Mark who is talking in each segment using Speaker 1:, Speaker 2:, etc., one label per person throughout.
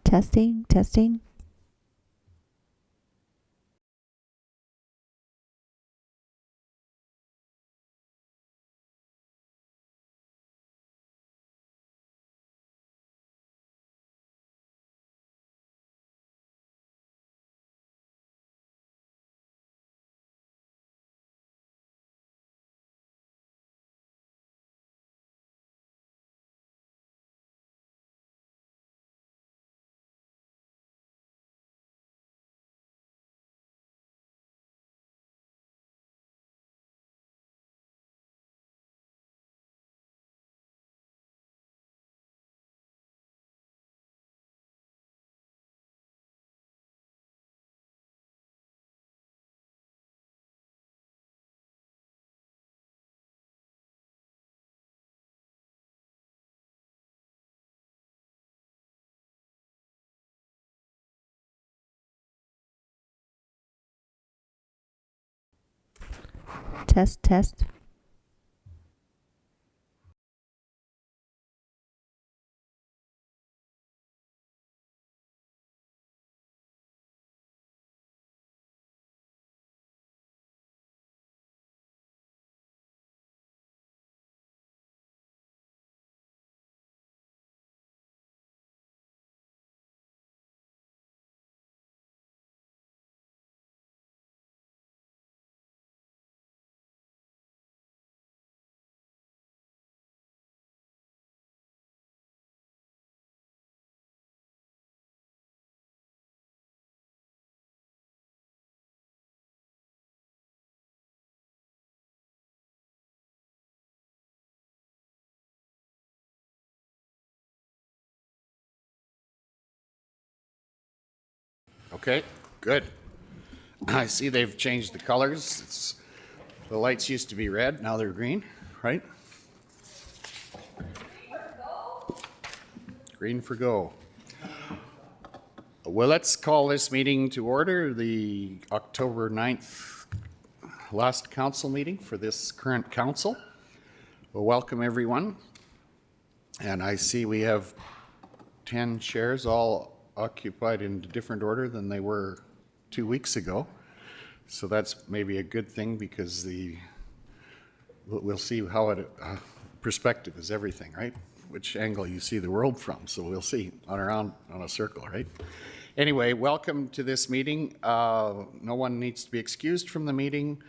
Speaker 1: Testing, testing. Test, test.
Speaker 2: Okay, good. I see they've changed the colors. The lights used to be red, now they're green, right? Green for go. Well, let's call this meeting to order, the October 9th last council meeting for this current council. Well, welcome everyone. And I see we have 10 chairs, all occupied in a different order than they were 2 weeks ago. So that's maybe a good thing because we'll see how perspective is everything, right? Which angle you see the world from. So we'll see on a circle, right? Anyway, welcome to this meeting. No one needs to be excused from the meeting.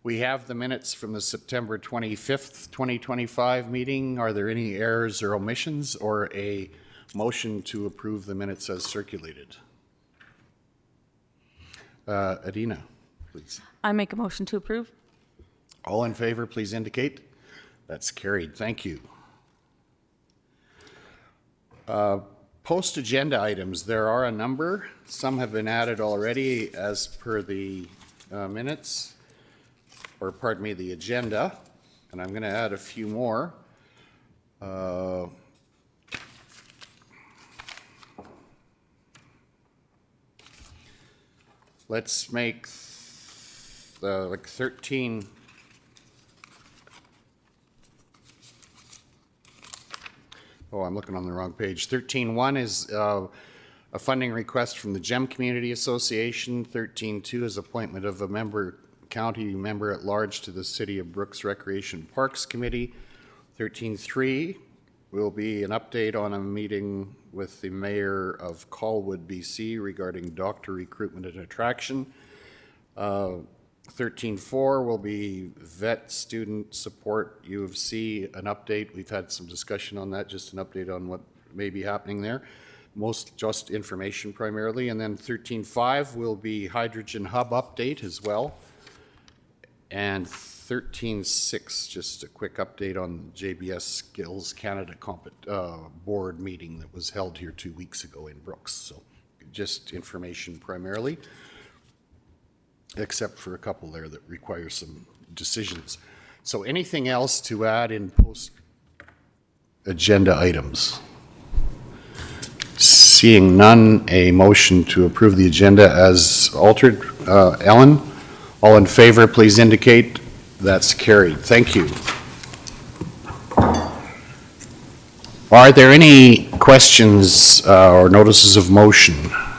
Speaker 2: We have the minutes from the September 25th, 2025 meeting. Are there any errors or omissions or a motion to approve the minutes as circulated? Adina, please.
Speaker 3: I make a motion to approve.
Speaker 2: All in favor, please indicate. That's carried. Thank you. Post-agenda items, there are a number. Some have been added already as per the minutes, or pardon me, the agenda, and I'm going to add a few more. Let's make like 13. Oh, I'm looking on the wrong page. 13.1 is a funding request from the GEM Community Association. 13.2 is appointment of a county member at large to the City of Brooks Recreation Parks Committee. 13.3 will be an update on a meeting with the Mayor of Colwood, BC regarding doctor recruitment and attraction. 13.4 will be vet student support, U of C, an update. We've had some discussion on that, just an update on what may be happening there. Most just information primarily. And then 13.5 will be hydrogen hub update as well. And 13.6, just a quick update on JBS Skills Canada board meeting that was held here 2 weeks ago in Brooks. So just information primarily, except for a couple there that require some decisions. So anything else to add in post-agenda items? Seeing none, a motion to approve the agenda as altered. Ellen, all in favor, please indicate. That's carried. Thank you. Are there any questions or notices of motion?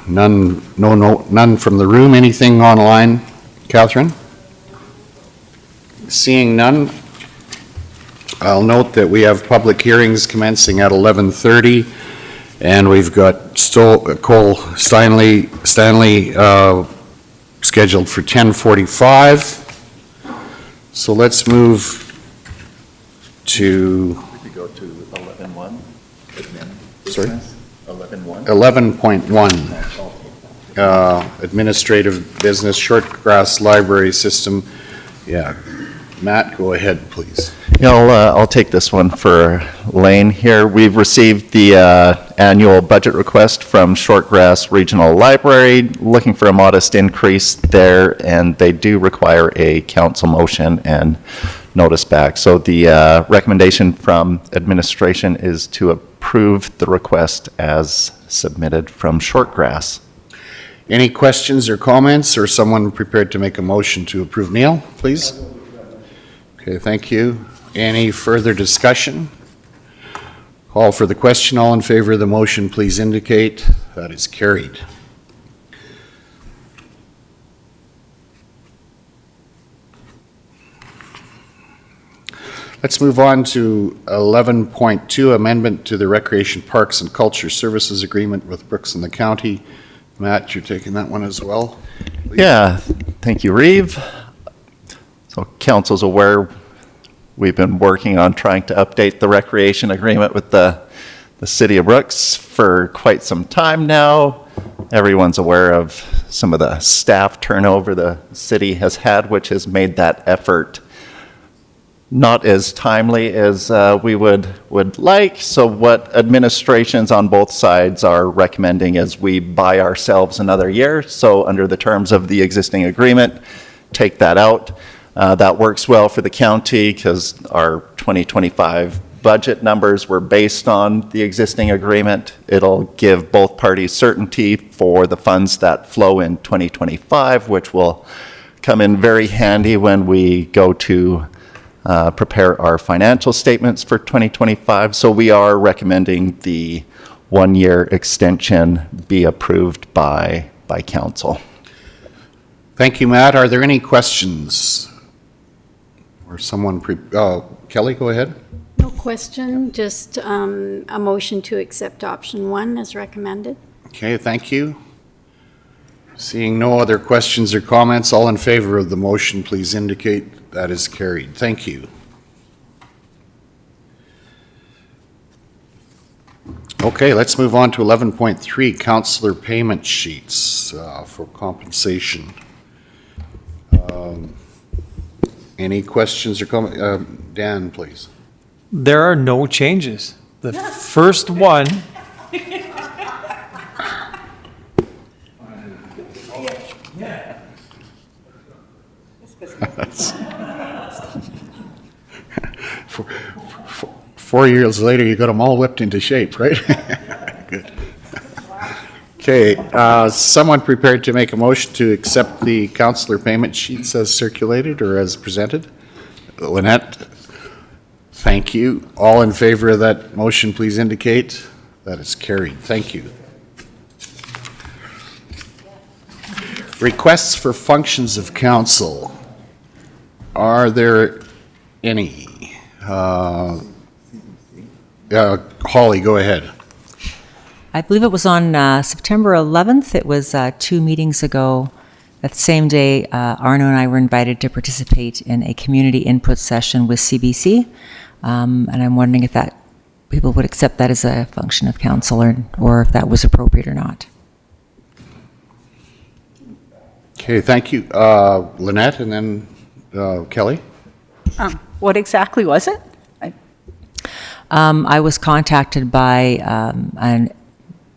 Speaker 2: None, none from the room. Anything online, Catherine? Seeing none, I'll note that we have public hearings commencing at 11:30, and we've got Cole Stanley scheduled for 10:45. So let's move to
Speaker 3: We go to 11.1.
Speaker 2: Sorry?
Speaker 3: 11.1.
Speaker 2: 11.1, administrative business, Shortgrass Library System. Yeah, Matt, go ahead, please.
Speaker 3: Yeah, I'll take this one for Lane here. We've received the annual budget request from Shortgrass Regional Library, looking for a modest increase there, and they do require a council motion and notice back. So the recommendation from administration is to approve the request as submitted from Shortgrass.
Speaker 2: Any questions or comments, or someone prepared to make a motion to approve? Neil, please. Okay, thank you. Any further discussion? Call for the question. All in favor of the motion, please indicate. That is carried. Let's move on to 11.2, amendment to the Recreation Parks and Culture Services Agreement with Brooks and the County. Matt, you're taking that one as well?
Speaker 3: Yeah, thank you, Reeve. So council's aware, we've been working on trying to update the recreation agreement with the city of Brooks for quite some time now. Everyone's aware of some of the staff turnover the city has had, which has made that effort not as timely as we would like. So what administrations on both sides are recommending is we buy ourselves another year. So under the terms of the existing agreement, take that out. That works well for the county because our 2025 budget numbers were based on the existing agreement. It'll give both parties certainty for the funds that flow in 2025, which will come in very handy when we go to prepare our financial statements for 2025. So we are recommending the one-year extension be approved by council.
Speaker 2: Thank you, Matt. Are there any questions? Or someone, Kelly, go ahead.
Speaker 4: No question, just a motion to accept option 1 as recommended.
Speaker 2: Okay, thank you. Seeing no other questions or comments, all in favor of the motion, please indicate. That is carried. Thank you. Okay, let's move on to 11.3, councillor payment sheets for compensation. Any questions or comments? Dan, please.
Speaker 5: There are no changes. The first one,
Speaker 2: Four years later, you got them all whipped into shape, right? Good. Okay, someone prepared to make a motion to accept the councillor payment sheets as circulated or as presented? Lynette, thank you. All in favor of that motion, please indicate. That is carried. Thank you. Requests for functions of council. Are there any? Holly, go ahead.
Speaker 1: I believe it was on September 11th. It was 2 meetings ago. That same day, Arno and I were invited to participate in a community input session with CBC. And I'm wondering if that people would accept that as a function of council or if that was appropriate or not.
Speaker 2: Okay, thank you. Lynette and then Kelly.
Speaker 6: What exactly was it?
Speaker 1: I was contacted by a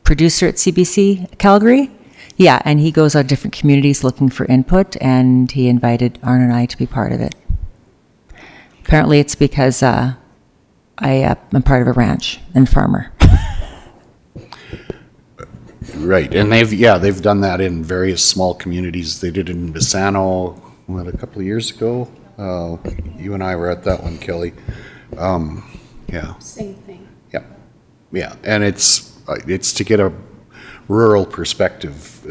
Speaker 1: producer at CBC Calgary. Yeah, and he goes on different communities looking for input, and he invited Arno and I to be part of it. Apparently it's because I am part of a ranch and farmer.
Speaker 2: Right, and they've done that in various small communities. They did it in Bassano, a couple of years ago. You and I were at that one, Kelly. Yeah.
Speaker 4: Same thing.
Speaker 2: Yep. Yeah, and it's to get a rural perspective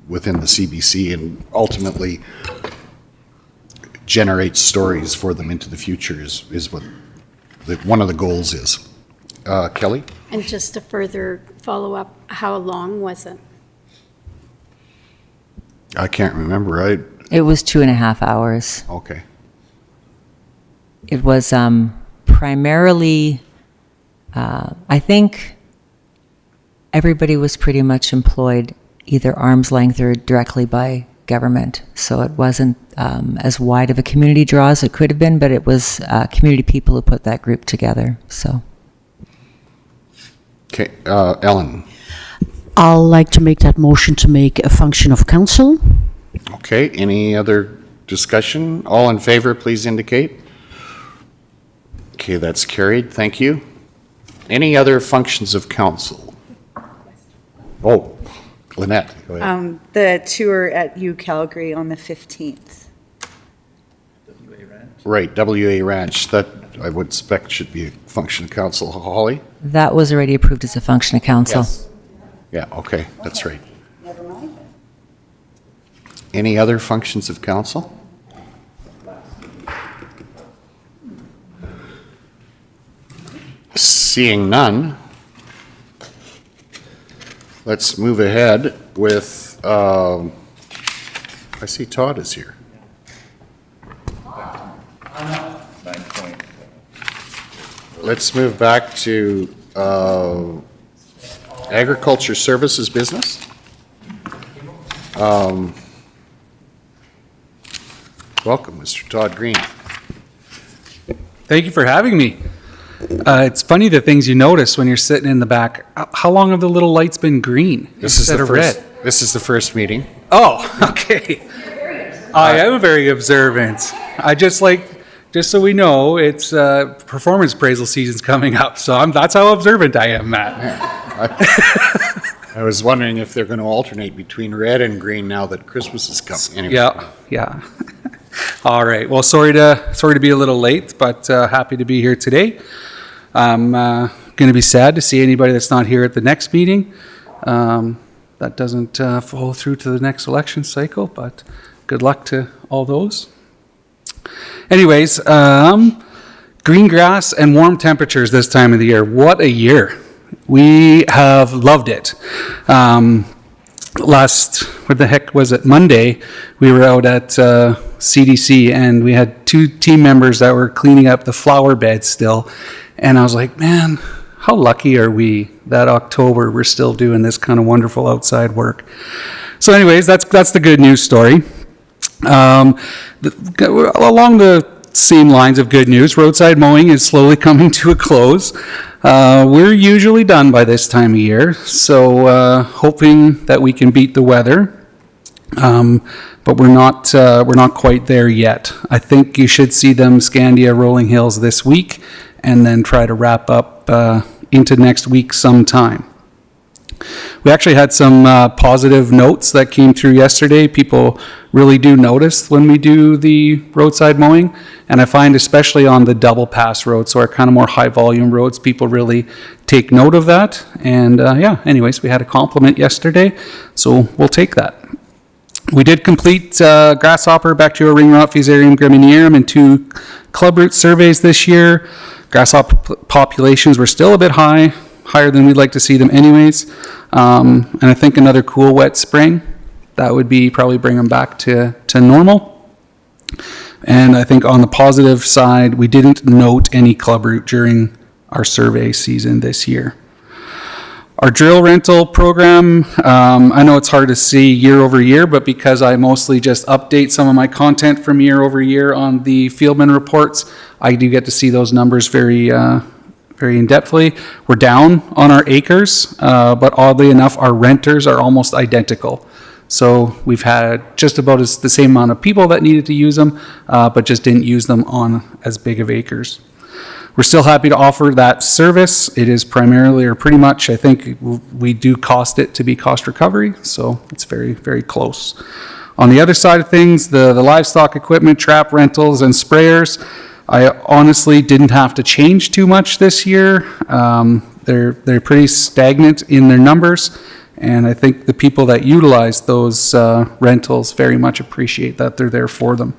Speaker 2: within the CBC and ultimately generate stories for them into the future is what one of the goals is. Kelly?
Speaker 4: And just to further follow up, how long was it?
Speaker 2: I can't remember.
Speaker 1: It was 2.5 hours.
Speaker 2: Okay.
Speaker 1: It was primarily, I think everybody was pretty much employed either arm's length or directly by government. So it wasn't as wide of a community draw as it could have been, but it was community people who put that group together. So.
Speaker 2: Okay, Ellen.
Speaker 7: I'll like to make that motion to make a function of council.
Speaker 2: Okay, any other discussion? All in favor, please indicate. Okay, that's carried. Thank you. Any other functions of council? Oh, Lynette, go ahead.
Speaker 6: The tour at U Calgary on the 15th.
Speaker 2: Right, WA Ranch, that I would expect should be a function of council. Holly?
Speaker 1: That was already approved as a function of council.
Speaker 2: Yeah, okay, that's right. Never mind. Any other functions of council? Seeing none, let's move ahead with, I see Todd is here. Let's move back to agriculture services business. Welcome, Mr. Todd Green.
Speaker 8: Thank you for having me. It's funny the things you notice when you're sitting in the back. How long have the little lights been green instead of red?
Speaker 2: This is the first meeting.
Speaker 8: Oh, okay. I am very observant. I just so we know, it's performance appraisal season's coming up, so that's how observant I am, Matt.
Speaker 2: I was wondering if they're going to alternate between red and green now that Christmas is coming. Anyway.
Speaker 8: Yeah. All right. Well, sorry to be a little late, but happy to be here today. I'm going to be sad to see anybody that's not here at the next meeting. That doesn't follow through to the next election cycle, but good luck to all those. Anyways, green grass and warm temperatures this time of the year. What a year. We have loved it. Monday, we were out at CDC and we had 2 team members that were cleaning up the flower beds still. And I was like, man, how lucky are we that October we're still doing this kind of wonderful outside work. So anyways, that's the good news story. Along the same lines of good news, roadside mowing is slowly coming to a close. We're usually done by this time of year, so hoping that we can beat the weather, but we're not quite there yet. I think you should see them Scandia Rolling Hills this week, and then try to wrap up into next week sometime. We actually had some positive notes that came through yesterday. People really do notice when we do the roadside mowing, and I find especially on the double pass roads, so our kind of more high volume roads, people really take note of that. And anyways, we had a compliment yesterday, so we'll take that. We did complete grasshopper, Bacterial ring rot, Fusarium graminearum, and 2 club root surveys this year. Grasshopper populations were still a bit higher than we'd like to see them anyways. And I think another cool wet spring, that would be probably bring them back to normal. And I think on the positive side, we didn't note any club root during our survey season this year. Our drill rental program, I know it's hard to see year over year, but because I mostly just update some of my content from year over year on the Fieldman reports, I do get to see those numbers very in-depthly. We're down on our acres, but oddly enough, our renters are almost identical. So we've had just about the same amount of people that needed to use them, but just didn't use them on as big of acres. We're still happy to offer that service. It is primarily, or pretty much, I think we do cost it to be cost recovery, so it's very, very close. On the other side of things, the livestock equipment, trap rentals, and sprayers, I honestly didn't have to change too much this year. they're pretty stagnant in their numbers, and I think the people that utilize those rentals very much appreciate that they're there for them.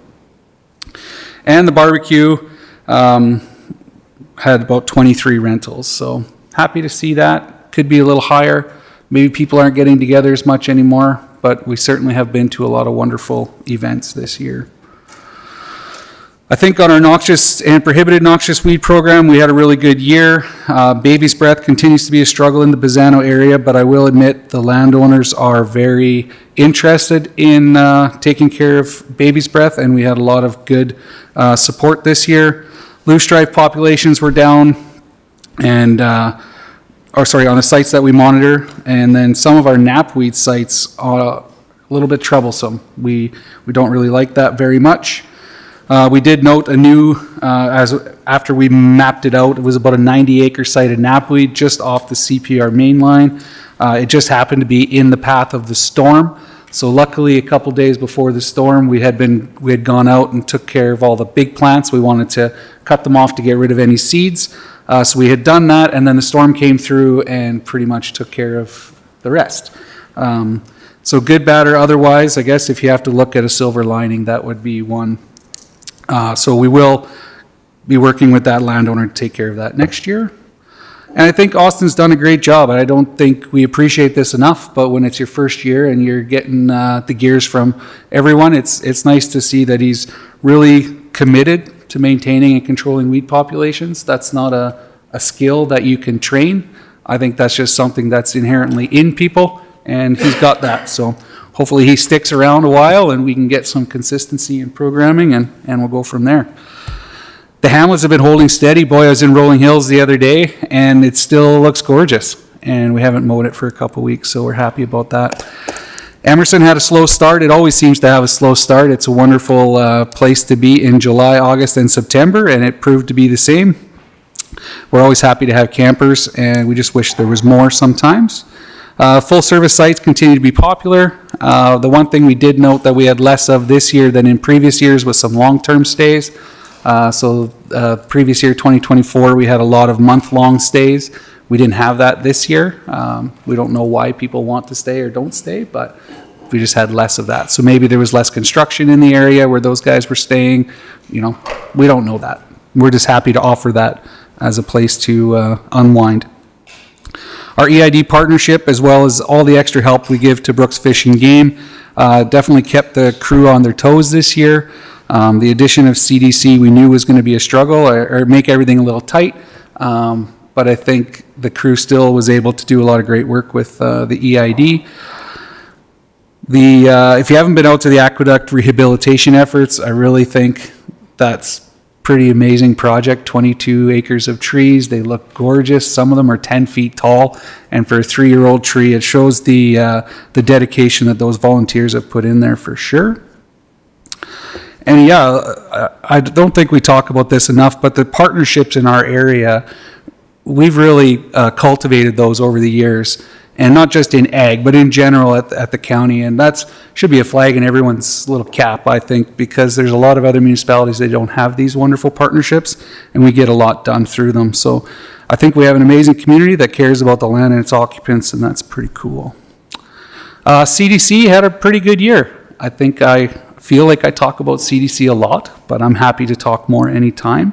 Speaker 8: And the barbecue had about 23 rentals, so happy to see that. Could be a little higher. Maybe people aren't getting together as much anymore, but we certainly have been to a lot of wonderful events this year. I think on our noxious and prohibited noxious weed program, we had a really good year. Baby's breath continues to be a struggle in the Bazzano area, but I will admit the landowners are very interested in taking care of baby's breath, and we had a lot of good support this year. Loosestrife populations were down, and on the sites that we monitor, and then some of our knapweed sites are a little bit troublesome. We don't really like that very much. We did note a new, after we mapped it out, it was about a 90-acre site of knapweed just off the CPR main line. It just happened to be in the path of the storm. So luckily, a couple days before the storm, we had gone out and took care of all the big plants. We wanted to cut them off to get rid of any seeds. So we had done that, and then the storm came through and pretty much took care of the rest. So good, bad, or otherwise, I guess if you have to look at a silver lining, that would be one. So we will be working with that landowner to take care of that next year. And I think Austin's done a great job. I don't think we appreciate this enough, but when it's your first year and you're getting the gears from everyone, it's nice to see that he's really committed to maintaining and controlling weed populations. That's not a skill that you can train. I think that's just something that's inherently in people, and he's got that. So hopefully he sticks around a while and we can get some consistency in programming, and we'll go from there. The Hamlets have been holding steady. Boy, I was in Rolling Hills the other day and it still looks gorgeous, and we haven't mowed it for a couple weeks, so we're happy about that. Emerson had a slow start. It always seems to have a slow start. It's a wonderful place to be in July, August, and September, and it proved to be the same. We're always happy to have campers, and we just wish there was more sometimes. Full-service sites continue to be popular. The one thing we did note that we had less of this year than in previous years was some long-term stays. Previous year, 2024, we had a lot of month-long stays. We didn't have that this year. We don't know why people want to stay or don't stay, but we just had less of that. So maybe there was less construction in the area where those guys were staying. You know, we don't know that. We're just happy to offer that as a place to unwind. Our EID partnership, as well as all the extra help we give to Brooks Fish and Game, definitely kept the crew on their toes this year. The addition of CDC we knew was going to be a struggle or make everything a little tight, but I think the crew still was able to do a lot of great work with the EID. If you haven't been out to the aqueduct rehabilitation efforts, I really think that's pretty amazing project. 22 acres of trees. They look gorgeous. Some of them are 10 feet tall, and for a 3-year-old tree, it shows the dedication that those volunteers have put in there for sure. And yeah, I don't think we talk about this enough, but the partnerships in our area, we've really cultivated those over the years, and not just in ag, but in general at the county. And that should be a flag in everyone's little cap, I think, because there's a lot of other municipalities that don't have these wonderful partnerships, and we get a lot done through them. So I think we have an amazing community that cares about the land and its occupants, and that's pretty cool. CDC had a pretty good year. I think I feel like I talk about CDC a lot, but I'm happy to talk more anytime.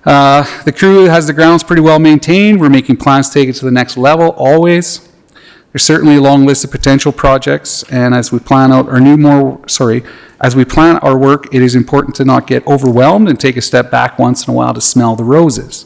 Speaker 8: The crew has the grounds pretty well maintained. We're making plans to take it to the next level always. There's certainly a long list of potential projects, and as we plan out as we plan our work, it is important to not get overwhelmed and take a step back once in a while to smell the roses.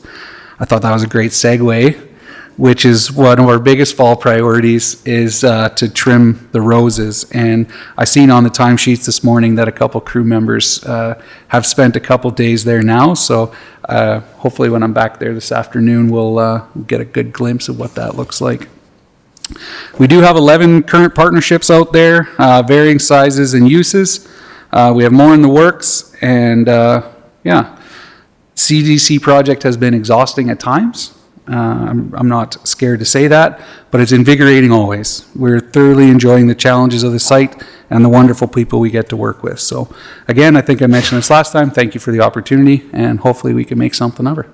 Speaker 8: I thought that was a great segue, which is one of our biggest fall priorities is to trim the roses. And I seen on the timesheets this morning that a couple crew members have spent a couple days there now. So hopefully when I'm back there this afternoon, we'll get a good glimpse of what that looks like. We do have 11 current partnerships out there, varying sizes and uses. We have more in the works, and yeah, CDC project has been exhausting at times. I'm not scared to say that, but it's invigorating always. We're thoroughly enjoying the challenges of the site and the wonderful people we get to work with. So again, I think I mentioned this last time, thank you for the opportunity, and hopefully we can make something of her.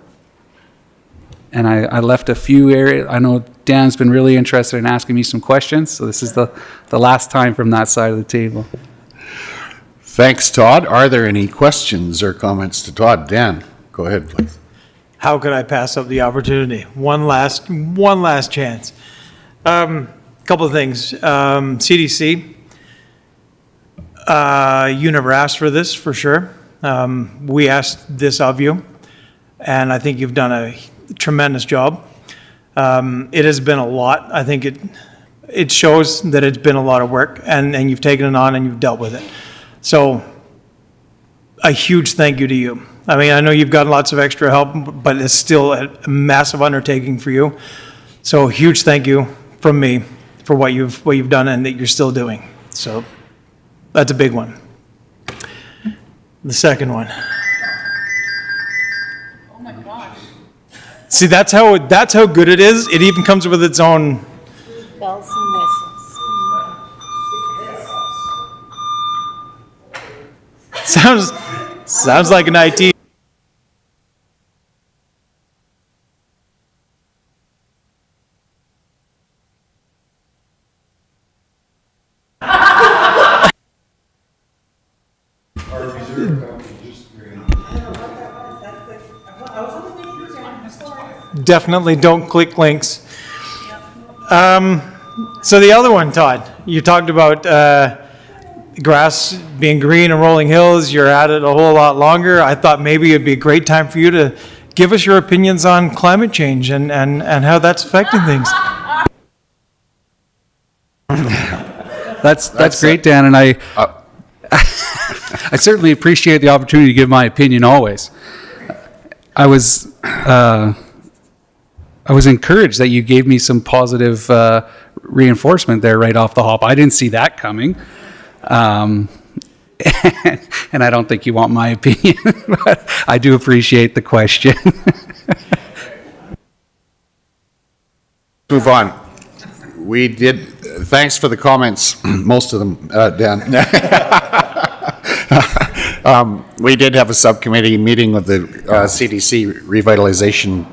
Speaker 8: And I left a few areas. I know Dan's been really interested in asking me some questions, so this is the last time from that side of the table.
Speaker 2: Thanks, Todd. Are there any questions or comments to Todd? Dan, go ahead, please.
Speaker 5: How could I pass up the opportunity? One last chance. Couple of things. CDC, you never asked for this, for sure. We asked this of you, and I think you've done a tremendous job. It has been a lot. I think it shows that it's been a lot of work, and you've taken it on and you've dealt with it. So a huge thank you to you. I mean, I know you've got lots of extra help, but it's still a massive undertaking for you. So huge thank you from me for what you've done and that you're still doing. So that's a big one. The second one. Oh my gosh. See, that's how good it is. It even comes with its own
Speaker 4: Bells and whistles.
Speaker 5: sounds like an IT. Definitely don't click links. So the other one, Todd, you talked about grass being green and rolling hills. You're at it a whole lot longer. I thought maybe it'd be a great time for you to give us your opinions on climate change and how that's affecting things.
Speaker 8: That's great, Dan, and I certainly appreciate the opportunity to give my opinion always. I was encouraged that you gave me some positive reinforcement there right off the hop. I didn't see that coming. And I don't think you want my opinion, but I do appreciate the question.
Speaker 2: Move on. Thanks for the comments, most of them, Dan. We did have a subcommittee meeting with the CDC revitalization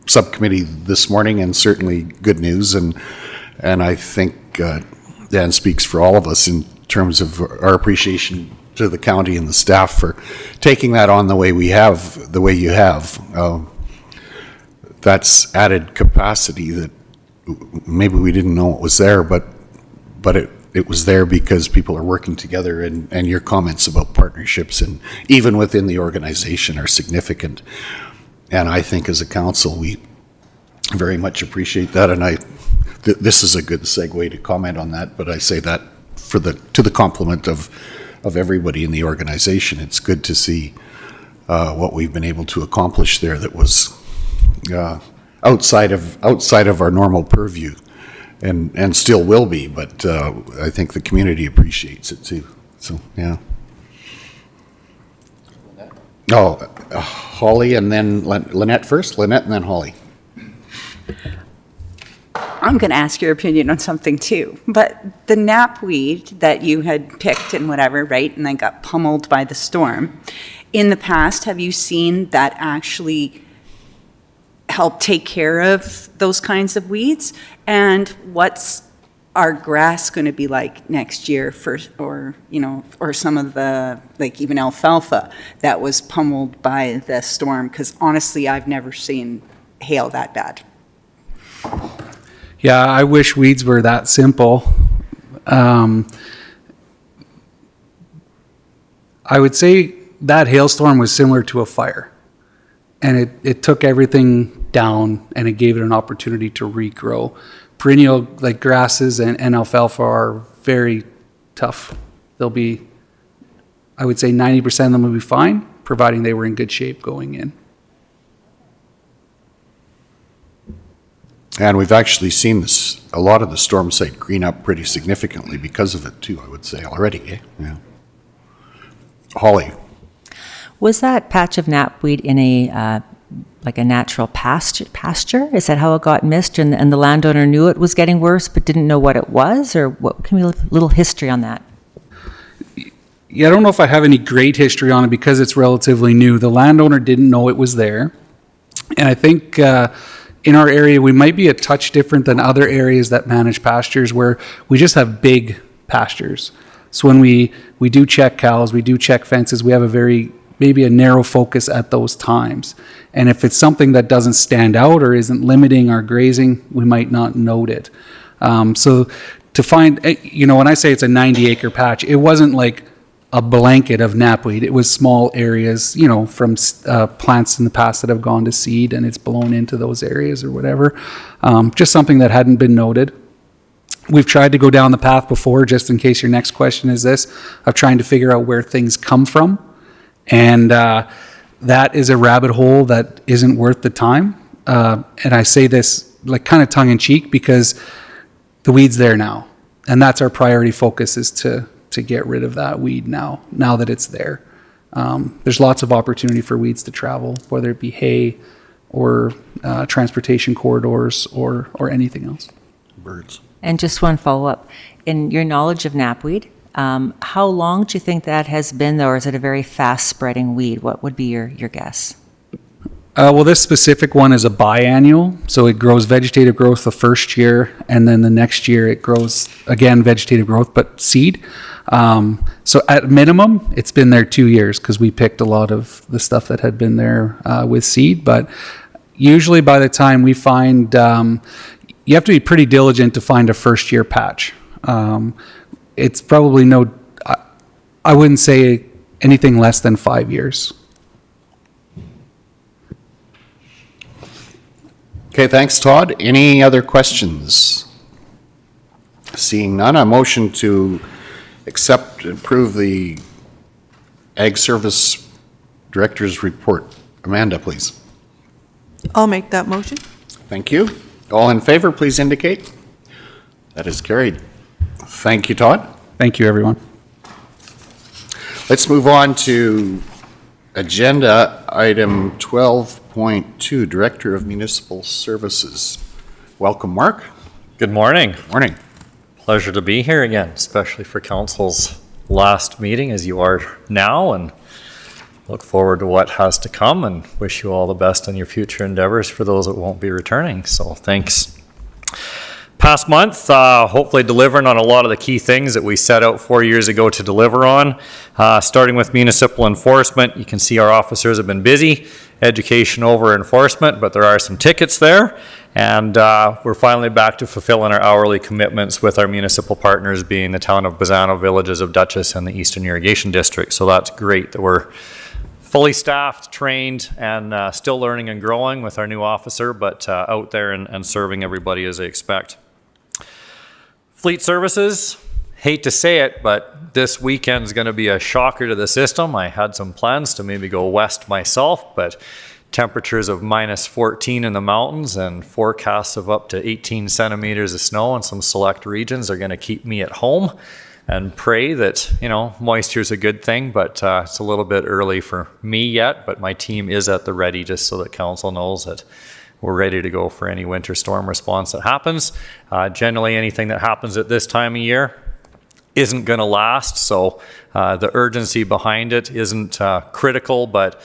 Speaker 2: subcommittee this morning, and certainly good news. And I think Dan speaks for all of us in terms of our appreciation to the county and the staff for taking that on the way you have. That's added capacity that maybe we didn't know it was there, but it was there because people are working together, and your comments about partnerships and even within the organization are significant. And I think as a council, we very much appreciate that. And this is a good segue to comment on that, but I say that to the compliment of everybody in the organization. It's good to see what we've been able to accomplish there that was outside of our normal purview, and still will be. But I think the community appreciates it too. So yeah. Oh, Holly, and then Lynette first. Lynette, and then Holly.
Speaker 6: I'm going to ask your opinion on something too, but the knapweed that you had picked and whatever, right, and then got pummeled by the storm, in the past, have you seen that actually help take care of those kinds of weeds? And what's our grass going to be like next year or some of the, like even alfalfa that was pummeled by the storm? Because honestly, I've never seen hail that bad.
Speaker 8: Yeah, I wish weeds were that simple. I would say that hailstorm was similar to a fire. And it took everything down, and it gave it an opportunity to regrow. Perennial, like grasses and alfalfa, are very tough. They'll be, I would say 90% of them will be fine, providing they were in good shape going in.
Speaker 2: And we've actually seen a lot of the storm site green up pretty significantly because of it too, I would say already. Yeah. Holly.
Speaker 1: Was that patch of knapweed in a like a natural pasture? Is that how it got missed, and the landowner knew it was getting worse but didn't know what it was? Or what? Can we a little history on that?
Speaker 8: Yeah, I don't know if I have any great history on it because it's relatively new. The landowner didn't know it was there. And I think in our area, we might be a touch different than other areas that manage pastures where we just have big pastures. So when we do check cows, we do check fences, we have maybe a narrow focus at those times. And if it's something that doesn't stand out or isn't limiting our grazing, we might not note it. So to find, when I say it's a 90-acre patch, it wasn't like a blanket of knapweed. It was small areas, from plants in the past that have gone to seed and it's blown into those areas or whatever. Just something that hadn't been noted. We've tried to go down the path before, just in case your next question is this, of trying to figure out where things come from. And that is a rabbit hole that isn't worth the time. And I say this like kind of tongue in cheek because the weed's there now. And that's our priority focus, is to get rid of that weed now that it's there. There's lots of opportunity for weeds to travel, whether it be hay or transportation corridors or anything else.
Speaker 2: Birds.
Speaker 1: And just one follow-up. In your knowledge of knapweed, how long do you think that has been, or is it a very fast-spreading weed? What would be your guess?
Speaker 8: Well, this specific one is a biannual, so it grows vegetative growth the first year, and then the next year it grows, again, vegetative growth, but seed. So at minimum, it's been there 2 years, because we picked a lot of the stuff that had been there with seed, but usually by the time we find, you have to be pretty diligent to find a first-year patch. It's probably I wouldn't say anything less than 5 years.
Speaker 2: Okay, thanks, Todd. Any other questions? Seeing none, a motion to accept and approve the Ag Service Director's report. Amanda, please.
Speaker 9: I'll make that motion.
Speaker 2: Thank you. All in favor, please indicate. That is carried. Thank you, Todd.
Speaker 8: Thank you, everyone.
Speaker 2: Let's move on to agenda item 12.2, Director of Municipal Services. Welcome, Mark.
Speaker 10: Good morning.
Speaker 2: Morning.
Speaker 10: Pleasure to be here again, especially for council's last meeting as you are now, and look forward to what has to come and wish you all the best in your future endeavors for those that won't be returning. So thanks. Past month, hopefully delivering on a lot of the key things that we set out 4 years ago to deliver on. Starting with municipal enforcement, you can see our officers have been busy. Education over enforcement, but there are some tickets there. And we're finally back to fulfilling our hourly commitments with our municipal partners, being the town of Bazzano, villages of Dutchess, and the Eastern Irrigation District. So that's great that we're fully staffed, trained, and still learning and growing with our new officer, but out there and serving everybody as they expect. Fleet services, hate to say it, but this weekend's going to be a shocker to the system. I had some plans to maybe go west myself, but temperatures of -14 in the mountains and forecasts of up to 18 centimeters of snow in some select regions are going to keep me at home and pray that, moisture is a good thing, but it's a little bit early for me yet, but my team is at the ready, just so that council knows that we're ready to go for any winter storm response that happens. Generally, anything that happens at this time of year isn't going to last, so the urgency behind it isn't critical, but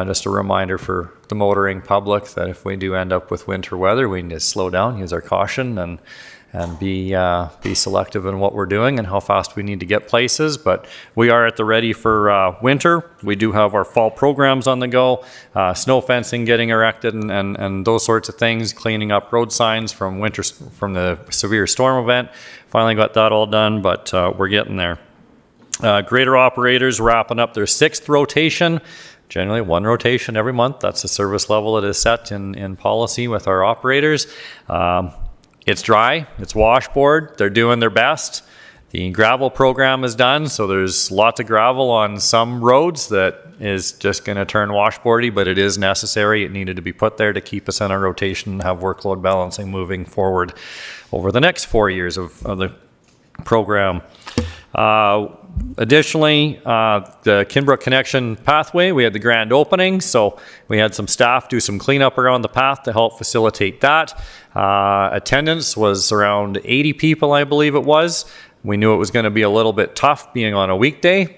Speaker 10: just a reminder for the motoring public that if we do end up with winter weather, we need to slow down, use our caution, and be selective in what we're doing and how fast we need to get places. But we are at the ready for winter. We do have our fall programs on the go, snow fencing getting erected and those sorts of things, cleaning up road signs from the severe storm event. Finally got that all done, but we're getting there. Grader operators wrapping up their 6th rotation. Generally 1 rotation every month. That's the service level that is set in policy with our operators. It's dry, it's washboard, they're doing their best. The gravel program is done, so there's lots of gravel on some roads that is just going to turn washboardy, but it is necessary. It needed to be put there to keep us in our rotation and have workload balancing moving forward over the next 4 years of the program. Additionally, the Kinbrook Connection pathway, we had the grand opening, so we had some staff do some cleanup around the path to help facilitate that. Attendance was around 80 people, I believe it was. We knew it was going to be a little bit tough being on a weekday.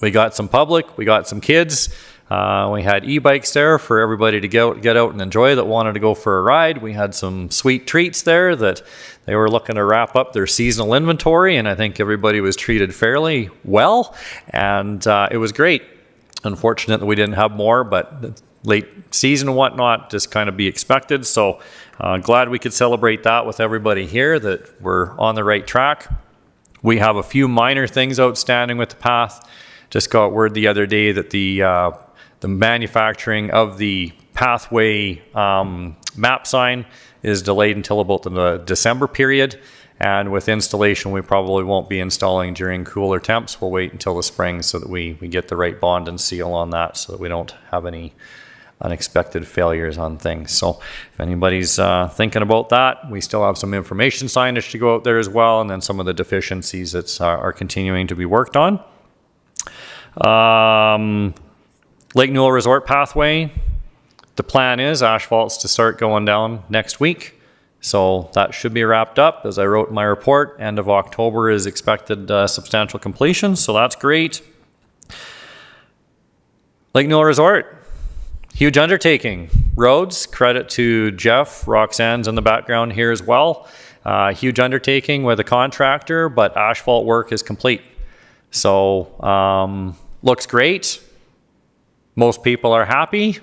Speaker 10: We got some public, we got some kids. We had e-bikes there for everybody to get out and enjoy that wanted to go for a ride. We had some sweet treats there that they were looking to wrap up their seasonal inventory, and I think everybody was treated fairly well, and it was great. Unfortunate that we didn't have more, but the late season and whatnot just kind of be expected. So glad we could celebrate that with everybody here, that we're on the right track. We have a few minor things outstanding with the path. Just got word the other day that the manufacturing of the pathway map sign is delayed until about the December period. And with installation, we probably won't be installing during cooler temps. We'll wait until the spring so that we get the right bond and seal on that, so that we don't have any unexpected failures on things. So if anybody's thinking about that, we still have some information signage to go out there as well, and then some of the deficiencies that are continuing to be worked on. Lake Newell Resort Pathway, the plan is asphalt's to start going down next week. So that should be wrapped up. As I wrote in my report, end of October is expected substantial completion, so that's great. Lake Newell Resort, huge undertaking. Roads, credit to Jeff, Roxanne's in the background here as well. Huge undertaking with a contractor, but asphalt work is complete. So looks great. Most people are happy.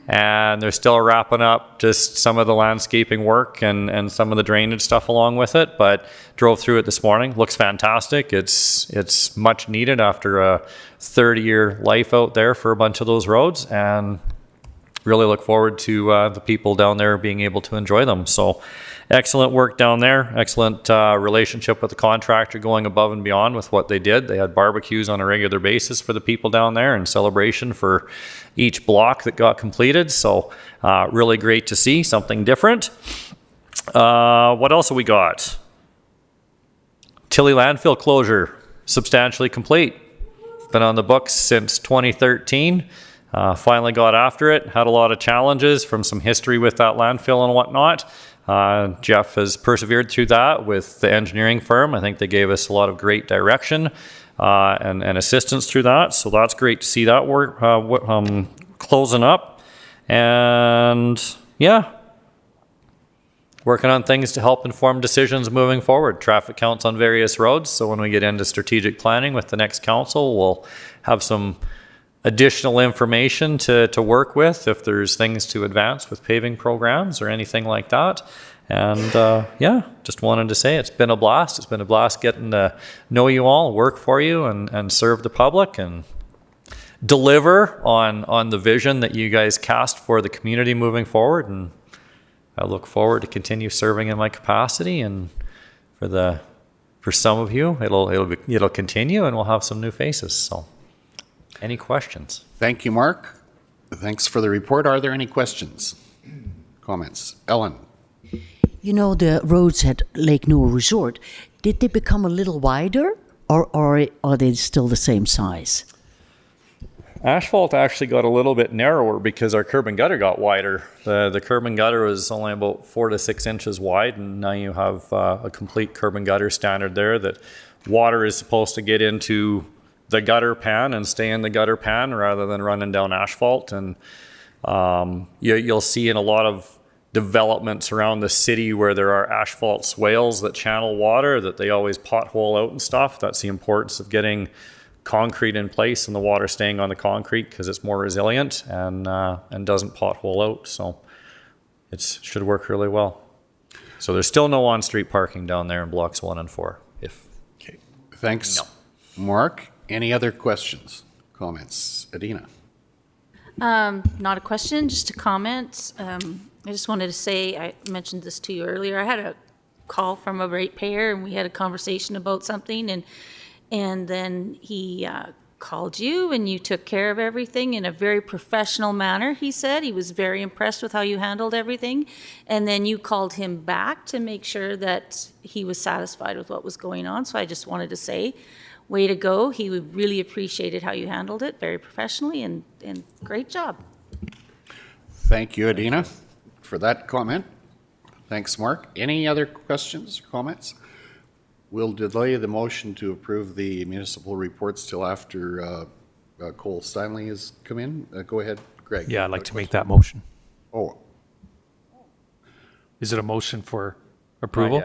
Speaker 10: And they're still wrapping up just some of the landscaping work and some of the drainage stuff along with it, but drove through it this morning. Looks fantastic. It's much needed after a 30-year life out there for a bunch of those roads, and really look forward to the people down there being able to enjoy them. So excellent work down there. Excellent relationship with the contractor, going above and beyond with what they did. They had barbecues on a regular basis for the people down there in celebration for each block that got completed. So really great to see something different. What else have we got? Tilly landfill closure, substantially complete. Been on the books since 2013. Finally got after it. Had a lot of challenges from some history with that landfill and whatnot. Jeff has persevered through that with the engineering firm. I think they gave us a lot of great direction and assistance through that. So that's great to see that work closing up. And yeah, working on things to help inform decisions moving forward. Traffic counts on various roads. So when we get into strategic planning with the next council, we'll have some additional information to work with if there's things to advance with paving programs or anything like that. And yeah, just wanted to say it's been a blast. It's been a blast getting to know you all, work for you, and serve the public and deliver on the vision that you guys cast for the community moving forward. And I look forward to continue serving in my capacity, and for some of you it'll continue, and we'll have some new faces. So any questions?
Speaker 2: Thank you, Mark. Thanks for the report. Are there any questions? Comments? Ellen?
Speaker 7: You know, the roads at Lake Newell Resort, did they become a little wider, or are they still the same size?
Speaker 10: Asphalt actually got a little bit narrower because our curb and gutter got wider. The curb and gutter was only about 4 to 6 inches wide, and now you have a complete curb and gutter standard there that water is supposed to get into the gutter pan and stay in the gutter pan rather than running down asphalt. And you'll see in a lot of developments around the city where there are asphalt swales that channel water, that they always pothole out and stuff. That's the importance of getting concrete in place and the water staying on the concrete, because it's more resilient and doesn't pothole out. So it should work really well. So there's still no on-street parking down there in blocks 1 and 4.
Speaker 2: Okay. Thanks, Mark. Any other questions, comments? Adina?
Speaker 11: Not a question, just a comment. I just wanted to say, I mentioned this to you earlier. I had a call from a ratepayer, and we had a conversation about something, and then he called you, and you took care of everything in a very professional manner. He said he was very impressed with how you handled everything, and then you called him back to make sure that he was satisfied with what was going on. So I just wanted to say, way to go. He really appreciated how you handled it, very professionally, and great job.
Speaker 2: Thank you, Adina, for that comment. Thanks, Mark. Any other questions or comments? We'll delay the motion to approve the municipal reports till after Cole Stanley has come in. Go ahead, Greg.
Speaker 12: Yeah, I'd like to make that motion.
Speaker 2: Oh,
Speaker 12: Is it a motion for approval?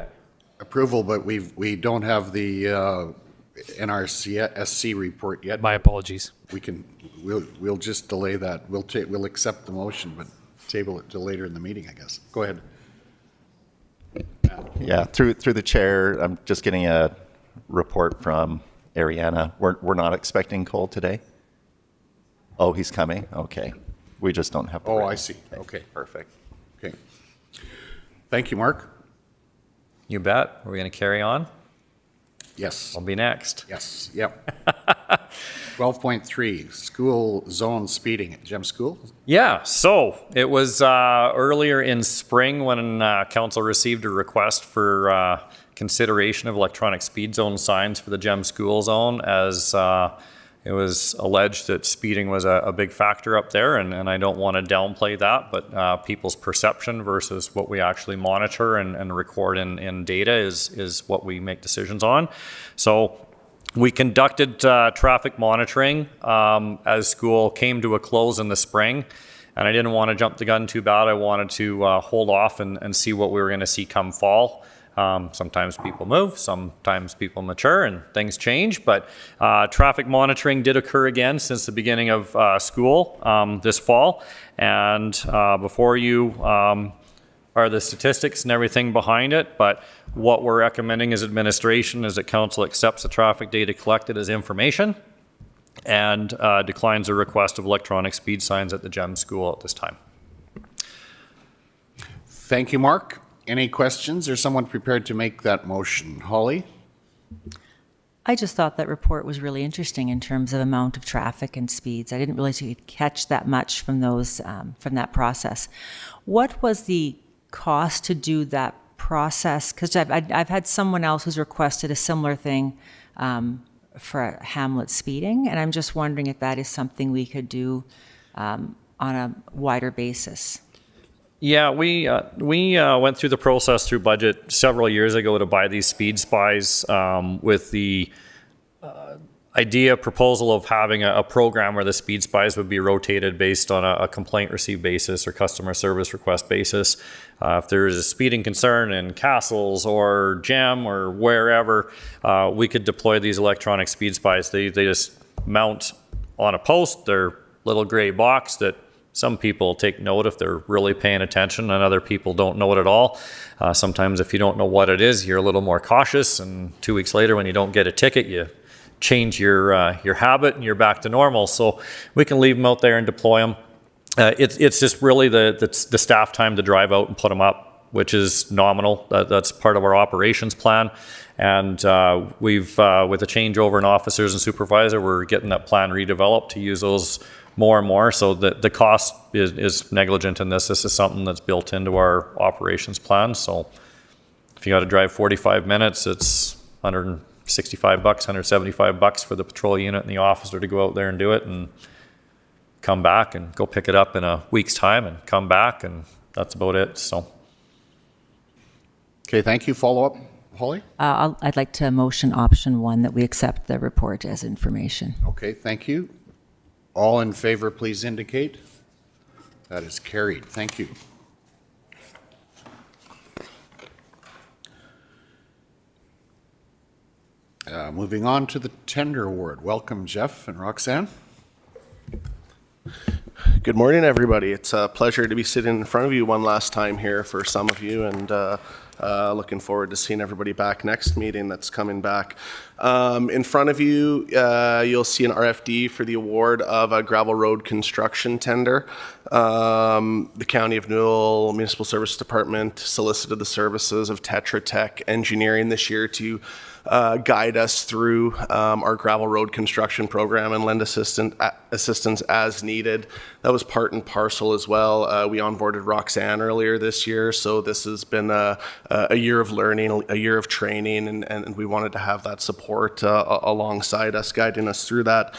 Speaker 2: approval, but we don't have the NRCSC report yet.
Speaker 12: My apologies.
Speaker 2: We'll just delay that. We'll accept the motion, but table it till later in the meeting, I guess. Go ahead.
Speaker 3: Yeah, through the chair, I'm just getting a report from Ariana. We're not expecting Cole today? Oh, he's coming? Okay. We just don't have.
Speaker 2: Oh, I see. Okay.
Speaker 3: Perfect.
Speaker 2: Okay. Thank you, Mark.
Speaker 10: You bet. Are we going to carry on?
Speaker 2: Yes.
Speaker 10: I'll be next.
Speaker 2: Yes. Yep. 12.3, school zone speeding at Gem School.
Speaker 10: Yeah, so it was earlier in spring when council received a request for consideration of electronic speed zone signs for the Gem School zone, as it was alleged that speeding was a big factor up there, and I don't want to downplay that, but people's perception versus what we actually monitor and record in data is what we make decisions on. So we conducted traffic monitoring as school came to a close in the spring, and I didn't want to jump the gun too bad. I wanted to hold off and see what we were going to see come fall. Sometimes people move, sometimes people mature, and things change, but traffic monitoring did occur again since the beginning of school this fall, and before you are the statistics and everything behind it, but what we're recommending as administration is that council accepts the traffic data collected as information and declines a request of electronic speed signs at the Gem School at this time.
Speaker 2: Thank you, Mark. Any questions or someone prepared to make that motion? Holly?
Speaker 1: I just thought that report was really interesting in terms of amount of traffic and speeds. I didn't realize you could catch that much from those from that process. What was the cost to do that process? Because I've had someone else who's requested a similar thing for Hamlet speeding, and I'm just wondering if that is something we could do on a wider basis.
Speaker 10: Yeah, we went through the process through budget several years ago to buy these speed spies with the proposal of having a program where the speed spies would be rotated based on a complaint received basis or customer service request basis. If there is a speeding concern in Castles or Gem or wherever, we could deploy these electronic speed spies. They just mount on a post. They're little gray box that some people take note if they're really paying attention, and other people don't know it at all. Sometimes if you don't know what it is, you're a little more cautious, and 2 weeks later when you don't get a ticket, you change your habit and you're back to normal. So we can leave them out there and deploy them. It's just really the staff time to drive out and put them up, which is nominal. That's part of our operations plan. And we've, with a changeover in officers and supervisor, we're getting that plan redeveloped to use those more and more, so that the cost is negligent in this. This is something that's built into our operations plan. So if you got to drive 45 minutes, it's $165, $175 for the patrol unit and the officer to go out there and do it and come back and go pick it up in a week's time and come back, and that's about it. So.
Speaker 2: Okay, thank you. Follow up, Holly?
Speaker 1: I'd like to motion option 1 that we accept the report as information.
Speaker 2: Okay, thank you. All in favor, please indicate. That is carried. Thank you. Moving on to the tender award. Welcome, Jeff and Roxanne.
Speaker 13: Good morning, everybody. It's a pleasure to be sitting in front of you one last time here for some of you, and looking forward to seeing everybody back next meeting that's coming back. In front of you, you'll see an RFD for the award of a gravel road construction tender. The County of Newell Municipal Service Department solicited the services of Tetra Tech Engineering this year to guide us through our gravel road construction program and lend assistance as needed. That was part and parcel as well. We onboarded Roxanne earlier this year, so this has been a year of learning, a year of training, and we wanted to have that support alongside us, guiding us through that.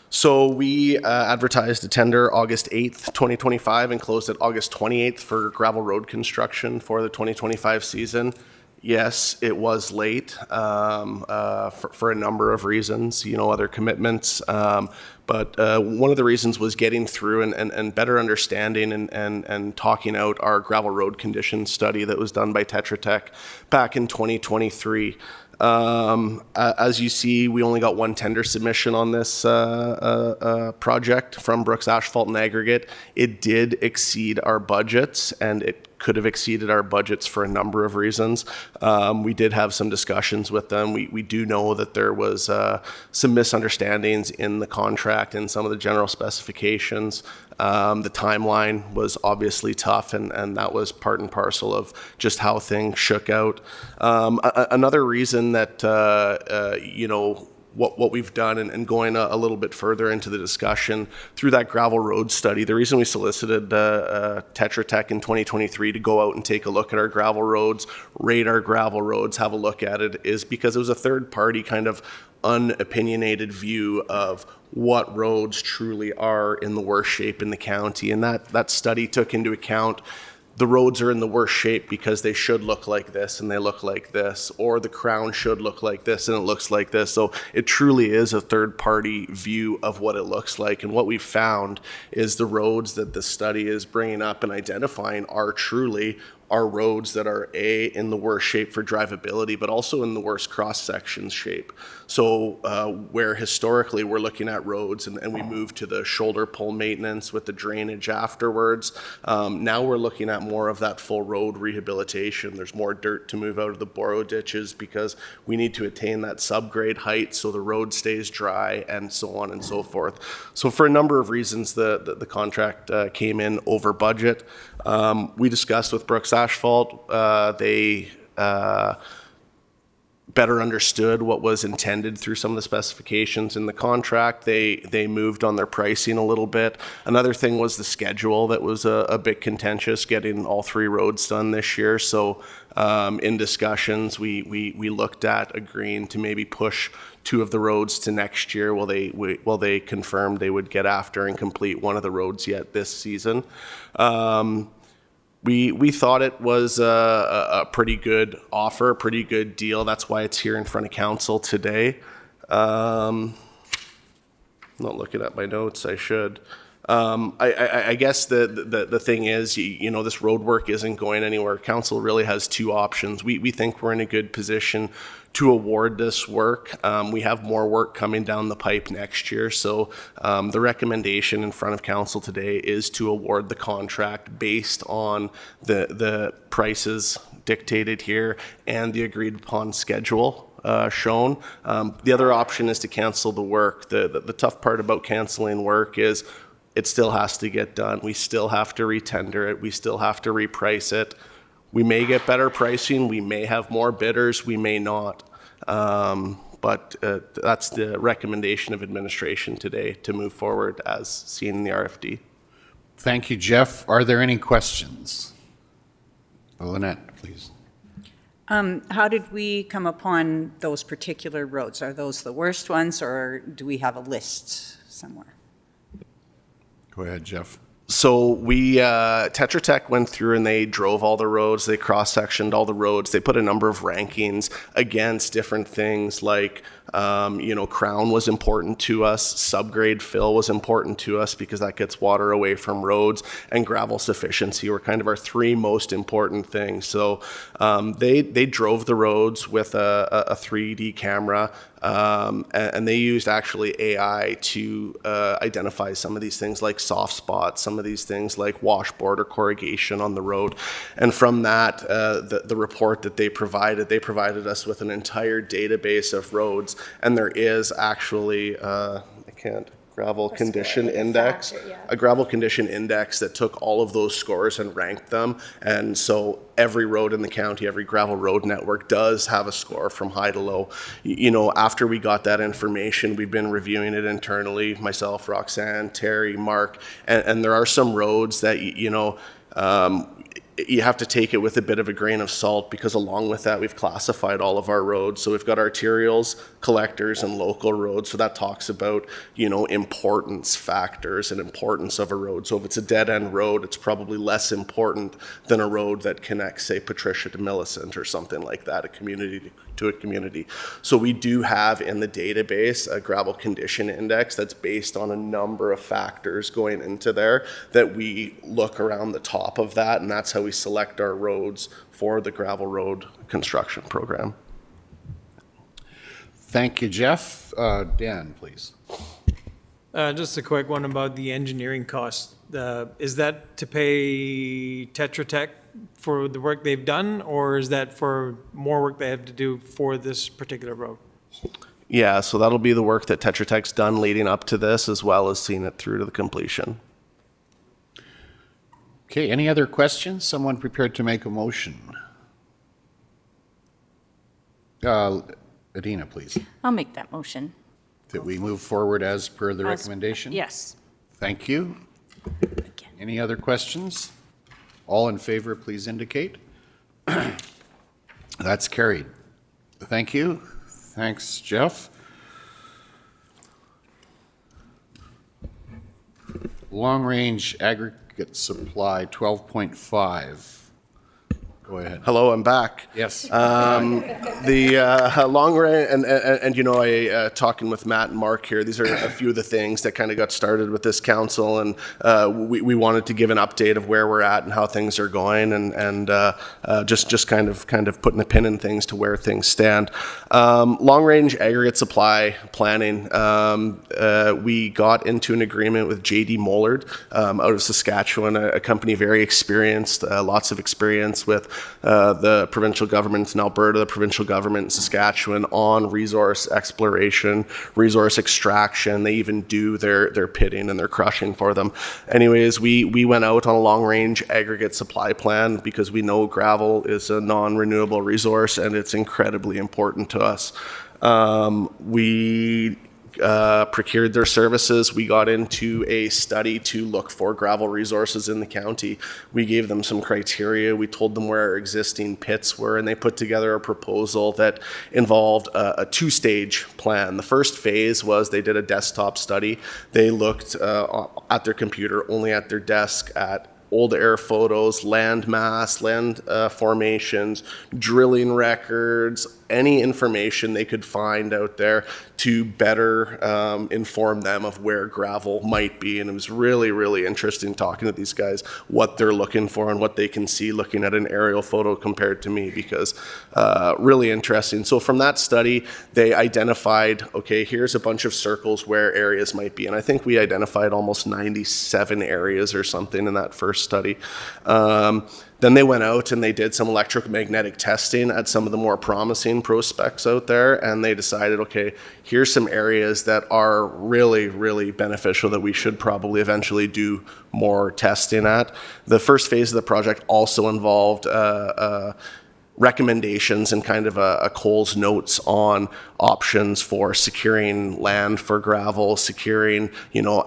Speaker 13: So we advertised a tender August 8th, 2025, and closed it August 28th for gravel road construction for the 2025 season. yes, it was late for a number of reasons, other commitments. But one of the reasons was getting through and better understanding and talking out our gravel road condition study that was done by Tetra Tech back in 2023. As you see, we only got one tender submission on this project from Brooks Asphalt and Aggregate. It did exceed our budgets, and it could have exceeded our budgets for a number of reasons. We did have some discussions with them. We do know that there was some misunderstandings in the contract and some of the general specifications. The timeline was obviously tough, and that was part and parcel of just how things shook out. Another reason that, what we've done and going a little bit further into the discussion through that gravel road study, the reason we solicited Tetra Tech in 2023 to go out and take a look at our gravel roads, rate our gravel roads, have a look at it, is because it was a third party kind of unopinionated view of what roads truly are in the worst shape in the county. And that study took into account the roads are in the worst shape because they should look like this and they look like this, or the crown should look like this and it looks like this. So it truly is a third party view of what it looks like. And what we've found is the roads that the study is bringing up and identifying are truly are roads that are in the worst shape for drivability, but also in the worst cross-section shape. So where historically we're looking at roads and we move to the shoulder pull maintenance with the drainage afterwards, now we're looking at more of that full road rehabilitation. There's more dirt to move out of the borrow ditches because we need to attain that subgrade height so the road stays dry and so on and so forth. So for a number of reasons, the contract came in over budget. We discussed with Brooks Asphalt. They better understood what was intended through some of the specifications in the contract. They moved on their pricing a little bit. Another thing was the schedule that was a bit contentious, getting all 3 roads done this year. So in discussions, we looked at agreeing to maybe push 2 of the roads to next year while they confirmed they would get after and complete one of the roads yet this season. We thought it was a pretty good offer, a pretty good deal. That's why it's here in front of council today. I'm not looking at my notes, I should. I guess the thing is, this road work isn't going anywhere. Council really has 2 options. We think we're in a good position to award this work. We have more work coming down the pipe next year. So the recommendation in front of council today is to award the contract based on the prices dictated here and the agreed upon schedule shown. The other option is to cancel the work. The tough part about canceling work is it still has to get done. We still have to retender it. We still have to reprice it. We may get better pricing. We may have more bidders. We may not. But that's the recommendation of administration today to move forward as seen in the RFD.
Speaker 2: Thank you, Jeff. Are there any questions? Lynette, please.
Speaker 6: How did we come upon those particular roads? Are those the worst ones, or do we have a list somewhere?
Speaker 2: Go ahead, Jeff.
Speaker 13: So we, Tetra Tech went through and they drove all the roads, they cross-sectioned all the roads, they put a number of rankings against different things like, crown was important to us, subgrade fill was important to us because that gets water away from roads, and gravel sufficiency were kind of our 3 most important things. So they drove the roads with a 3D camera, and they used actually AI to identify some of these things like soft spots, some of these things like washboard or corrugation on the road. And from that, the report that they provided us with an entire database of roads, and there is actually, gravel condition index, a gravel condition index that took all of those scores and ranked them. And so every road in the county, every gravel road network does have a score from high to low. After we got that information, we've been reviewing it internally, myself, Roxanne, Terry, Mark, and there are some roads that, you have to take it with a bit of a grain of salt, because along with that, we've classified all of our roads. So we've got arterials, collectors, and local roads. So that talks about, importance factors and importance of a road. So if it's a dead-end road, it's probably less important than a road that connects, say, Patricia to Millicent or something like that, a community to a community. So we do have in the database a gravel condition index that's based on a number of factors going into there that we look around the top of that, and that's how we select our roads for the gravel road construction program.
Speaker 2: Thank you, Jeff. Dan, please.
Speaker 5: Just a quick one about the engineering cost. Is that to pay Tetra Tech for the work they've done, or is that for more work they have to do for this particular road?
Speaker 13: Yeah, so that'll be the work that Tetra Tech's done leading up to this, as well as seeing it through to the completion.
Speaker 2: Okay, any other questions? Someone prepared to make a motion? Adina, please.
Speaker 11: I'll make that motion.
Speaker 2: That we move forward as per the recommendation?
Speaker 11: Yes.
Speaker 2: Thank you. Any other questions? All in favor, please indicate. That's carried. Thank you. Thanks, Jeff. Long-range aggregate supply 12.5. Go ahead.
Speaker 13: Hello, I'm back.
Speaker 2: Yes.
Speaker 13: The long range, and talking with Matt and Mark here, these are a few of the things that kind of got started with this council, and we wanted to give an update of where we're at and how things are going, and just kind of putting a pin in things to where things stand. Long range aggregate supply planning. We got into an agreement with JD Mollard out of Saskatchewan, a company very experienced, lots of experience with the provincial government in Alberta, the provincial government in Saskatchewan on resource exploration, resource extraction. They even do their pitting and their crushing for them. Anyways, we went out on a long-range aggregate supply plan because we know gravel is a non-renewable resource and it's incredibly important to us. We procured their services. We got into a study to look for gravel resources in the county. We gave them some criteria. We told them where our existing pits were, and they put together a proposal that involved a two-stage plan. The first phase was they did a desktop study. They looked at their computer, only at their desk, at old air photos, land mass, land formations, drilling records, any information they could find out there to better inform them of where gravel might be. And it was really, really interesting talking to these guys, what they're looking for and what they can see looking at an aerial photo compared to me, because really interesting. So from that study, they identified, okay, here's a bunch of circles where areas might be. And I think we identified almost 97 areas or something in that first study. Then they went out and they did some electromagnetic testing at some of the more promising prospects out there, and they decided, okay, here's some areas that are really, really beneficial that we should probably eventually do more testing at. The first phase of the project also involved recommendations and kind of a Coles notes on options for securing land for gravel, securing,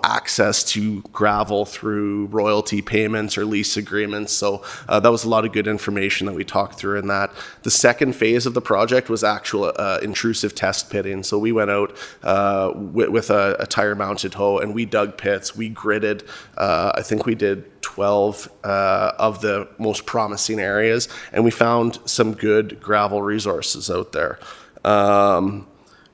Speaker 13: access to gravel through royalty payments or lease agreements. So that was a lot of good information that we talked through in that. The second phase of the project was actual intrusive test pitting. So we went out with a tire mounted hoe and we dug pits. We gridded, I think we did 12 of the most promising areas, and we found some good gravel resources out there.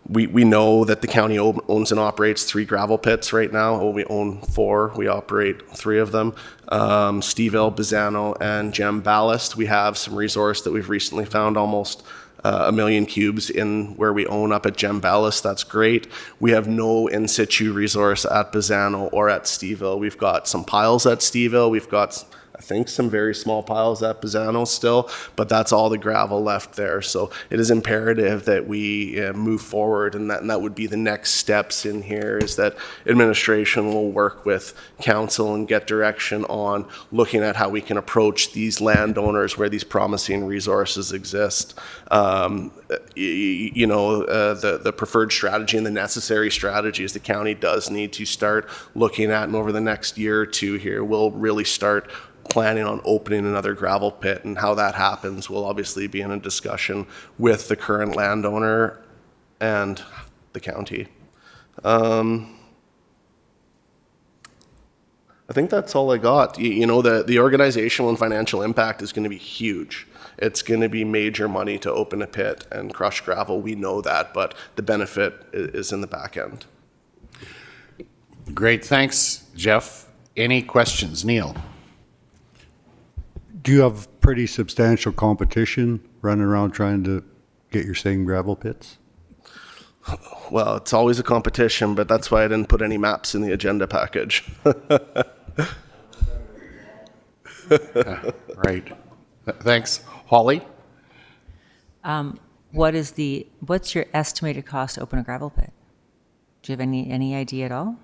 Speaker 13: We know that the county owns and operates 3 gravel pits right now. Oh, we own 4. We operate 3 of them. Steville, Bizano, and Gem Ballast. We have some resource that we've recently found, almost 1 million cubes in where we own up at Gem Ballast. That's great. We have no in situ resource at Bizano or at Steville. We've got some piles at Steville. We've got, I think, some very small piles at Bizano still, but that's all the gravel left there. So it is imperative that we move forward, and that would be the next steps in here, is that administration will work with council and get direction on looking at how we can approach these landowners where these promising resources exist. The preferred strategy and the necessary strategies the county does need to start looking at, and over the next year or two here, we'll really start planning on opening another gravel pit, and how that happens will obviously be in a discussion with the current landowner and the county. I think that's all I got. You know, the organizational and financial impact is going to be huge. It's going to be major money to open a pit and crush gravel. We know that, but the benefit is in the back end.
Speaker 2: Great, thanks, Jeff. Any questions? Neil?
Speaker 14: Do you have pretty substantial competition running around trying to get your same gravel pits?
Speaker 13: Well, it's always a competition, but that's why I didn't put any maps in the agenda package.
Speaker 2: Right. Thanks. Holly?
Speaker 1: What's your estimated cost to open a gravel pit? Do you have any idea at all?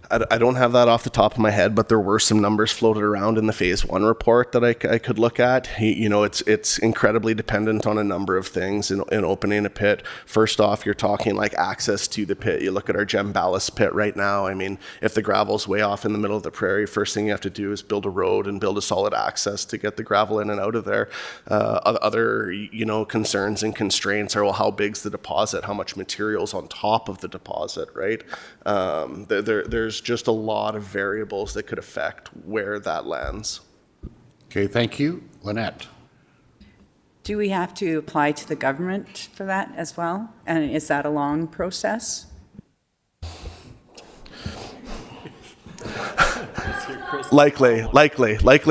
Speaker 13: I don't have that off the top of my head, but there were some numbers floated around in the phase 1 report that I could look at. You know, it's incredibly dependent on a number of things in opening a pit. First off, you're talking like access to the pit. You look at our Gembalis pit right now. I mean, if the gravel's way off in the middle of the prairie, first thing you have to do is build a road and build a solid access to get the gravel in and out of there. Other, you know, concerns and constraints are, well, how big's the deposit? How much material's on top of the deposit, right? There's just a lot of variables that could affect where that lands.
Speaker 2: Okay, thank you. Lynette?
Speaker 6: Do we have to apply to the government for that as well? And is that a long process?
Speaker 13: Likely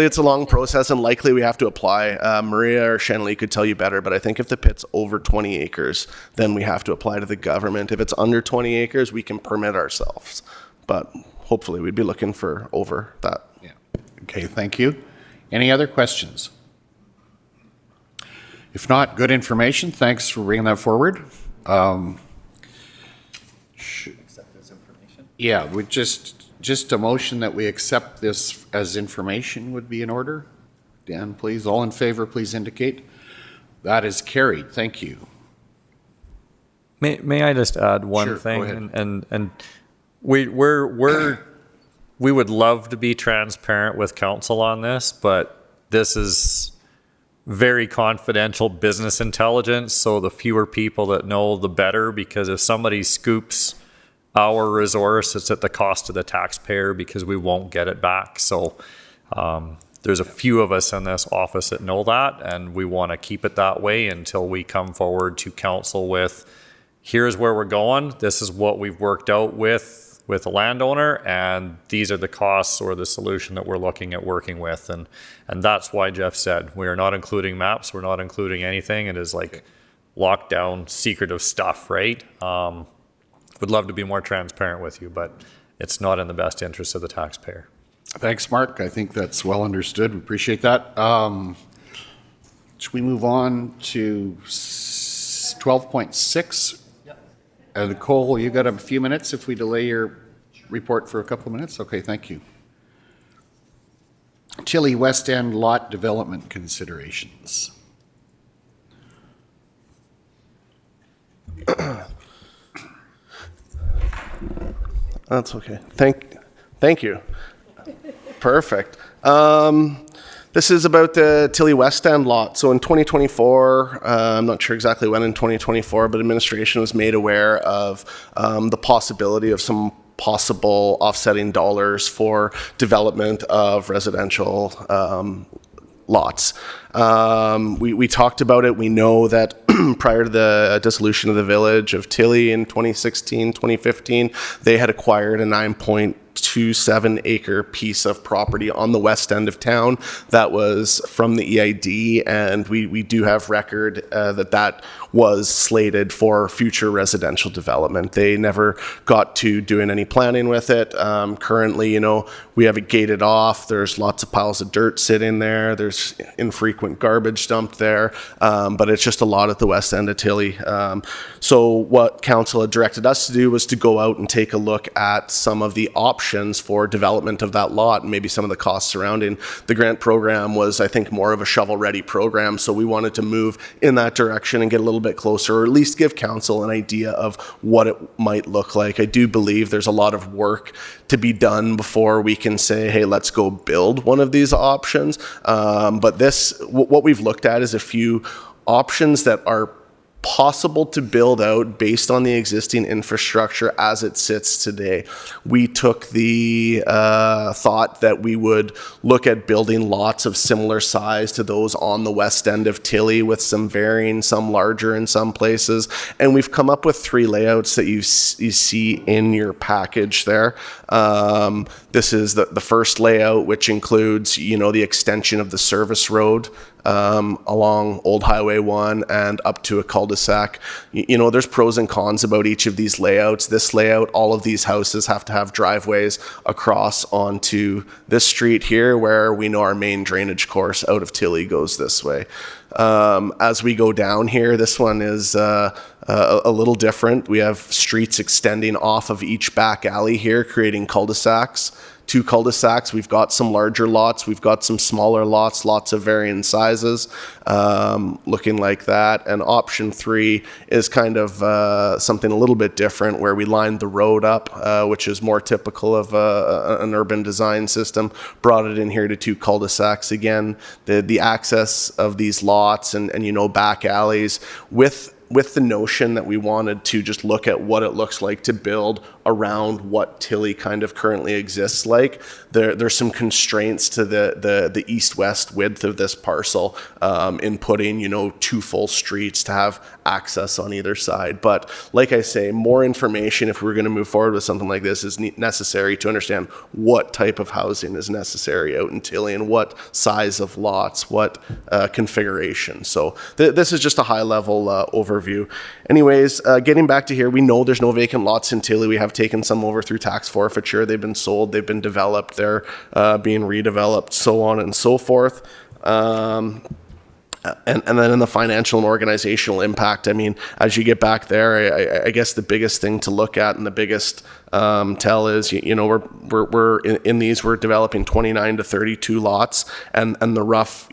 Speaker 13: it's a long process, and likely we have to apply. Maria or Shenley could tell you better, but I think if the pit's over 20 acres, then we have to apply to the government. If it's under 20 acres, we can permit ourselves, but hopefully we'd be looking for over that.
Speaker 2: Yeah. Okay, thank you. Any other questions? If not, good information. Thanks for bringing that forward.
Speaker 3: Accept this information.
Speaker 2: Yeah, we just a motion that we accept this as information would be in order. Dan, please. All in favor, please indicate. That is carried. Thank you.
Speaker 10: May I just add one
Speaker 2: Sure,
Speaker 10: thing?
Speaker 2: go ahead.
Speaker 10: And we would love to be transparent with council on this, but this is very confidential business intelligence. So the fewer people that know, the better, because if somebody scoops our resource, it's at the cost of the taxpayer because we won't get it back. So there's a few of us in this office that know that, and we want to keep it that way until we come forward to council with, here's where we're going. This is what we've worked out with the landowner, and these are the costs or the solution that we're looking at working with. And that's why Jeff said, we are not including maps. We're not including anything. It is like locked down, secretive stuff, right? Would love to be more transparent with you, but it's not in the best interest of the taxpayer.
Speaker 2: Thanks, Mark. I think that's well understood. We appreciate that. Should we move on to 12.6? Nicole, you got a few minutes if we delay your report for a couple of minutes? Okay, thank you. Tilly West End lot development considerations.
Speaker 13: That's okay. Thank you. Perfect. This is about the Tilly West End lot. So in 2024, I'm not sure exactly when in 2024, but administration was made aware of the possibility of some possible offsetting dollars for development of residential lots. We talked about it. We know that prior to the dissolution of the village of Tilly in 2016, 2015, they had acquired a 9.27 acre piece of property on the west end of town that was from the EID, and we do have record that was slated for future residential development. They never got to doing any planning with it. Currently, you know, we have it gated off. There's lots of piles of dirt sitting there. There's infrequent garbage dumped there, but it's just a lot at the west end of Tilly. So what council had directed us to do was to go out and take a look at some of the options options for development of that lot and maybe some of the costs surrounding. The grant program was, I think, more of a shovel-ready program, so we wanted to move in that direction and get a little bit closer, or at least give council an idea of what it might look like. I do believe there's a lot of work to be done before we can say, hey, let's go build one of these options. But what we've looked at is a few options that are possible to build out based on the existing infrastructure as it sits today. We took the thought that we would look at building lots of similar size to those on the west end of Tilly, with some varying, some larger in some places. And we've come up with 3 layouts that you see in your package there. This is the first layout, which includes, the extension of the service road along Old Highway 1 and up to a cul-de-sac. There's pros and cons about each of these layouts. This layout, all of these houses have to have driveways across onto this street here, where we know our main drainage course out of Tilly goes this way. As we go down here, this one is a little different. We have streets extending off of each back alley here, creating cul-de-sacs. 2 cul-de-sacs. We've got some larger lots. We've got some smaller lots, lots of varying sizes, looking like that. And option 3 is kind of something a little bit different, where we lined the road up, which is more typical of an urban design system, brought it in here to 2 cul-de-sacs. Again, the access of these lots and back alleys with the notion that we wanted to just look at what it looks like to build around what Tilly kind of currently exists like. There's some constraints to the east-west width of this parcel in putting, 2 full streets to have access on either side. But like I say, more information, if we're going to move forward with something like this, is necessary to understand what type of housing is necessary out in Tilly and what size of lots, what configuration. So this is just a high-level overview. Anyways, getting back to here, we know there's no vacant lots in Tilly. We have taken some over through tax forfeiture. They've been sold, they've been developed, they're being redeveloped, so on and so forth. And then in the financial and organizational impact, as you get back there, I guess the biggest thing to look at and the biggest tell is, we're in these, we're developing 29 to 32 lots, and the rough,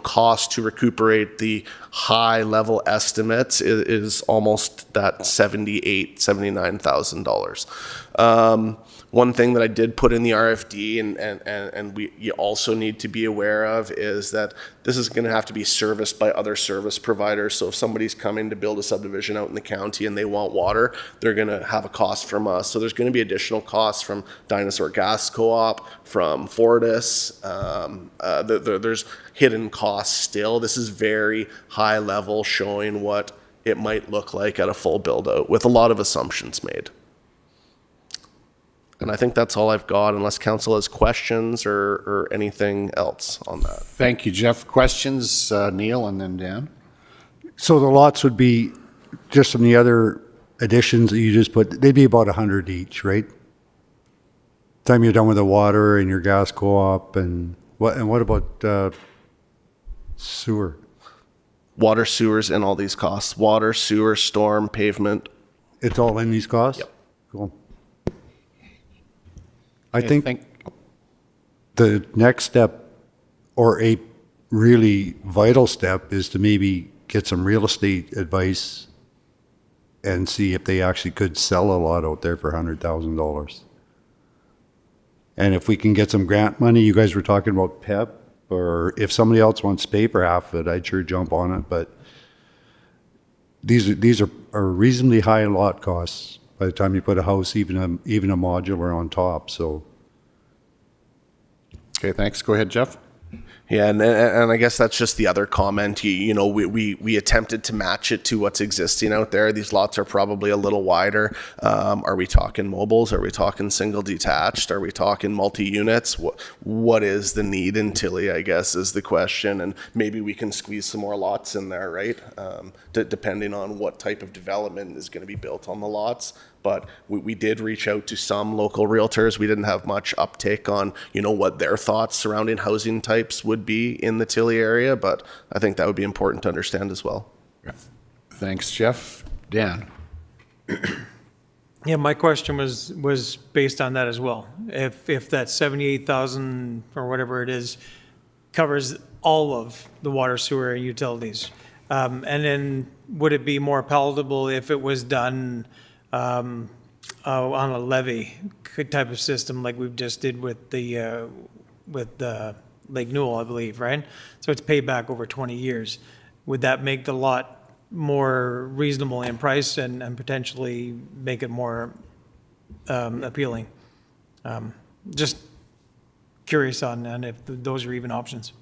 Speaker 13: cost to recuperate the high level estimates is almost that $79,000. One thing that I did put in the RFD and you also need to be aware of is that this is going to have to be serviced by other service providers. So if somebody's coming to build a subdivision out in the county and they want water, they're going to have a cost from us. So there's going to be additional costs from Dinosaur Gas Co-op, from Fortis. There's hidden costs still. This is very high level, showing what it might look like at a full build out with a lot of assumptions made. And I think that's all I've got, unless council has questions or anything else on that.
Speaker 2: Thank you, Jeff. Questions, Neil and then Dan?
Speaker 14: So the lots would be, just from the other additions that you just put, they'd be about 100 each, right? Time you're done with the water and your gas co-op, and what about sewer?
Speaker 13: Water, sewers, and all these costs. Water, sewer, storm, pavement.
Speaker 14: It's all in these costs?
Speaker 13: Yep.
Speaker 14: Cool. I think the next step, or a really vital step, is to maybe get some real estate advice and see if they actually could sell a lot out there for $100,000. And if we can get some grant money, you guys were talking about PEP, or if somebody else wants to pay for half of it, I'd sure jump on it. But these are reasonably high lot costs by the time you put a house, even a modular on top. So,
Speaker 2: okay, thanks. Go ahead, Jeff.
Speaker 13: Yeah, and I guess that's just the other comment. We attempted to match it to what's existing out there. These lots are probably a little wider. Are we talking mobiles? Are we talking single detached? Are we talking multi-units? What is the need in Tilly, I guess, is the question. And maybe we can squeeze some more lots in there, right? Depending on what type of development is going to be built on the lots. But we did reach out to some local realtors. We didn't have much uptake on, what their thoughts surrounding housing types would be in the Tilly area, but I think that would be important to understand as well.
Speaker 2: Thanks, Jeff. Dan?
Speaker 5: Yeah, my question was based on that as well. If that 78,000 or whatever it is covers all of the water, sewer, and utilities, and then would it be more palatable if it was done on a levy type of system like we just did with the Lake Newell, I believe, right? So it's paid back over 20 years. Would that make the lot more reasonable in price and potentially make it more appealing? Just curious on if those are even options.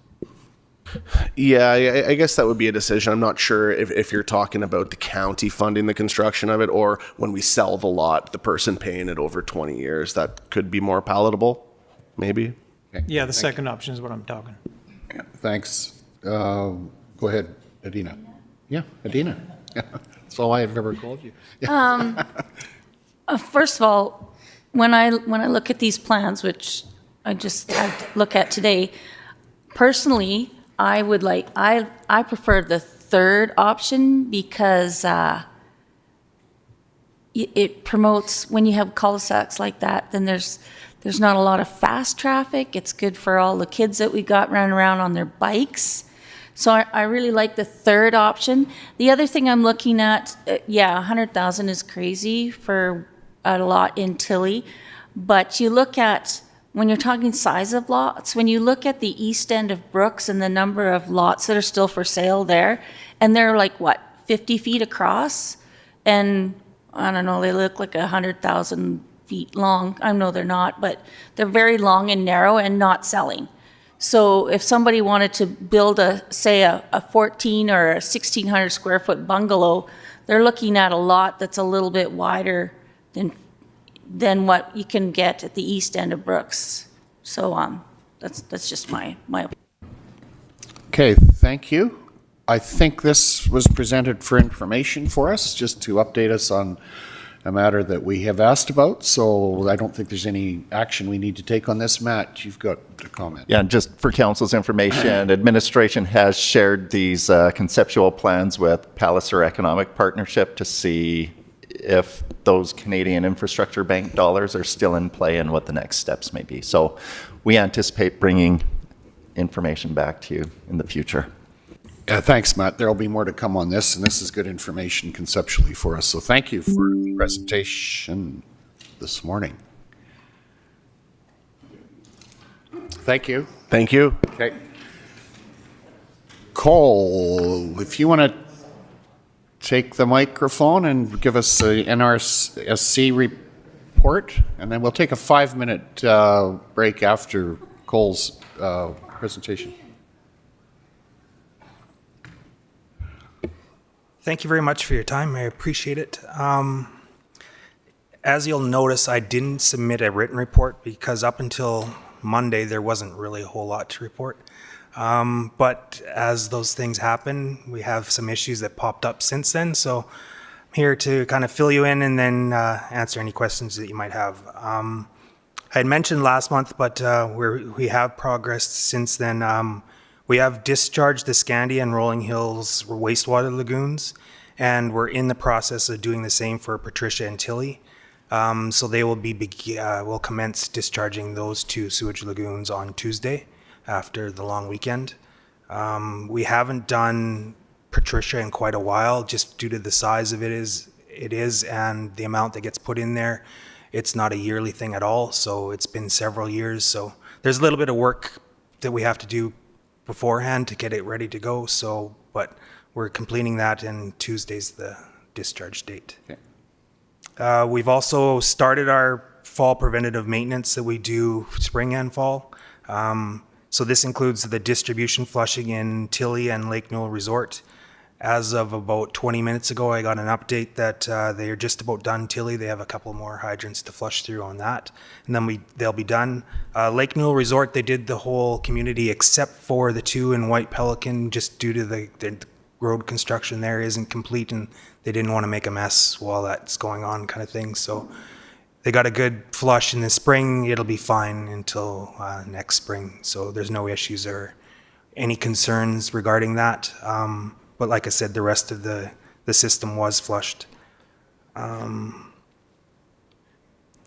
Speaker 13: Yeah, I guess that would be a decision. I'm not sure if you're talking about the county funding the construction of it, or when we sell the lot, the person paying it over 20 years. That could be more palatable, maybe.
Speaker 2: Okay.
Speaker 5: Yeah, the second option is what I'm talking.
Speaker 2: Yeah, thanks. Go ahead, Adina. Yeah, Adina. That's all I have ever called you.
Speaker 11: First of all, when I look at these plans, which I just had to look at today, personally, I would like, I prefer the third option because it promotes, when you have cul-de-sacs like that, then there's not a lot of fast traffic. It's good for all the kids that we got running around on their bikes. So I really like the third option. The other thing I'm looking at, 100,000 is crazy for a lot in Tilly, but you look at, when you're talking size of lots, when you look at the east end of Brooks and the number of lots that are still for sale there, and they're like, 50 feet across? And I don't know, they look like 100,000 feet long. I know they're not, but they're very long and narrow and not selling. So if somebody wanted to build a 14 or a 1,600 square foot bungalow, they're looking at a lot that's a little bit wider than what you can get at the east end of Brooks. So that's just my opinion.
Speaker 2: Okay, thank you. I think this was presented for information for us, just to update us on a matter that we have asked about. So I don't think there's any action we need to take on this. Matt, you've got a comment.
Speaker 3: Yeah, and just for council's information, administration has shared these conceptual plans with Palliser Economic Partnership to see if those Canadian Infrastructure Bank dollars are still in play and what the next steps may be. So we anticipate bringing information back to you in the future.
Speaker 2: Thanks, Matt. There'll be more to come on this, and this is good information conceptually for us. So thank you for the presentation this morning. Thank you.
Speaker 13: Thank you.
Speaker 2: Okay. Cole, if you want to take the microphone and give us the NRSC report, and then we'll take a 5-minute break after Cole's presentation.
Speaker 15: Thank you very much for your time. I appreciate it. As you'll notice, I didn't submit a written report because up until Monday, there wasn't really a whole lot to report. But as those things happen, we have some issues that popped up since then. So I'm here to kind of fill you in and then answer any questions that you might have. I had mentioned last month, but we have progressed since then. We have discharged the Scandia and Rolling Hills wastewater lagoons, and we're in the process of doing the same for Patricia and Tilly. So they will will commence discharging those two sewage lagoons on Tuesday after the long weekend. We haven't done Patricia in quite a while, just due to the size of it is and the amount that gets put in there. It's not a yearly thing at all, so it's been several years. So there's a little bit of work that we have to do beforehand to get it ready to go. So, but we're completing that, and Tuesday's the discharge date. Okay. We've also started our fall preventative maintenance that we do spring and fall. So this includes the distribution flushing in Tilly and Lake Newell Resort. As of about 20 minutes ago, I got an update that they are just about done Tilly. They have a couple more hydrants to flush through on that, and then they'll be done. Lake Newell Resort, they did the whole community except for the two in White Pelican, just due to the road construction there isn't complete, and they didn't want to make a mess while that's going on, kind of thing. So they got a good flush in the spring. It'll be fine until next spring. So there's no issues or any concerns regarding that. But like I said, the rest of the system was flushed.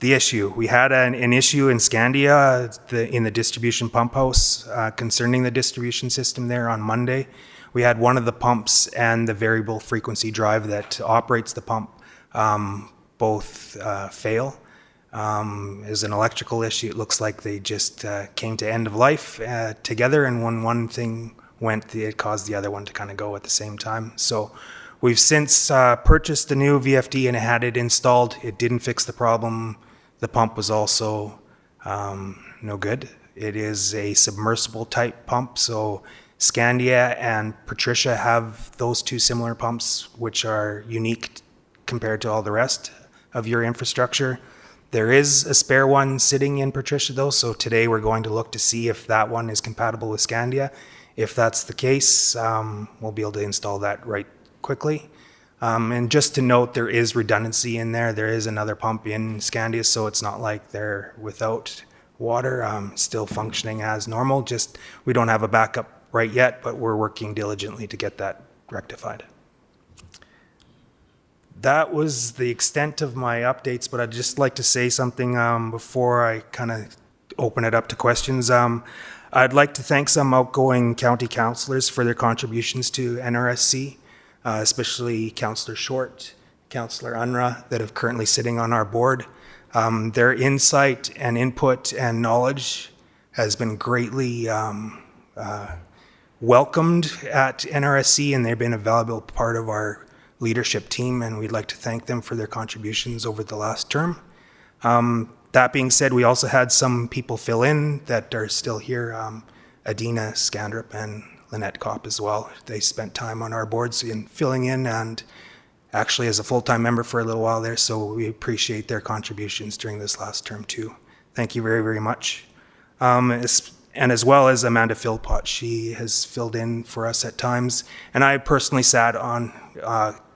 Speaker 15: The issue. We had an issue in Scandia, in the distribution pump house, concerning the distribution system there on Monday. We had one of the pumps and the variable frequency drive that operates the pump both fail. It was an electrical issue. It looks like they just came to end of life together, and when one thing went, it caused the other one to kind of go at the same time. So we've since purchased a new VFD and had it installed. It didn't fix the problem. The pump was also no good. It is a submersible type pump, so Scandia and Patricia have those two similar pumps, which are unique compared to all the rest of your infrastructure. There is a spare one sitting in Patricia though, so today we're going to look to see if that one is compatible with Scandia. If that's the case, we'll be able to install that right quickly. And just to note, there is redundancy in there. There is another pump in Scandia, so it's not like they're without water, still functioning as normal. Just we don't have a backup right yet, but we're working diligently to get that rectified. That was the extent of my updates, but I'd just like to say something before I kind of open it up to questions. I'd like to thank some outgoing county councillors for their contributions to NRSC. Especially Councillor Short, Councillor Unruh, that are currently sitting on our board. Their insight and input and knowledge has been greatly welcomed at NRSC, and they've been a valuable part of our leadership team, and we'd like to thank them for their contributions over the last term. That being said, we also had some people fill in that are still here, Adina Scandrup and Lynette Kopp as well. They spent time on our boards in filling in and actually as a full-time member for a little while there, so we appreciate their contributions during this last term too. Thank you very, very much. And as well as Amanda Philpott, she has filled in for us at times. And I personally sat on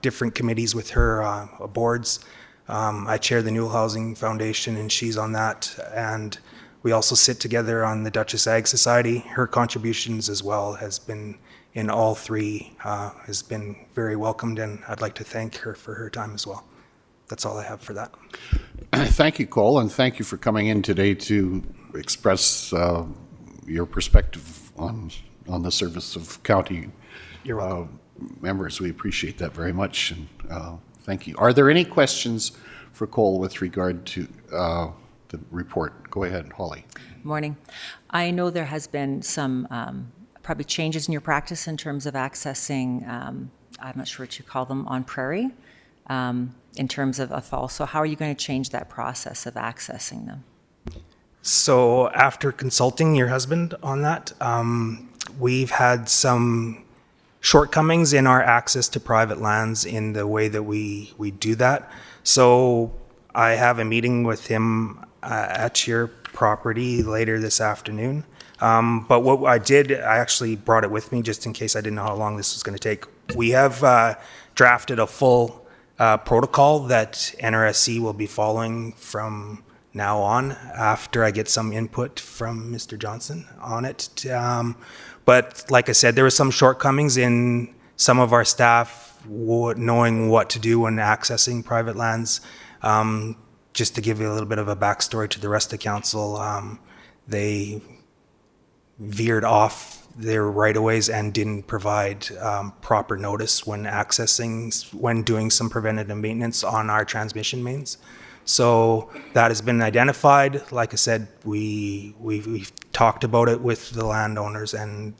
Speaker 15: different committees with her boards. I chair the Newell Housing Foundation and she's on that. And we also sit together on the Dutchess Ag Society. Her contributions as well has been in all three, has been very welcomed, and I'd like to thank her for her time as well. That's all I have for that.
Speaker 2: Thank you, Cole, and thank you for coming in today to express your perspective on the service of county members. We appreciate that very much, and thank you. Are there any questions for Cole with regard to the report? Go ahead, Holly.
Speaker 1: Morning. I know there has been some probably changes in your practice in terms of accessing, I'm not sure what you call them, on Prairie, in terms of a fall. So how are you going to change that process of accessing them?
Speaker 15: So after consulting your husband on that, we've had some shortcomings in our access to private lands in the way that we do that. So I have a meeting with him at your property later this afternoon. But what I did, I actually brought it with me just in case I didn't know how long this was going to take. We have drafted a full protocol that NRSC will be following from now on after I get some input from Mr. Johnson on it. But like I said, there were some shortcomings in some of our staff knowing what to do when accessing private lands. Just to give you a little bit of a backstory to the rest of council, they veered off their right-of-ways and didn't provide proper notice when doing some preventative maintenance on our transmission mains. So that has been identified. Like I said, we've talked about it with the landowners and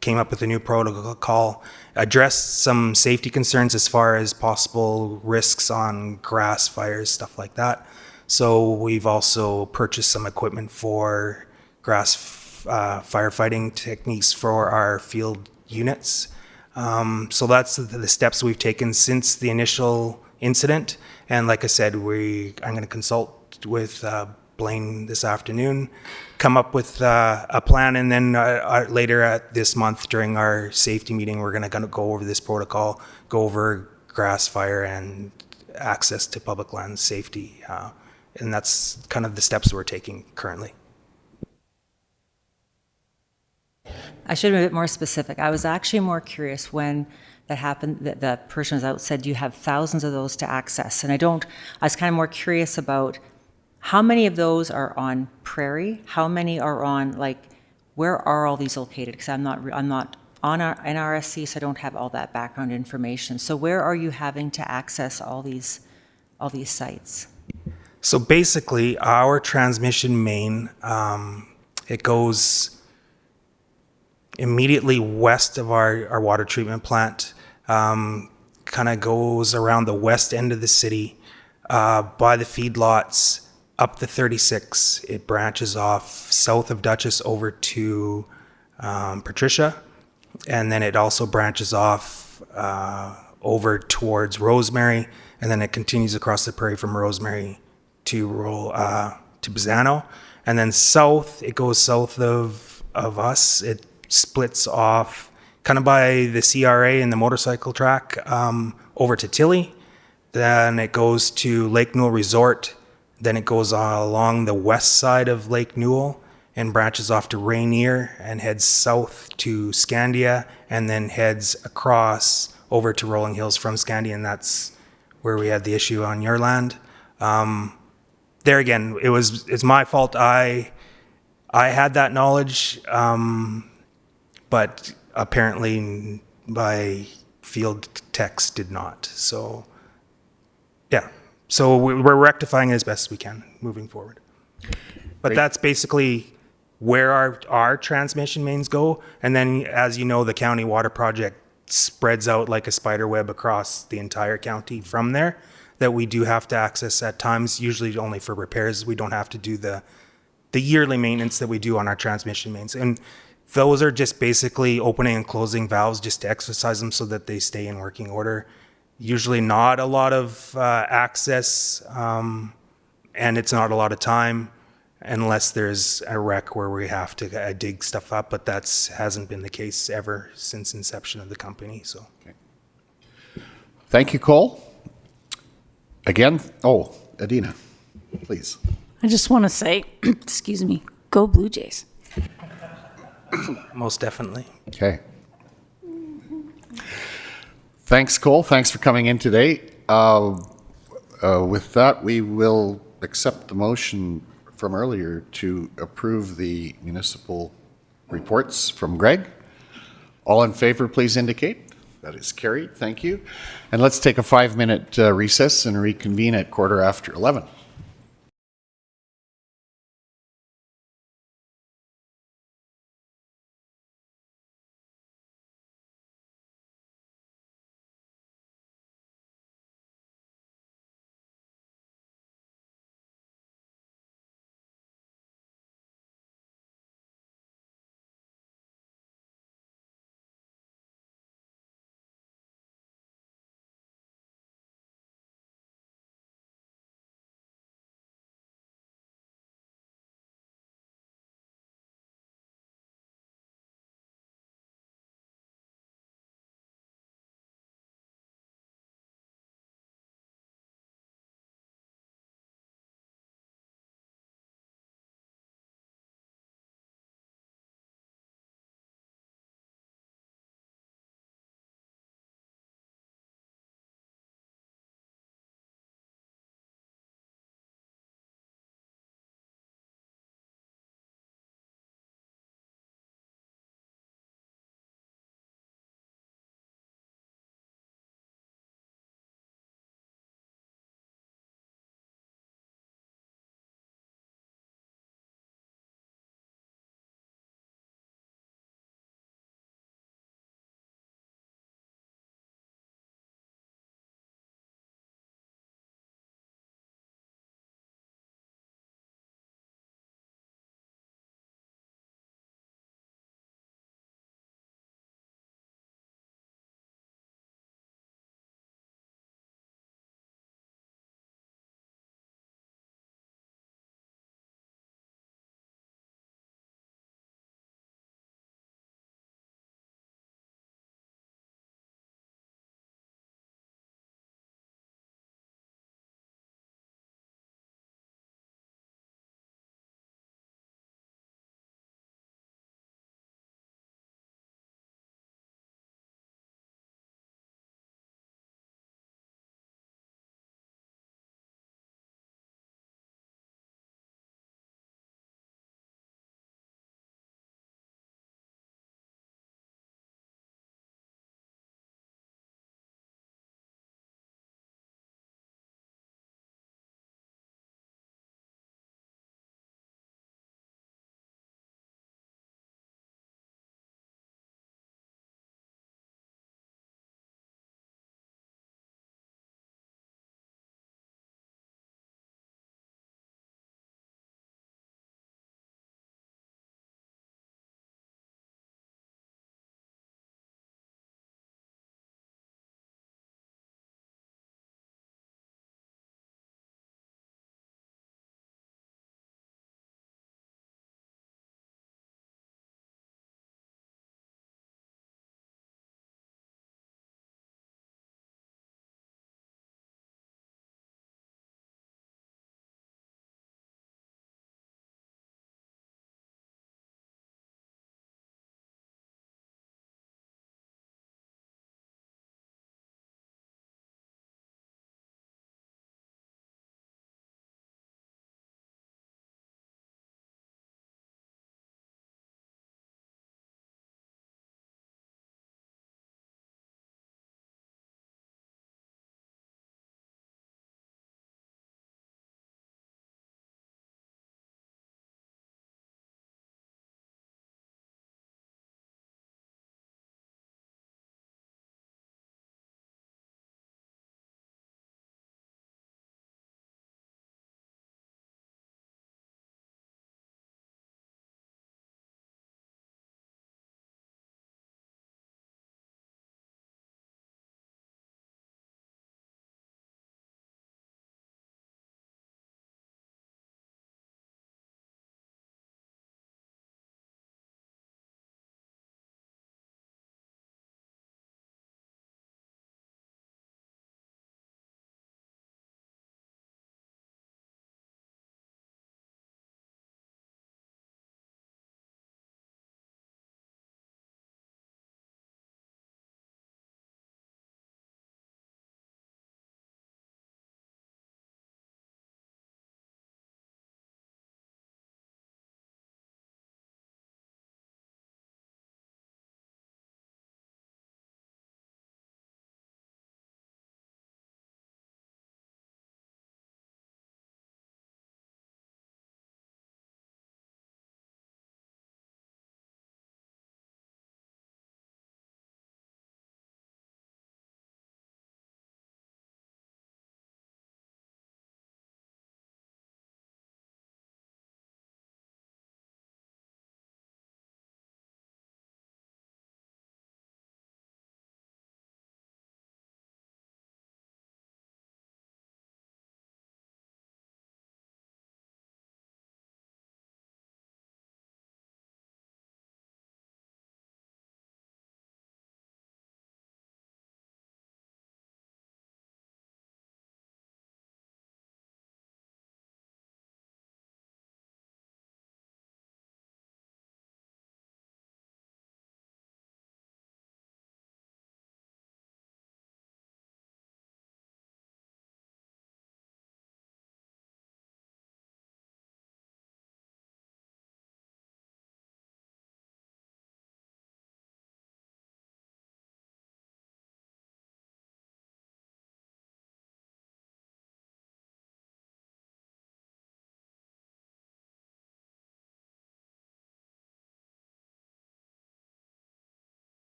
Speaker 15: came up with a new protocol, addressed some safety concerns as far as possible risks on grass fires, stuff like that. So we've also purchased some equipment for grass firefighting techniques for our field units. So that's the steps we've taken since the initial incident. And like I said, I'm going to consult with Blaine this afternoon, come up with a plan, and then later at this month during our safety meeting, we're going to go over this protocol, go over grass fire and access to public land safety. And that's kind of the steps we're taking currently.
Speaker 1: I should have been a bit more specific. I was actually more curious when that happened, that the person was out, said you have thousands of those to access. And I was kind of more curious about how many of those are on Prairie? How many are on, like, where are all these located? Because I'm not on our NRSC, so I don't have all that background information. So where are you having to access all these sites?
Speaker 15: So basically, our transmission main, it goes immediately west of our water treatment plant, kind of goes around the west end of the city, by the feedlots, up the 36. It branches off south of Dutchess over to Patricia, and then it also branches off over towards Rosemary, and then it continues across the prairie from Rosemary to Bazzano, and then south, it goes south of us. It splits off kind of by the CRA and the motorcycle track over to Tilly. Then it goes to Lake Newell Resort. Then it goes along the west side of Lake Newell and branches off to Rainier and heads south to Scandia, and then heads across over to Rolling Hills from Scandia, and that's where we had the issue on your land. There again, it's my fault. I had that knowledge, but apparently my field techs did not. So, yeah. So we're rectifying it as best we can moving forward. But that's basically where our transmission mains go. And then, as you know, the county water project spreads out like a spider web across the entire county from there, that we do have to access at times, usually only for repairs. We don't have to do the yearly maintenance that we do on our transmission mains. And those are just basically opening and closing valves just to exercise them so that they stay in working order. Usually not a lot of access, and it's not a lot of time unless there's a wreck where we have to dig stuff up, but that hasn't been the case ever since inception of the company. So,
Speaker 2: okay. Thank you, Cole. Again, Adina, please.
Speaker 11: I just want to say, excuse me, go Blue Jays.
Speaker 15: most definitely.
Speaker 2: Okay. Thanks, Cole. Thanks for coming in today. With that, we will accept the motion from earlier to approve the municipal reports from Greg. All in favor, please indicate. That is carried. Thank you. And let's take a 5-minute recess and reconvene at 11:15.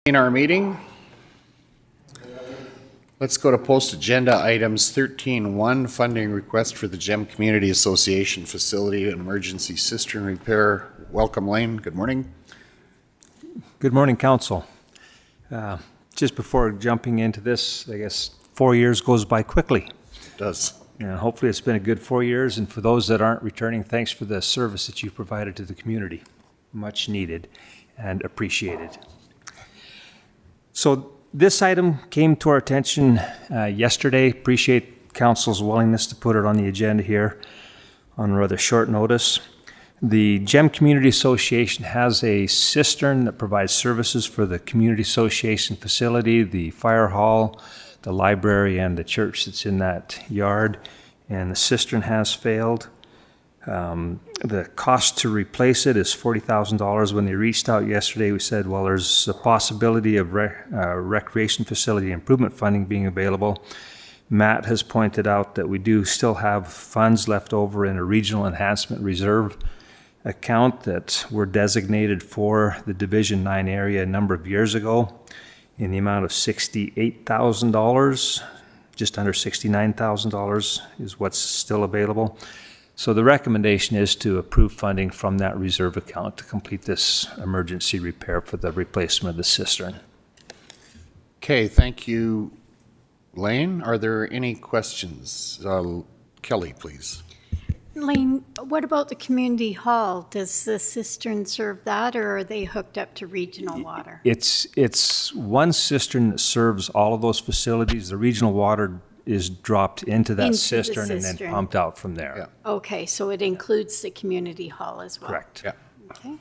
Speaker 2: In our meeting, let's go to post-agenda items 13.1, funding request for the GEM Community Association Facility and Emergency Cistern Repair. Welcome, Lane. Good morning.
Speaker 12: Good morning, Council. Just before jumping into this, I guess 4 years goes by quickly.
Speaker 2: It does.
Speaker 12: And hopefully it's been a good 4 years. And for those that aren't returning, thanks for the service that you've provided to the community. Much needed and appreciated. So this item came to our attention yesterday. Appreciate Council's willingness to put it on the agenda here on rather short notice. The GEM Community Association has a cistern that provides services for the Community Association facility, the fire hall, the library, and the church that's in that yard. And the cistern has failed. The cost to replace it is $40,000. When they reached out yesterday, we said, well, there's a possibility of recreation facility improvement funding being available. Matt has pointed out that we do still have funds left over in a regional enhancement reserve account that were designated for the Division 9 area a number of years ago in the amount of $68,000. Just under $69,000 is what's still available. So the recommendation is to approve funding from that reserve account to complete this emergency repair for the replacement of the cistern.
Speaker 2: Okay, thank you, Lane. Are there any questions? Kelly, please.
Speaker 4: Lane, what about the community hall? Does the cistern serve that, or are they hooked up to regional water?
Speaker 12: It's one cistern that serves all of those facilities. The regional water is dropped into that
Speaker 4: Into the
Speaker 12: cistern and then
Speaker 4: cistern.
Speaker 12: pumped out from there.
Speaker 2: Yeah.
Speaker 4: Okay, so it includes the community hall as well?
Speaker 12: Correct.
Speaker 2: Yeah.
Speaker 4: Okay.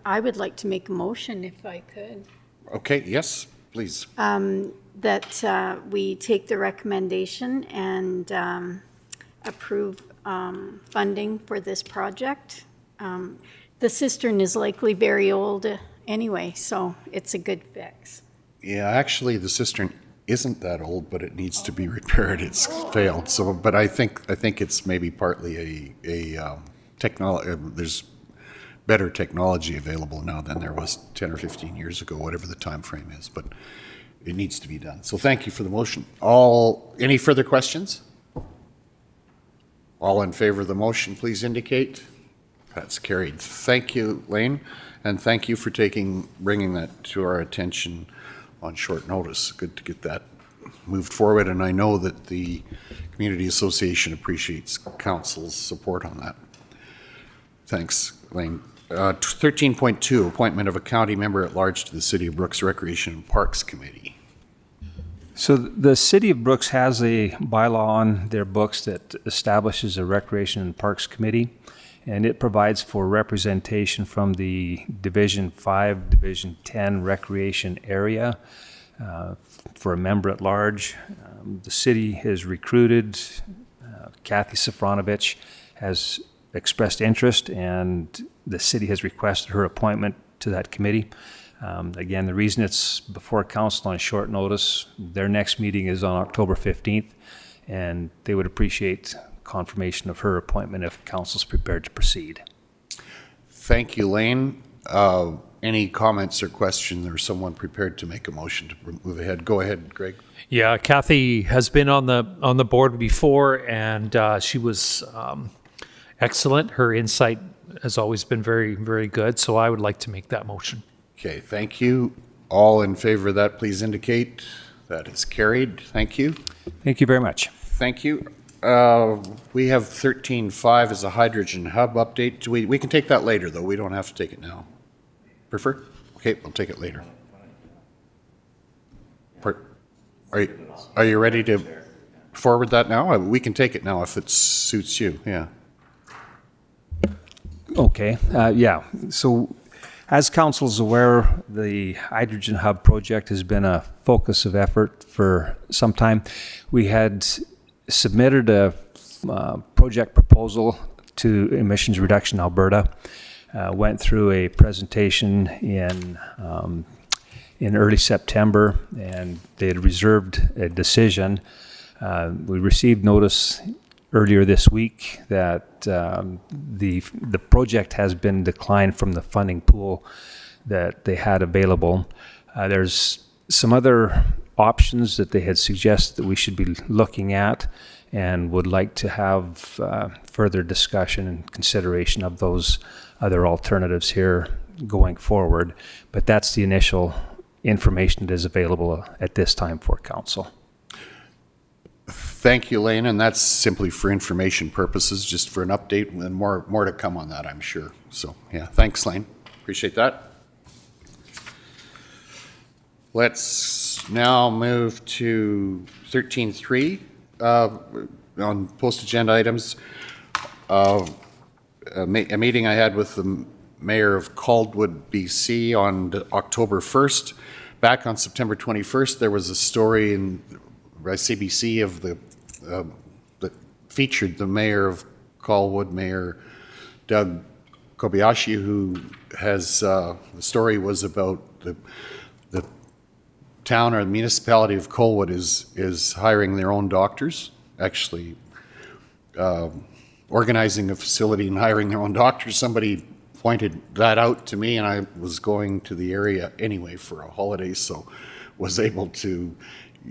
Speaker 4: I would like to make a motion if I could.
Speaker 2: Okay, yes, please.
Speaker 4: That we take the recommendation and approve funding for this project. The cistern is likely very old anyway, so it's a good fix.
Speaker 2: Yeah, actually, the cistern isn't that old, but it needs to be repaired. It's failed. So, but I think it's maybe partly a technology. There's better technology available now than there was 10 or 15 years ago, whatever the time frame is. But it needs to be done. So thank you for the motion. Any further questions? All in favor of the motion, please indicate. That's carried. Thank you, Lane, and thank you for bringing that to our attention on short notice. Good to get that moved forward, and I know that the Community Association appreciates Council's support on that. Thanks, Lane. 13.2, appointment of a county member at large to the City of Brooks Recreation and Parks Committee.
Speaker 12: So the City of Brooks has a bylaw on their books that establishes a Recreation and Parks Committee, and it provides for representation from the Division 5, Division 10 recreation area for a member at large. The city has recruited, Kathy Safranovich has expressed interest, and the city has requested her appointment to that committee. Again, the reason it's before council on short notice, their next meeting is on October 15th, and they would appreciate confirmation of her appointment if council's prepared to proceed.
Speaker 2: Thank you, Lane. Any comments or questions, or someone prepared to make a motion to move ahead? Go ahead, Greg.
Speaker 12: Yeah, Kathy has been on the board before, and she was excellent. Her insight has always been very, very good, so I would like to make that motion.
Speaker 2: Okay, thank you. All in favor of that, please indicate. That is carried. Thank you.
Speaker 12: Thank you very much.
Speaker 2: Thank you. We have 13.5 as a hydrogen hub update. We can take that later, though. We don't have to take it now. Prefer? Okay, we'll take it later. Are you ready to forward that now? We can take it now if it suits you. Yeah.
Speaker 12: Okay, yeah. So as council is aware, the Hydrogen Hub project has been a focus of effort for some time. We had submitted a project proposal to Emissions Reduction Alberta, went through a presentation in early September, and they had reserved a decision. We received notice earlier this week that the project has been declined from the funding pool that they had available. There's some other options that they had suggested that we should be looking at, and would like to have further discussion and consideration of those other alternatives here going forward. But that's the initial information that is available at this time for council.
Speaker 2: Thank you, Lane, and that's simply for information purposes, just for an update, and more to come on that, I'm sure. So, yeah, thanks, Lane. Appreciate that. Let's now move to 13.3 on post-agenda items. A meeting I had with the Mayor of Caldwood, BC on October 1st. Back on September 21st, there was a story in CBC of that featured the Mayor of Caldwood, Mayor Doug Kobayashi, who has, the story was about the town or the municipality of Colwood is hiring their own doctors, actually organizing a facility and hiring their own doctors. Somebody pointed that out to me, and I was going to the area anyway for a holiday, so was able to,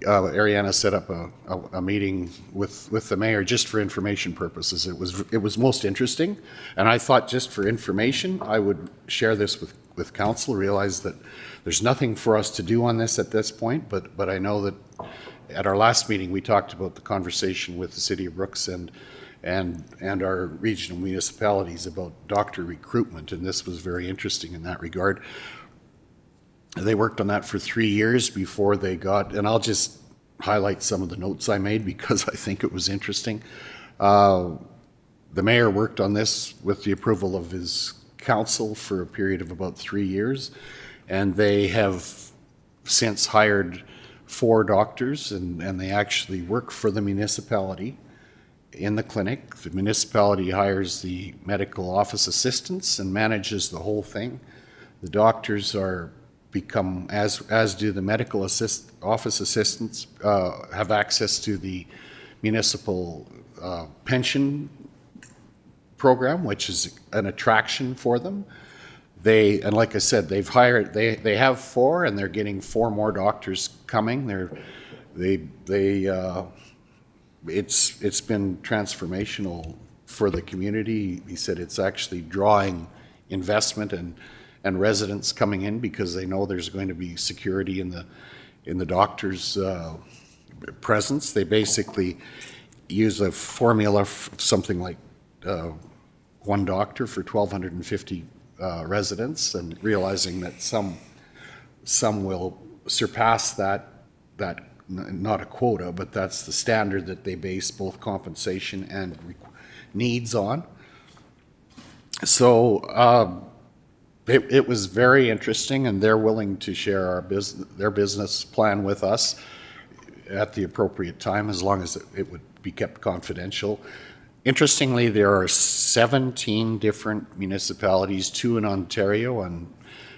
Speaker 2: Ariana set up a meeting with the mayor just for information purposes. It was most interesting, and I thought just for information, I would share this with council, realize that there's nothing for us to do on this at this point, but I know that at our last meeting, we talked about the conversation with the City of Brooks and our regional municipalities about doctor recruitment, and this was very interesting in that regard. They worked on that for 3 years before they got, and I'll just highlight some of the notes I made because I think it was interesting. The mayor worked on this with the approval of his council for a period of about 3 years, and they have since hired 4 doctors, and they actually work for the municipality in the clinic. The municipality hires the medical office assistants and manages the whole thing. The doctors are become, as do the medical office assistants, have access to the municipal pension program, which is an attraction for them. And like I said, they've hired, they have 4, and they're getting 4 more doctors coming. It's been transformational for the community. He said it's actually drawing investment and residents coming in because they know there's going to be security in the doctor's presence. They basically use a formula of something like 1 doctor for 1,250 residents, and realizing that some will surpass that not a quota, but that's the standard that they base both compensation and needs on. So it was very interesting, and they're willing to share their business plan with us at the appropriate time, as long as it would be kept confidential. Interestingly, there are 17 different municipalities, 2 in Ontario and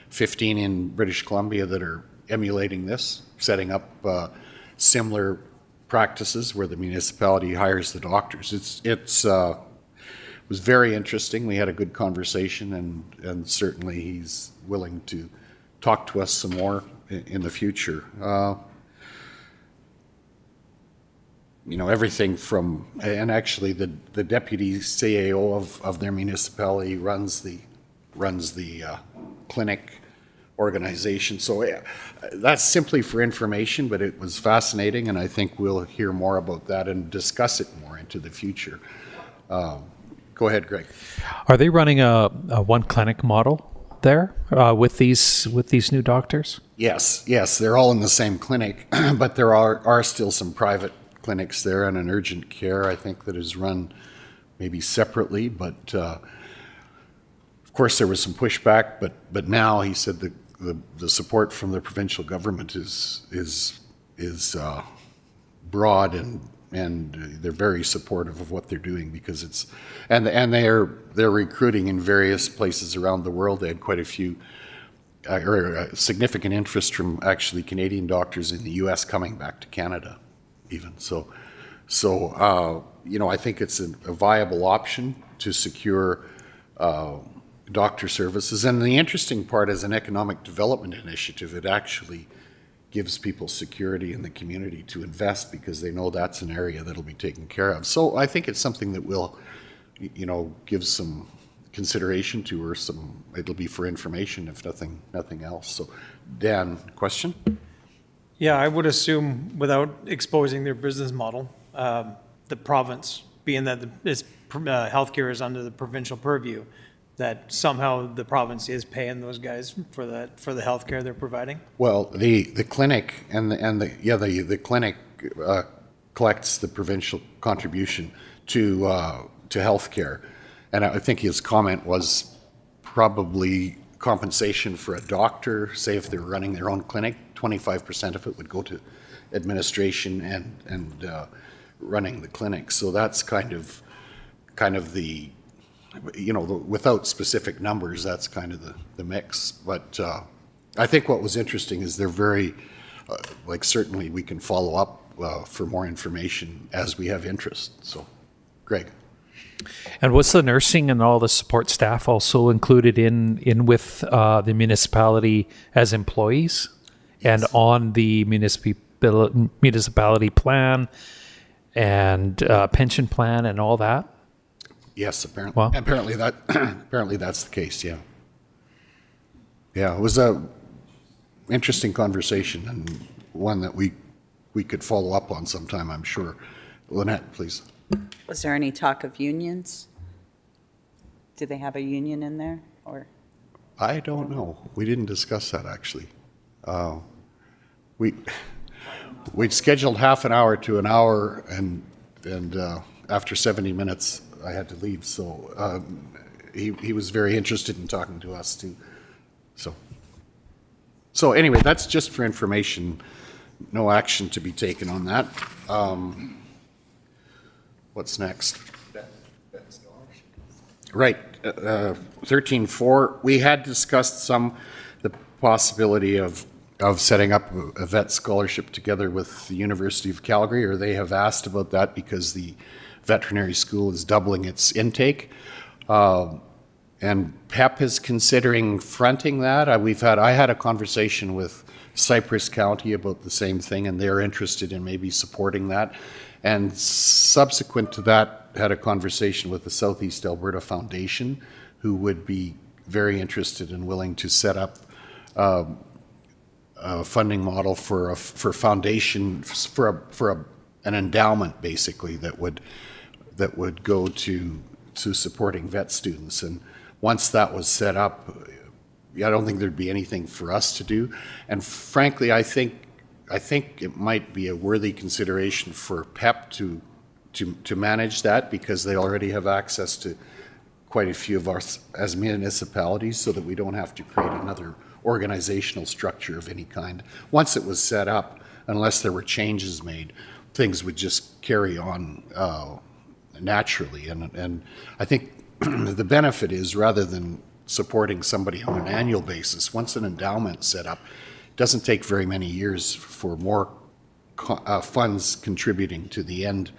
Speaker 2: 15 in British Columbia, that are emulating this, setting up similar practices where the municipality hires the doctors. It was very interesting. We had a good conversation, and certainly he's willing to talk to us some more in the future. Everything from, and actually the deputy CAO of their municipality runs the clinic organization. So that's simply for information, but it was fascinating, and I think we'll hear more about that and discuss it more into the future. Go ahead, Greg.
Speaker 16: Are they running a one clinic model there with these new doctors?
Speaker 2: Yes, they're all in the same clinic, but there are still some private clinics there, and an urgent care, I think, that is run maybe separately, but of course there was some pushback, but now he said the support from the provincial government is broad, and they're very supportive of what they're doing, because it's and they're recruiting in various places around the world. They had quite a few significant interest from actually Canadian doctors in the US coming back to Canada even. So I think it's a viable option to secure doctor services. And the interesting part is an economic development initiative. It actually gives people security in the community to invest because they know that's an area that'll be taken care of. So I think it's something that will, give some consideration to, or it'll be for information if nothing else. So Dan, question?
Speaker 5: Yeah, I would assume, without exposing their business model, the province, being that healthcare is under the provincial purview, that somehow the province is paying those guys for the healthcare they're providing?
Speaker 2: Well, the clinic the clinic collects the provincial contribution to healthcare, and I think his comment was probably compensation for a doctor. Say if they're running their own clinic, 25% of it would go to administration and running the clinic. So that's kind of the, without specific numbers, that's kind of the mix. But I think what was interesting is they're very, certainly we can follow up for more information as we have interest. So, Greg.
Speaker 16: And was the nursing and all the support staff also included in with the municipality as employees and on the municipality plan and pension plan and all that?
Speaker 2: Yes, apparently.
Speaker 16: Wow.
Speaker 2: Apparently that's the case. Yeah. Yeah, it was a interesting conversation and one that we could follow up on sometime, I'm sure. Lynette, please.
Speaker 6: Was there any talk of unions? Do they have a union in there, or?
Speaker 2: I don't know. We didn't discuss that, actually. We'd scheduled half an hour to an hour, and after 70 minutes, I had to leave. So he was very interested in talking to us, too. So anyway, that's just for information. No action to be taken on that. What's next? Right, 13.4, we had discussed the possibility of setting up a vet scholarship together with the University of Calgary, or they have asked about that because the veterinary school is doubling its intake. And PEP is considering fronting that. I had a conversation with Cypress County about the same thing, and they're interested in maybe supporting that. And subsequent to that, had a conversation with the Southeast Alberta Foundation, who would be very interested and willing to set up a funding model for foundation, for an endowment, basically, that would go to supporting vet students. And once that was set up, I don't think there'd be anything for us to do. And frankly, I think it might be a worthy consideration for PEP to manage that, because they already have access to quite a few of us as municipalities, so that we don't have to create another organizational structure of any kind. Once it was set up, unless there were changes made, things would just carry on naturally. And I think the benefit is, rather than supporting somebody on an annual basis, once an endowment's set up, it doesn't take very many years for more funds contributing to the end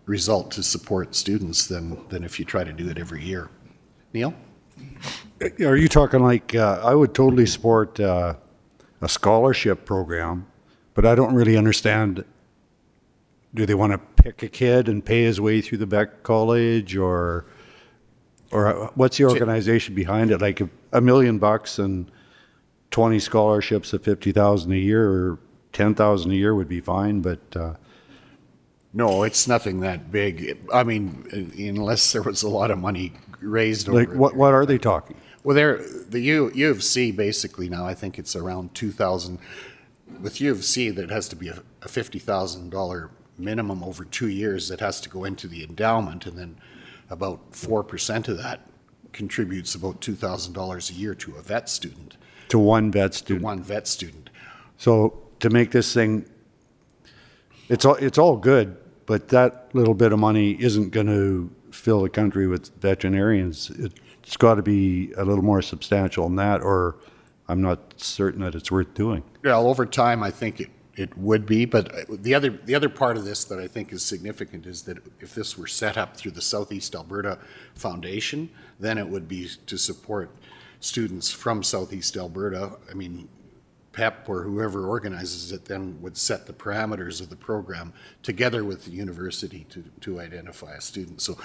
Speaker 2: result to support students than if you try to do it every year. Neil?
Speaker 14: Are you talking like, I would totally support a scholarship program, but I don't really understand, do they want to pick a kid and pay his way through the vet college, or what's the organization behind it? Like $1 million and 20 scholarships of $50,000 a year or $10,000 a year would be fine, but
Speaker 2: no, it's nothing that big. I mean, unless there was a lot of money raised over
Speaker 14: like what are they talking?
Speaker 2: Well, the U of C basically now, I think it's around 2,000. With U of C, that has to be a $50,000 minimum over 2 years that has to go into the endowment, and then about 4% of that contributes about $2,000 a year to a vet student.
Speaker 14: To one vet student.
Speaker 2: To one vet student.
Speaker 14: So to make this thing, it's all good, but that little bit of money isn't going to fill the country with veterinarians. It's got to be a little more substantial than that, or I'm not certain that it's worth doing.
Speaker 2: Well, over time, I think it would be, but the other part of this that I think is significant is that if this were set up through the Southeast Alberta Foundation, then it would be to support students from Southeast Alberta. I mean, PEP or whoever organizes it then would set the parameters of the program together with the university to identify a student. So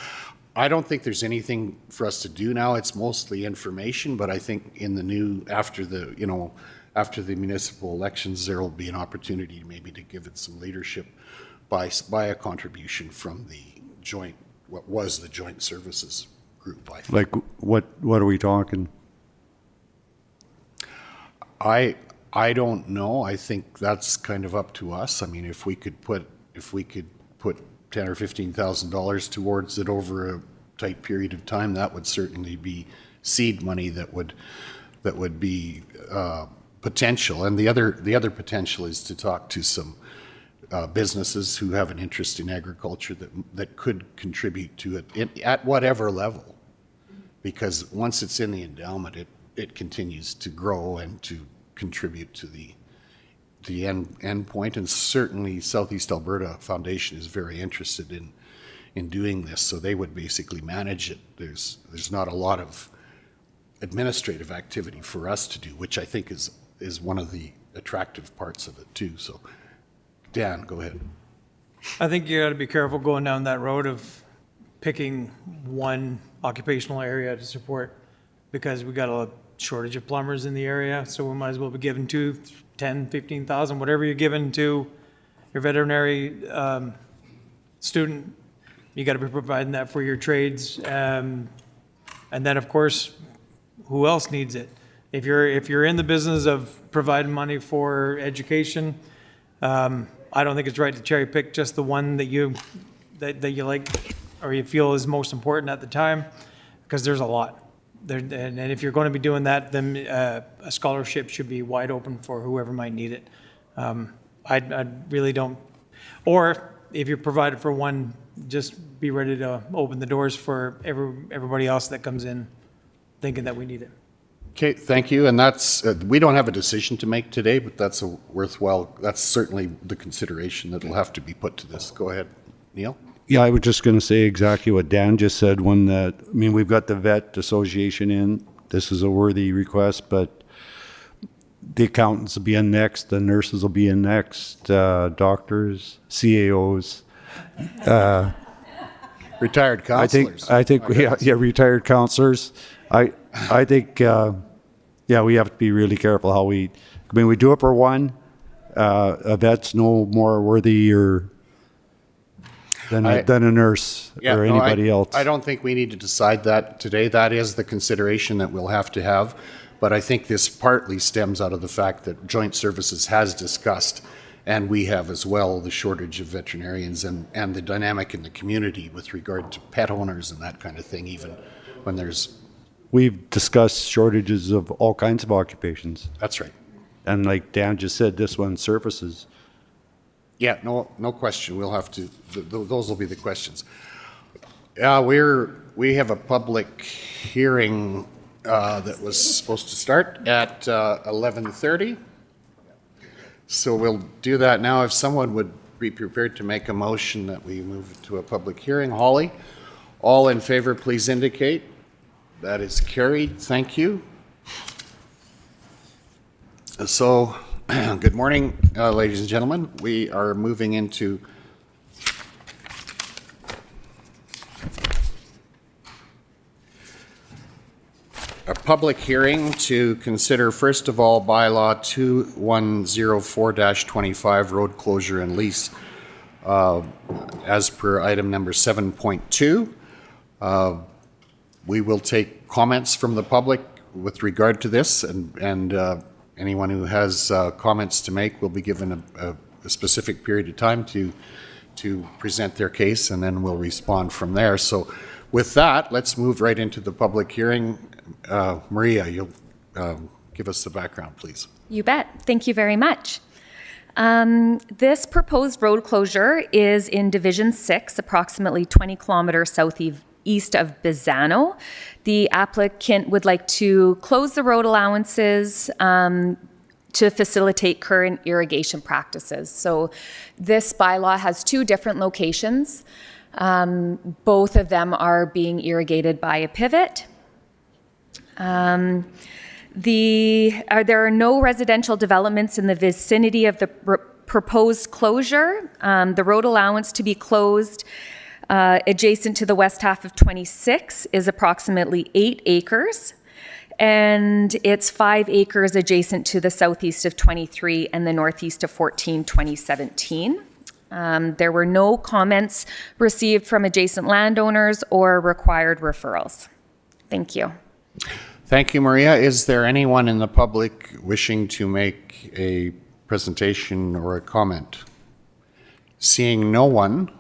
Speaker 2: I don't think there's anything for us to do now. It's mostly information, but I think in the new, after the municipal elections, there will be an opportunity maybe to give it some leadership by a contribution from the what was the joint services group, I think.
Speaker 14: Like, what are we talking?
Speaker 2: I don't know. I think that's kind of up to us. I mean, if we could put $10,000 or $15,000 towards it over a tight period of time, that would certainly be seed money that would be potential. And the other potential is to talk to some businesses who have an interest in agriculture that could contribute to it at whatever level, because once it's in the endowment, it continues to grow and to contribute to the end point. And certainly Southeast Alberta Foundation is very interested in doing this, so they would basically manage it. There's not a lot of administrative activity for us to do, which I think is one of the attractive parts of it too. So Dan, go ahead.
Speaker 5: I think you got to be careful going down that road of picking one occupational area to support, because we got a shortage of plumbers in the area, so we might as well be giving 10, 15,000, whatever you're giving to your veterinary student. You got to be providing that for your trades, and then of course, who else needs it? If you're in the business of providing money for education, I don't think it's right to cherry pick just the one that you like or you feel is most important at the time, because there's a lot. And if you're going to be doing that, then a scholarship should be wide open for whoever might need it. I really don't. Or if you provide it for one, just be ready to open the doors for everybody else that comes in thinking that we need it.
Speaker 2: Okay, thank you. And that's we don't have a decision to make today, but that's that's certainly the consideration that will have to be put to this. Go ahead, Neil.
Speaker 14: Yeah, I was just going to say exactly what Dan just said. We've got the vet association in. This is a worthy request, but the accountants will be in next, the nurses will be in next, doctors, CAOs.
Speaker 2: Retired counselors.
Speaker 14: I think retired counselors. I think, we have to be really careful how we do it for one. A vet's no more worthy than a nurse or anybody else.
Speaker 2: I don't think we need to decide that today. That is the consideration that we'll have to have. But I think this partly stems out of the fact that Joint Services has discussed, and we have as well, the shortage of veterinarians and the dynamic in the community with regard to pet owners and that kind of thing, even when there's...
Speaker 14: We've discussed shortages of all kinds of occupations.
Speaker 2: That's right.
Speaker 14: And like Dan just said, this one surfaces.
Speaker 2: Yeah, no question. We'll have to, those will be the questions. We have a public hearing that was supposed to start at 11:30. So we'll do that now. If someone would be prepared to make a motion that we move to a public hearing. Holly, all in favor, please indicate. That is carried. Thank you. So, good morning, ladies and gentlemen. We are moving into a public hearing to consider, first of all, bylaw 2104-25, road closure and lease, as per item number 7.2. We will take comments from the public with regard to this, and anyone who has comments to make will be given a specific period of time to present their case, and then we'll respond from there. So with that, let's move right into the public hearing. Maria, you'll give us the background, please.
Speaker 17: You bet. Thank you very much. This proposed road closure is in Division 6, approximately 20 kilometers southeast of Bizano. The applicant would like to close the road allowances to facilitate current irrigation practices. So this bylaw has 2 different locations. Both of them are being irrigated by a pivot. There are no residential developments in the vicinity of the proposed closure. The road allowance to be closed adjacent to the west half of 26 is approximately 8 acres. And it's 5 acres adjacent to the southeast of 23 and the northeast of 14, 2017. There were no comments received from adjacent landowners or required referrals. Thank you.
Speaker 2: Thank you, Maria. Is there anyone in the public wishing to make a presentation or a comment? Seeing no one,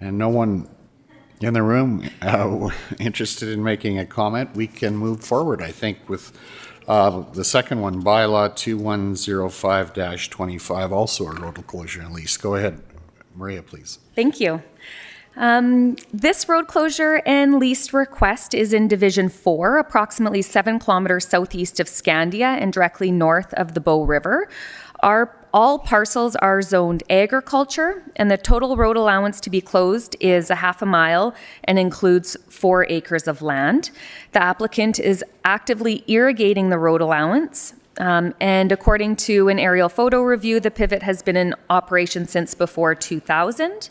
Speaker 2: and no one in the room interested in making a comment, we can move forward, I think, with the second one, bylaw 2105-25, also a road closure and lease. Go ahead, Maria, please.
Speaker 17: Thank you. This road closure and lease request is in Division 4, approximately 7 kilometers southeast of Scandia and directly north of the Bow River. All parcels are zoned agriculture, and the total road allowance to be closed is a half a mile and includes 4 acres of land. The applicant is actively irrigating the road allowance, and according to an aerial photo review, the pivot has been in operation since before 2000.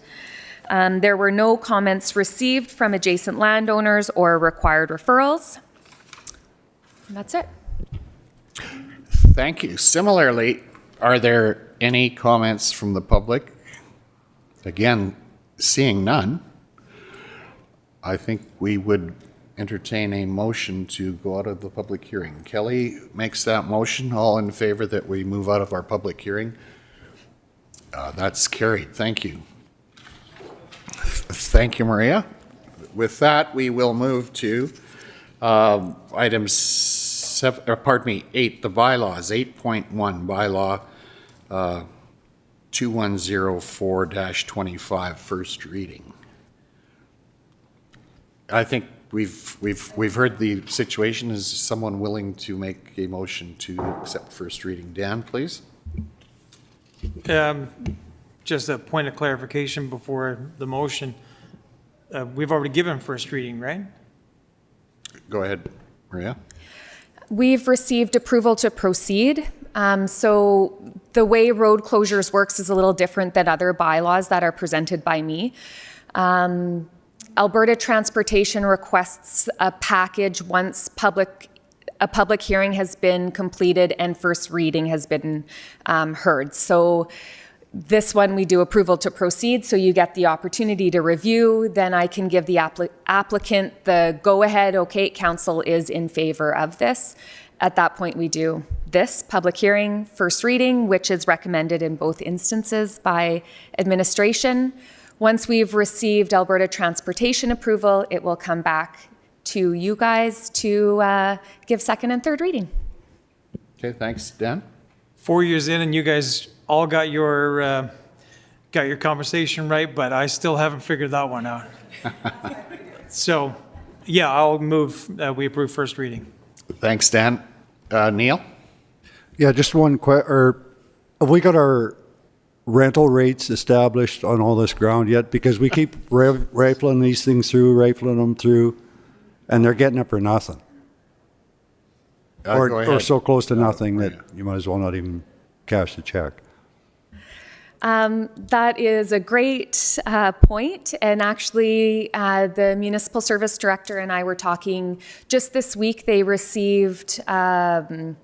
Speaker 17: There were no comments received from adjacent landowners or required referrals. And that's it.
Speaker 2: Thank you. Similarly, are there any comments from the public? Again, seeing none, I think we would entertain a motion to go out of the public hearing. Kelly makes that motion. All in favor that we move out of our public hearing? That's carried. Thank you. Thank you, Maria. With that, we will move to item 8, the bylaws, 8.1, bylaw 2104-25, first reading. I think we've heard the situation. Is someone willing to make a motion to accept first reading? Dan, please.
Speaker 5: Just a point of clarification before the motion. We've already given first reading, right?
Speaker 2: Go ahead, Maria.
Speaker 17: We've received approval to proceed. So the way road closures works is a little different than other bylaws that are presented by me. Alberta Transportation requests a package once a public hearing has been completed and first reading has been heard. So this one, we do approval to proceed, so you get the opportunity to review. Then I can give the applicant the go-ahead, okay, council is in favor of this. At that point, we do this public hearing, first reading, which is recommended in both instances by administration. Once we've received Alberta Transportation approval, it will come back to you guys to give second and third reading.
Speaker 2: Okay, thanks. Dan?
Speaker 5: 4 years in and you guys all got your conversation right, but I still haven't figured that one out. So, yeah, I'll move we approve first reading.
Speaker 2: Thanks, Dan. Neil?
Speaker 14: Yeah, just one have we got our rental rates established on all this ground yet? Because we keep rifling these things through, and they're getting it for nothing. Or so close to nothing that you might as well not even cash the check.
Speaker 17: That is a great point. And actually, the municipal service director and I were talking just this week. They received an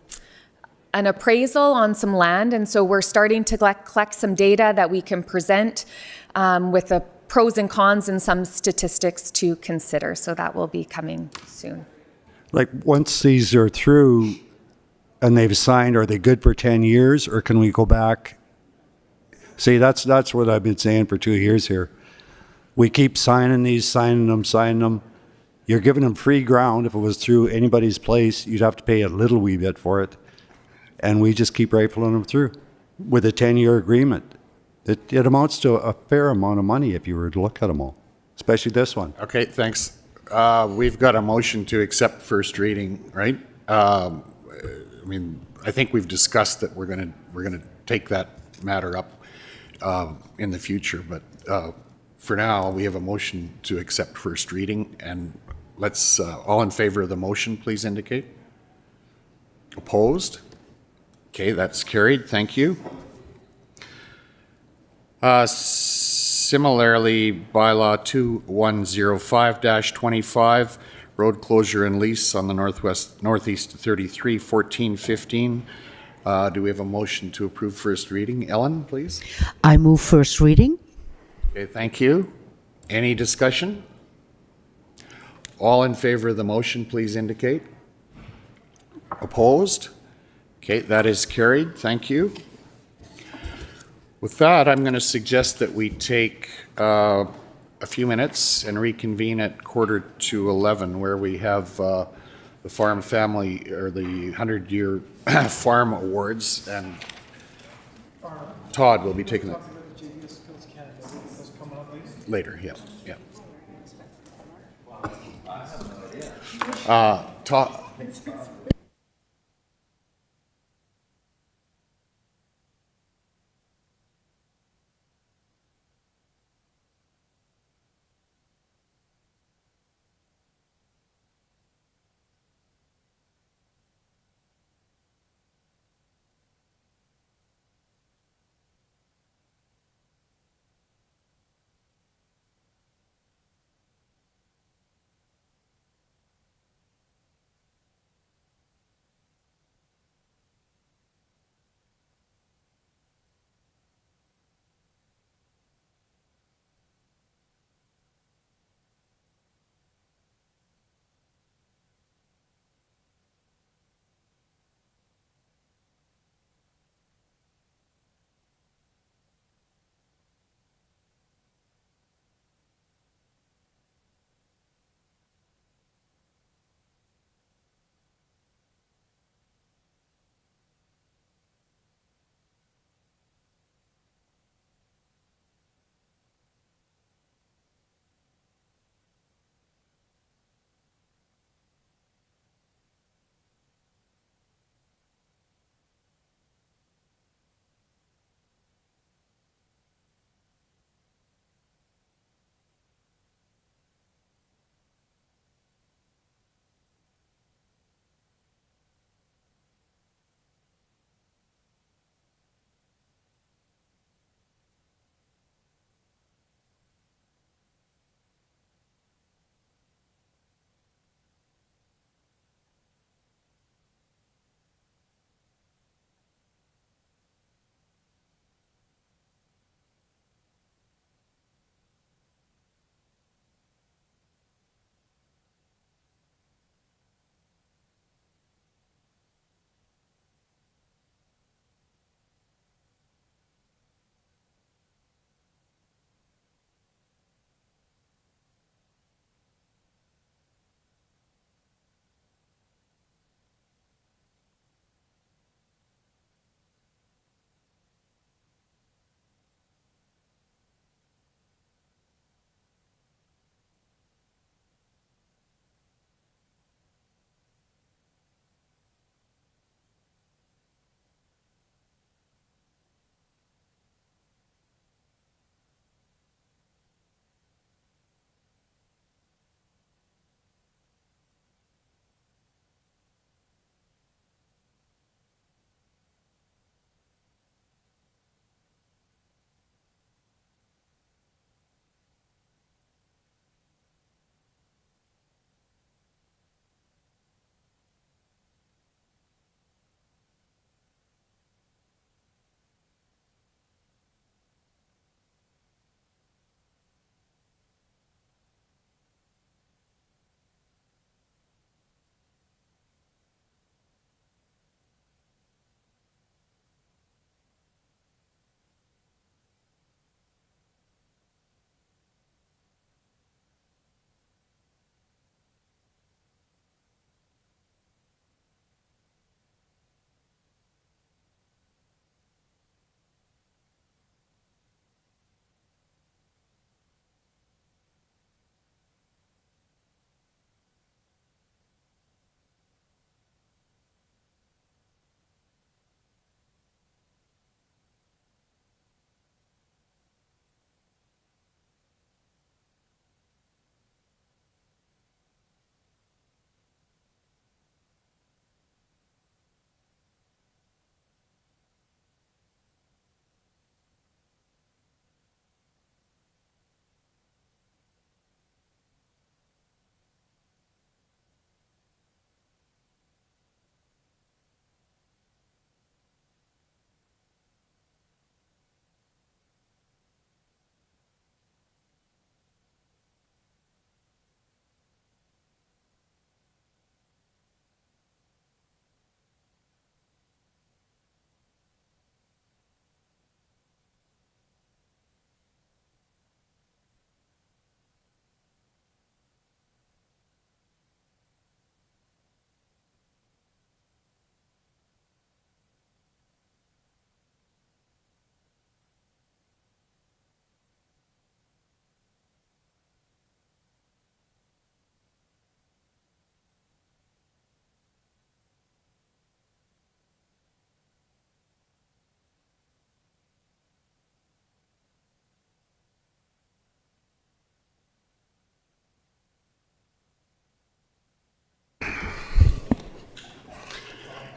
Speaker 17: appraisal on some land. And so we're starting to collect some data that we can present with the pros and cons and some statistics to consider. So that will be coming soon.
Speaker 14: Like, once these are through and they've signed, are they good for 10 years, or can we go back? See, that's what I've been saying for 2 years here. We keep signing them. You're giving them free ground. If it was through anybody's place, you'd have to pay a little wee bit for it. And we just keep rifling them through with a 10-year agreement. It amounts to a fair amount of money if you were to look at them all, especially this one.
Speaker 2: Okay, thanks. We've got a motion to accept first reading, right? I mean, I think we've discussed that we're gonna take that matter up in the future, but for now, we have a motion to accept first reading, and let's, all in favor of the motion, please indicate. Opposed? Okay, that's carried, thank you. Similarly, bylaw 2105-25, road closure and lease on the northeast 33, 14, 15. Do we have a motion to approve first reading? Ellen, please.
Speaker 7: I move first reading.
Speaker 2: Okay, thank you. Any discussion? All in favor of the motion, please indicate. Opposed? Okay, that is carried. Thank you. With that, I'm going to suggest that we take a few minutes and reconvene at 11:15, where we have the Farm Family, or the 100-year Farm Awards, and Todd will be taking that later. Yeah, yeah. Todd.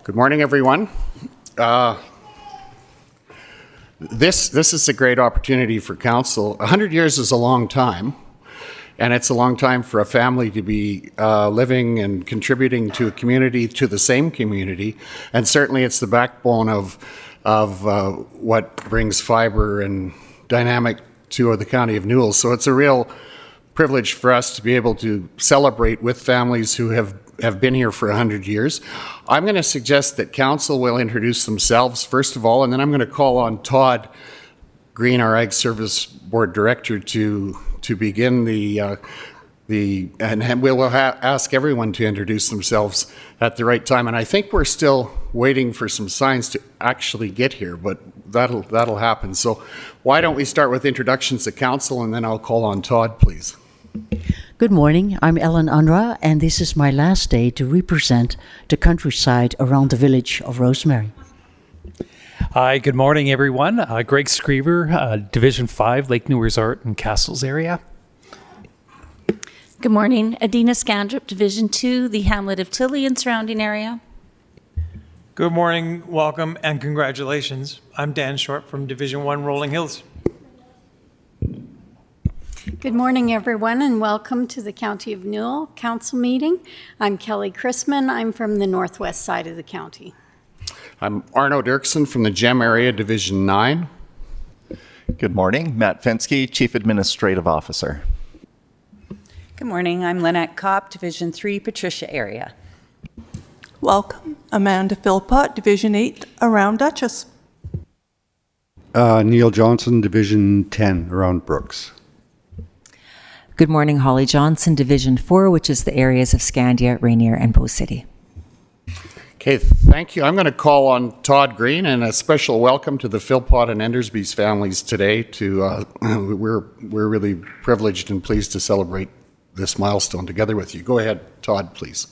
Speaker 2: Good morning, everyone. This is a great opportunity for council. 100 years is a long time, and it's a long time for a family to be living and contributing to a community, to the same community, and certainly it's the backbone of what brings fiber and dynamic to the county of Newell. So it's a real privilege for us to be able to celebrate with families who have been here for 100 years. I'm going to suggest that council will introduce themselves first of all, and then I'm going to call on Todd Green, our Ag Service Board Director, to begin and we'll ask everyone to introduce themselves at the right time. And I think we're still waiting for some signs to actually get here, but that'll happen. So why don't we start with introductions to council, and then I'll call on Todd, please.
Speaker 7: Good morning, I'm Ellen Unra, and this is my last day to represent the countryside around the village of Rosemary.
Speaker 16: Hi, good morning, everyone. Greg Screever, Division 5, Lake New Resort and Castles area.
Speaker 11: Good morning, Adina Scandrip, Division 2, the Hamlet of Tilly and surrounding area.
Speaker 5: Good morning, welcome, and congratulations. I'm Dan Short from Division 1, Rolling Hills.
Speaker 4: Good morning, everyone, and welcome to the County of Newell Council meeting. I'm Kelly Chrisman. I'm from the northwest side of the county.
Speaker 2: I'm Arno Dirksen from the GEM area, Division 9.
Speaker 3: Good morning, Matt Fensky, Chief Administrative Officer.
Speaker 6: Good morning, I'm Lynette Kopp, Division 3, Patricia area.
Speaker 9: Welcome, Amanda Philpott, Division 8, around Dutchess.
Speaker 14: Neil Johnson, Division 10, around Brooks.
Speaker 1: Good morning, Holly Johnson, Division 4, which is the areas of Scandia, Rainier, and Bow City.
Speaker 2: Okay, thank you. I'm going to call on Todd Green, and a special welcome to the Philpott and Endersby's families today. We're really privileged and pleased to celebrate this milestone together with you. Go ahead, Todd, please.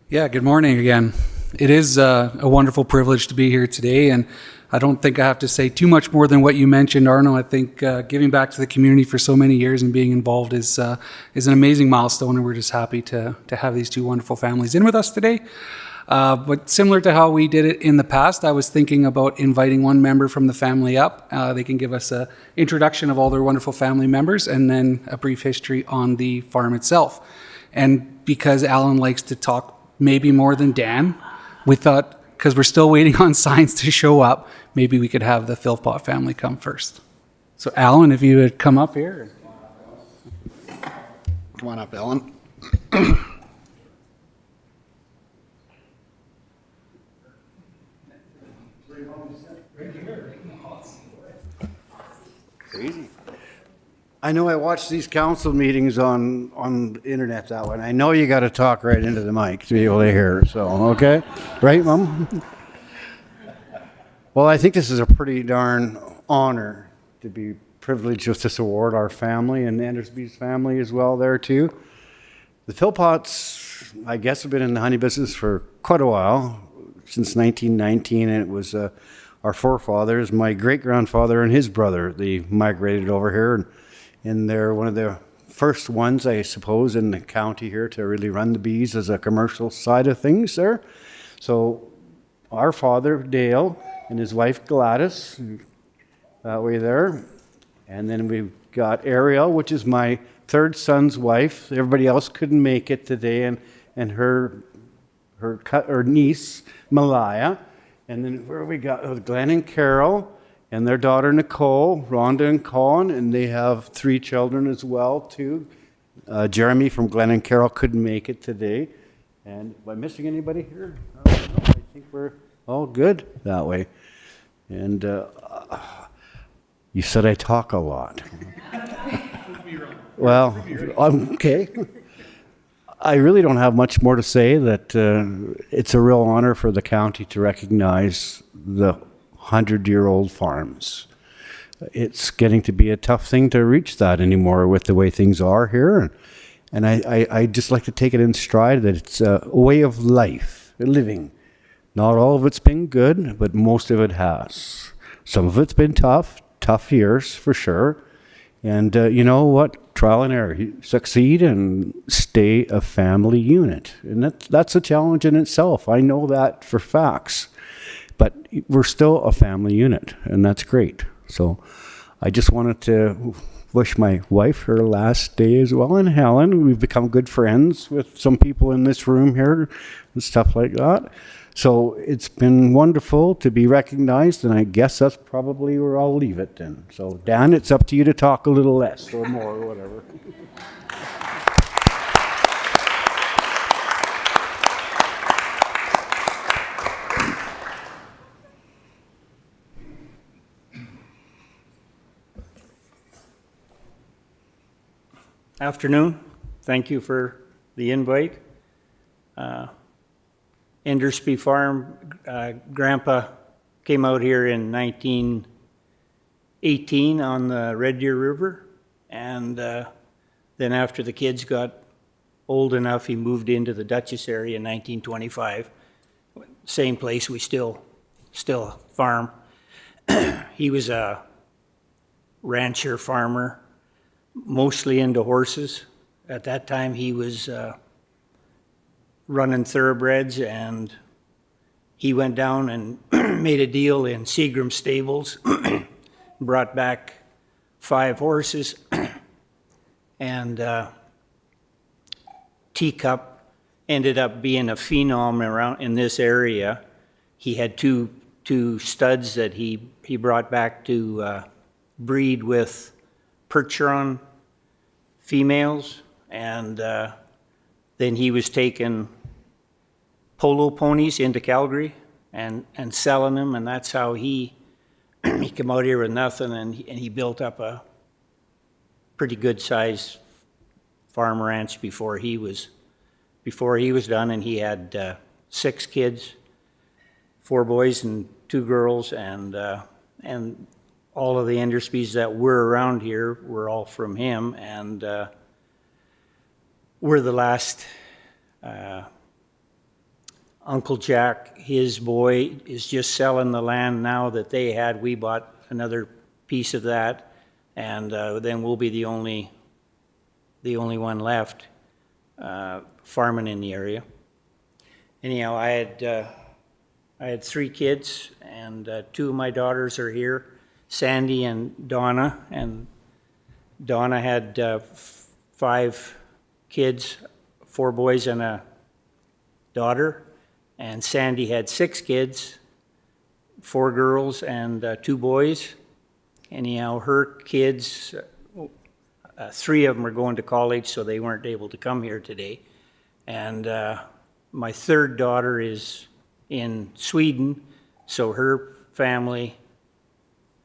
Speaker 8: Yeah, good morning again. It is a wonderful privilege to be here today, and I don't think I have to say too much more than what you mentioned, Arno. I think giving back to the community for so many years and being involved is an amazing milestone, and we're just happy to have these two wonderful families in with us today. But similar to how we did it in the past, I was thinking about inviting one member from the family up. They can give us an introduction of all their wonderful family members and then a brief history on the farm itself. And because Alan likes to talk maybe more than Dan, we thought, because we're still waiting on signs to show up, maybe we could have the Philpott family come first. So Alan, if you would come up here.
Speaker 2: Come on up, Ellen.
Speaker 18: I know I watch these council meetings on the internet that way, and I know you got to talk right into the mic to be able to hear, so, okay? Right, Mom? Well, I think this is a pretty darn honor to be privileged with this award, our family and Endersby's family as well there too. The Philpotts, I guess, have been in the honey business for quite a while, since 1919, and it was our forefathers, my great-grandfather and his brother, they migrated over here, and they're one of the first ones, I suppose, in the county here to really run the bees as a commercial side of things there. So our father, Dale, and his wife, Gladys, that way there. And then we've got Ariel, which is my third son's wife. Everybody else couldn't make it today, and her niece, Malaya. And then where we got Glenn and Carol, and their daughter Nicole, Rhonda and Colin, and they have 3 children as well too. Jeremy from Glenn and Carol couldn't make it today. And am I missing anybody here? No, I think we're all good that way. And you said I talk a lot. Well, okay. I really don't have much more to say. That it's a real honor for the county to recognize the 100-year-old farms. It's getting to be a tough thing to reach that anymore with the way things are here. And I just like to take it in stride that it's a way of life, a living. Not all of it's been good, but most of it has. Some of it's been tough years for sure. And you know what? Trial and error. Succeed and stay a family unit. And that's a challenge in itself. I know that for facts. But we're still a family unit, and that's great. So I just wanted to wish my wife her last day as well, and Helen. We've become good friends with some people in this room here and stuff like that. So it's been wonderful to be recognized, and I guess that's probably where I'll leave it then. So Dan, it's up to you to talk a little less or more or whatever.
Speaker 19: Afternoon. Thank you for the invite. Endersby Farm, Grandpa came out here in 1918 on the Red Deer River, and then after the kids got old enough, he moved into the Dutchess area in 1925. Same place, we still farm. He was a rancher farmer, mostly into horses. At that time, he was running thoroughbreds, and he went down and made a deal in Seagram Stables, brought back 5 horses, and Teacup ended up being a phenom around in this area. He had two studs that he brought back to breed with Percheron females, and then he was taking polo ponies into Calgary and selling them, and that's how he came out here with nothing, and he built up a pretty good sized farm ranch before he was done, and he had 6 kids, 4 boys and 2 girls, and all of the Endersbys that were around here were all from him, and we're the last. Uncle Jack, his boy, is just selling the land now that they had. We bought another piece of that, and then we'll be the only one left farming in the area. Anyhow, I had 3 kids, and 2 of my daughters are here, Sandy and Donna. And Donna had 5 kids, 4 boys and a daughter. And Sandy had 6 kids, 4 girls and 2 boys. Anyhow, her kids, 3 of them are going to college, so they weren't able to come here today. And my 3rd daughter is in Sweden, so her family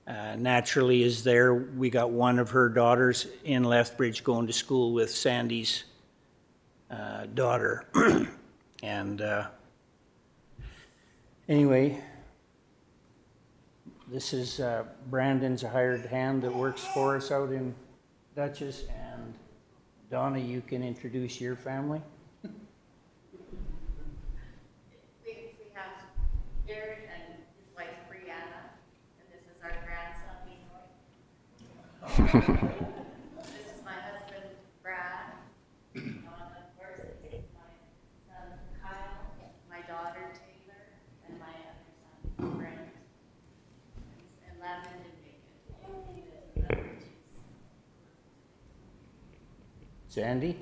Speaker 19: naturally is there. We got one of her daughters in Lethbridge going to school with Sandy's daughter. And anyway, this is Brandon's a hired hand that works for us out in Dutchess. And Donna, you can introduce your family.
Speaker 20: We have Jared and his wife Brianna, and this is our grandson Leroy. This is my husband Brad. Donna, of course, this is my son Kyle, my daughter Taylor, and my other son Brent. And Lavin didn't make it.
Speaker 19: Sandy?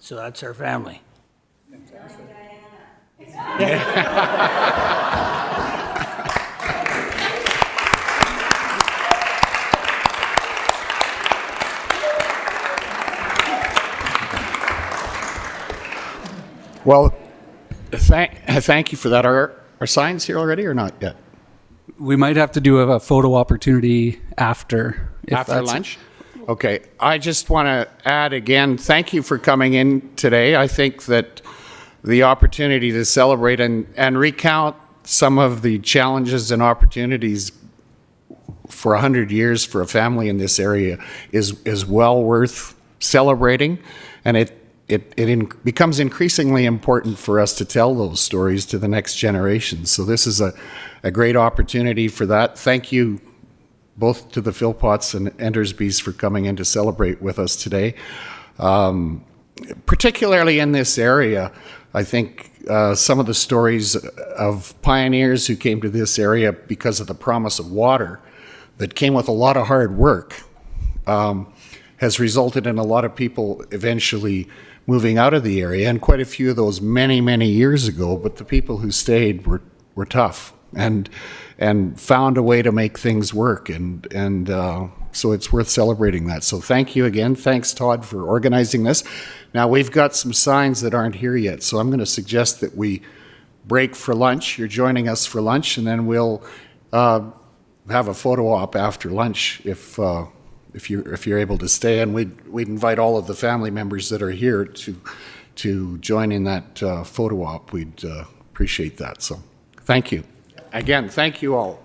Speaker 19: So that's our family.
Speaker 2: Well, thank you for that. Are signs here already or not yet?
Speaker 8: We might have to do a photo opportunity after.
Speaker 2: After lunch? Okay. I just want to add again, thank you for coming in today. I think that the opportunity to celebrate and recount some of the challenges and opportunities for 100 years for a family in this area is well worth celebrating, and it becomes increasingly important for us to tell those stories to the next generation. So this is a great opportunity for that. Thank you both to the Philpotts and Endersbys for coming in to celebrate with us today. Particularly in this area, I think some of the stories of pioneers who came to this area because of the promise of water that came with a lot of hard work has resulted in a lot of people eventually moving out of the area, and quite a few of those many, many years ago, but the people who stayed were tough and found a way to make things work, and so it's worth celebrating that. So thank you again. Thanks, Todd, for organizing this. Now, we've got some signs that aren't here yet, so I'm going to suggest that we break for lunch. You're joining us for lunch, and then we'll have a photo op after lunch if you're able to stay, and we'd invite all of the family members that are here to join in that photo op. We'd appreciate that. So thank you. Again, thank you all.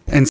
Speaker 8: And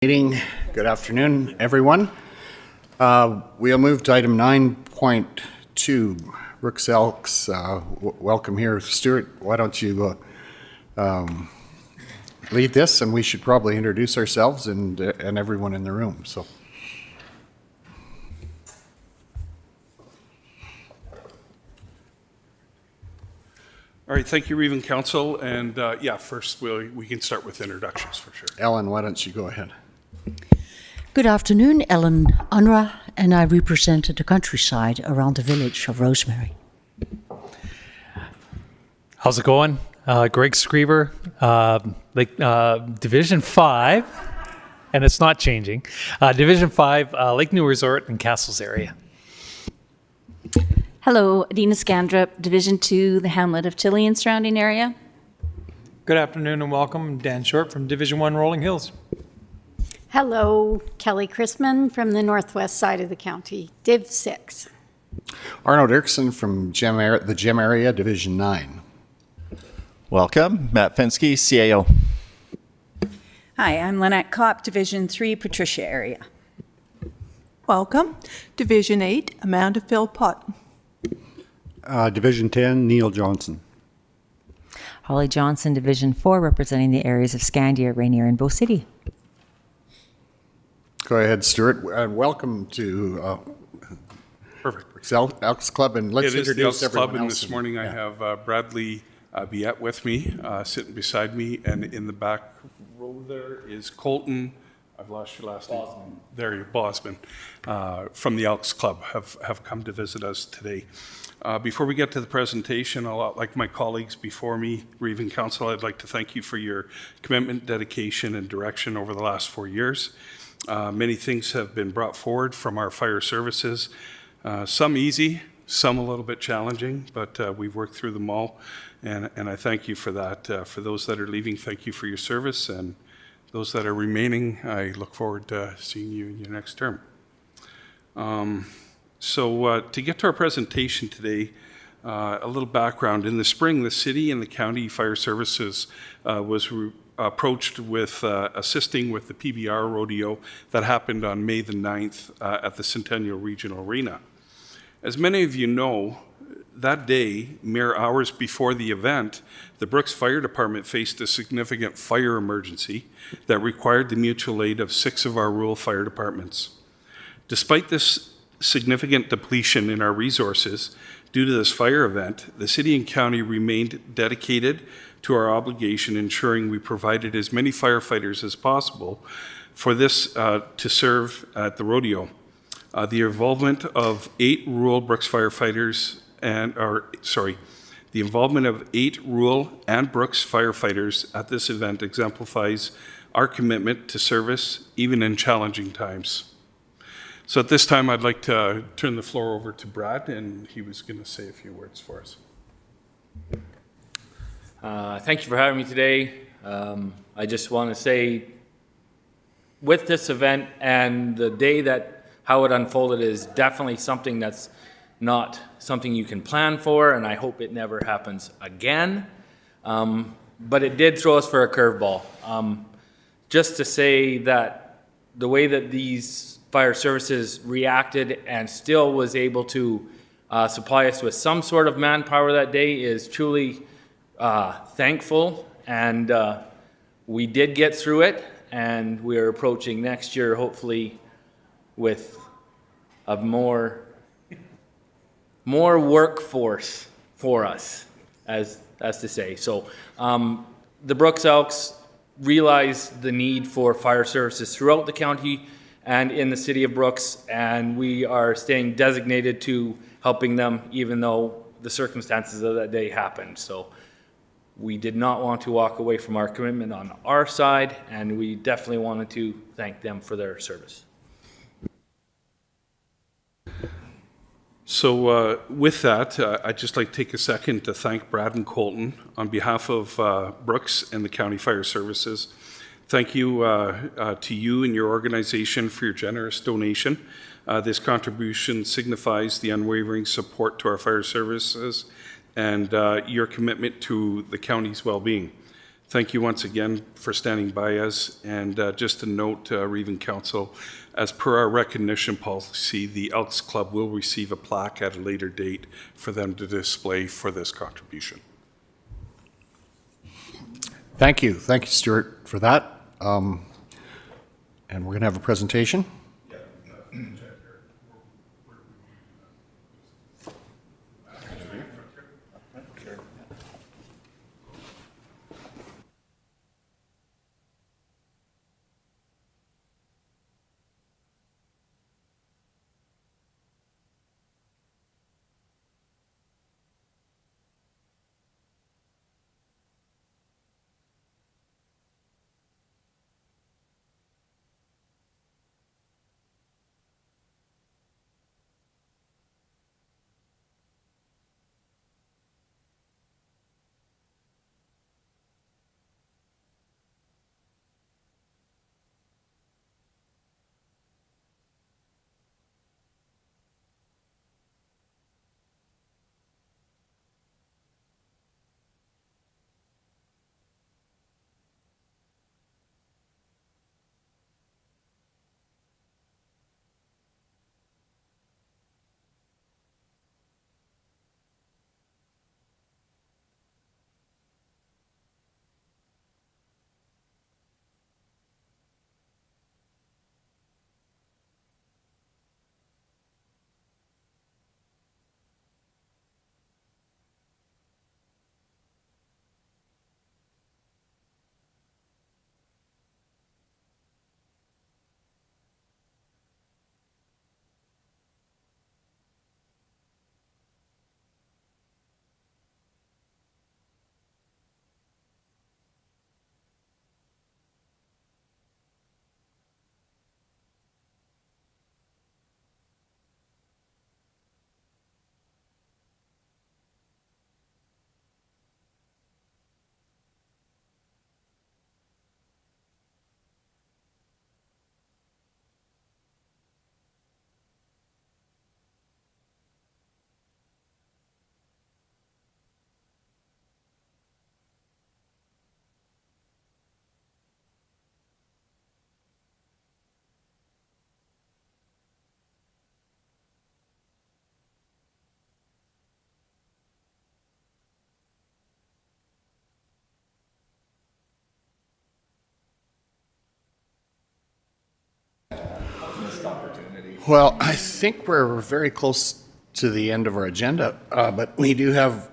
Speaker 2: Meeting. Good afternoon, everyone. We'll move to item 9.2, Brooks Elks. Welcome here. Stuart, why don't you lead this, and we should probably introduce ourselves and everyone in the room. So.
Speaker 21: All right, thank you, Reeve and Council. And yeah, first we can start with introductions for sure.
Speaker 2: Ellen, why don't you go ahead?
Speaker 7: Good afternoon, Ellen Unra, and I represent the countryside around the village of Rosemary.
Speaker 16: How's it going? Greg Screever, Division 5, and it's not changing. Division 5, Lake New Resort and Castles area.
Speaker 10: Hello, Adina Scandrup, Division 2, the hamlet of Tilly and surrounding area.
Speaker 5: Good afternoon and welcome. Dan Short from Division 1 Rolling Hills.
Speaker 4: Hello, Kelly Chrisman from the northwest side of the county, Div 6.
Speaker 2: Arnold Erickson from the GEM area, Division 9.
Speaker 3: Welcome, Matt Fensky, CAO.
Speaker 6: Hi, I'm Lynette Kopp, Division 3, Patricia area.
Speaker 9: Welcome. Division 8, Amanda Philpott.
Speaker 14: Division 10, Neil Johnson.
Speaker 1: Holly Johnson, Division 4, representing the areas of Scandia, Rainier, and Bow City.
Speaker 2: Go ahead, Stuart, and welcome to Elks Club, and let's
Speaker 21: It is the
Speaker 2: introduce
Speaker 21: Elks Club,
Speaker 2: everyone
Speaker 21: and
Speaker 2: else.
Speaker 21: this morning I have Bradley Biette with me, sitting beside me, and in the back row there is Colton. I've lost your last name. There you, Bosman, from the Elks Club have come to visit us today. Before we get to the presentation, like my colleagues before me, Reeve and Council, I'd like to thank you for your commitment, dedication, and direction over the last 4 years. Many things have been brought forward from our fire services, some easy, some a little bit challenging, but we've worked through them all, and I thank you for that. For those that are leaving, thank you for your service, and those that are remaining, I look forward to seeing you in your next term. So to get to our presentation today, a little background. In the spring, the city and the county fire services was approached with assisting with the PBR rodeo that happened on May the 9th at the Centennial Regional Arena. As many of you know, that day, mere hours before the event, the Brooks Fire Department faced a significant fire emergency that required the mutual aid of 6 of our rural fire departments. Despite this significant depletion in our resources due to this fire event, the city and county remained dedicated to our obligation, ensuring we provided as many firefighters as possible for this to serve at the rodeo. The involvement of 8 rural Brooks firefighters the involvement of 8 rural and Brooks firefighters at this event exemplifies our commitment to service even in challenging times. So at this time, I'd like to turn the floor over to Brad, and he was going to say a few words for us.
Speaker 22: Thank you for having me today. I just want to say, with this event and the day that how it unfolded is definitely something that's not something you can plan for, and I hope it never happens again. But it did throw us for a curveball. Just to say that the way that these fire services reacted and still was able to supply us with some sort of manpower that day is truly thankful, and we did get through it, and we're approaching next year hopefully with a more workforce for us, as to say. So the Brooks Elks realize the need for fire services throughout the county and in the city of Brooks, and we are staying designated to helping them even though the circumstances of that day happened. So we did not want to walk away from our commitment on our side, and we definitely wanted to thank them for their service.
Speaker 21: So with that, I'd just like to take a second to thank Brad and Colton on behalf of Brooks and the County Fire Services. Thank you to you and your organization for your generous donation. This contribution signifies the unwavering support to our fire services and your commitment to the county's well-being. Thank you once again for standing by us. And just a note, Reeve and Council, as per our recognition policy, the Elks Club will receive a plaque at a later date for them to display for this contribution.
Speaker 2: Thank you, Stuart, for that. And we're going to have a presentation. Well, I think we're very close to the end of our agenda, but we do have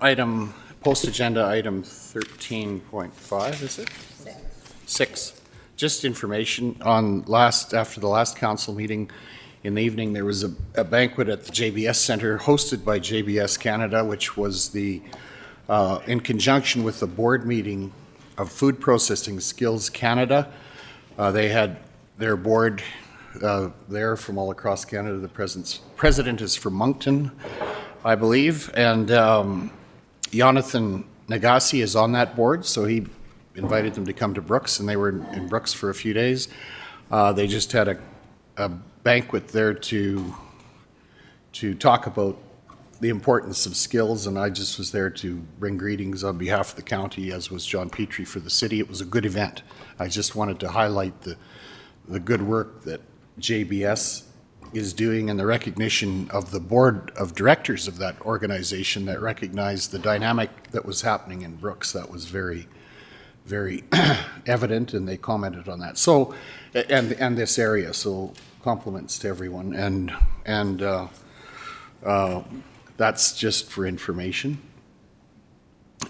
Speaker 2: post-agenda item 13.5, is it? Six. Just information on after the last council meeting in the evening, there was a banquet at the JBS Centre hosted by JBS Canada, which was in conjunction with the board meeting of Food Processing Skills Canada. They had their board there from all across Canada. The president is from Moncton, I believe, and Jonathan Nagasi is on that board, so he invited them to come to Brooks, and they were in Brooks for a few days. They just had a banquet there to talk about the importance of skills, and I just was there to bring greetings on behalf of the county, as was John Petrie for the city. It was a good event. I just wanted to highlight the good work that JBS is doing and the recognition of the board of directors of that organization that recognized the dynamic that was happening in Brooks. That was very, very evident, and they commented on that. So, and this area, so compliments to everyone, and that's just for information.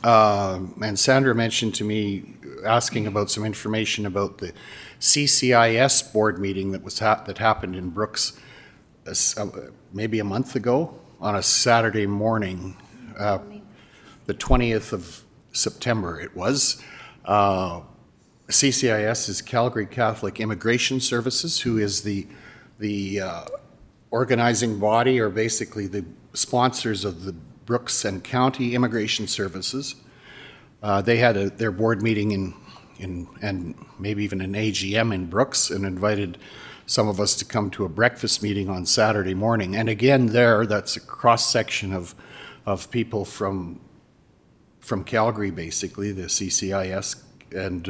Speaker 2: And Sandra mentioned to me, asking about some information about the CCIS board meeting that happened in Brooks maybe a month ago on a Saturday morning, the 20th of September it was. CCIS is Calgary Catholic Immigration Services, who is the organizing body, or basically the sponsors of the Brooks and County Immigration Services. They had their board meeting and maybe even an AGM in Brooks, and invited some of us to come to a breakfast meeting on Saturday morning. And again, that's a cross-section of people from Calgary, basically, the CCIS, and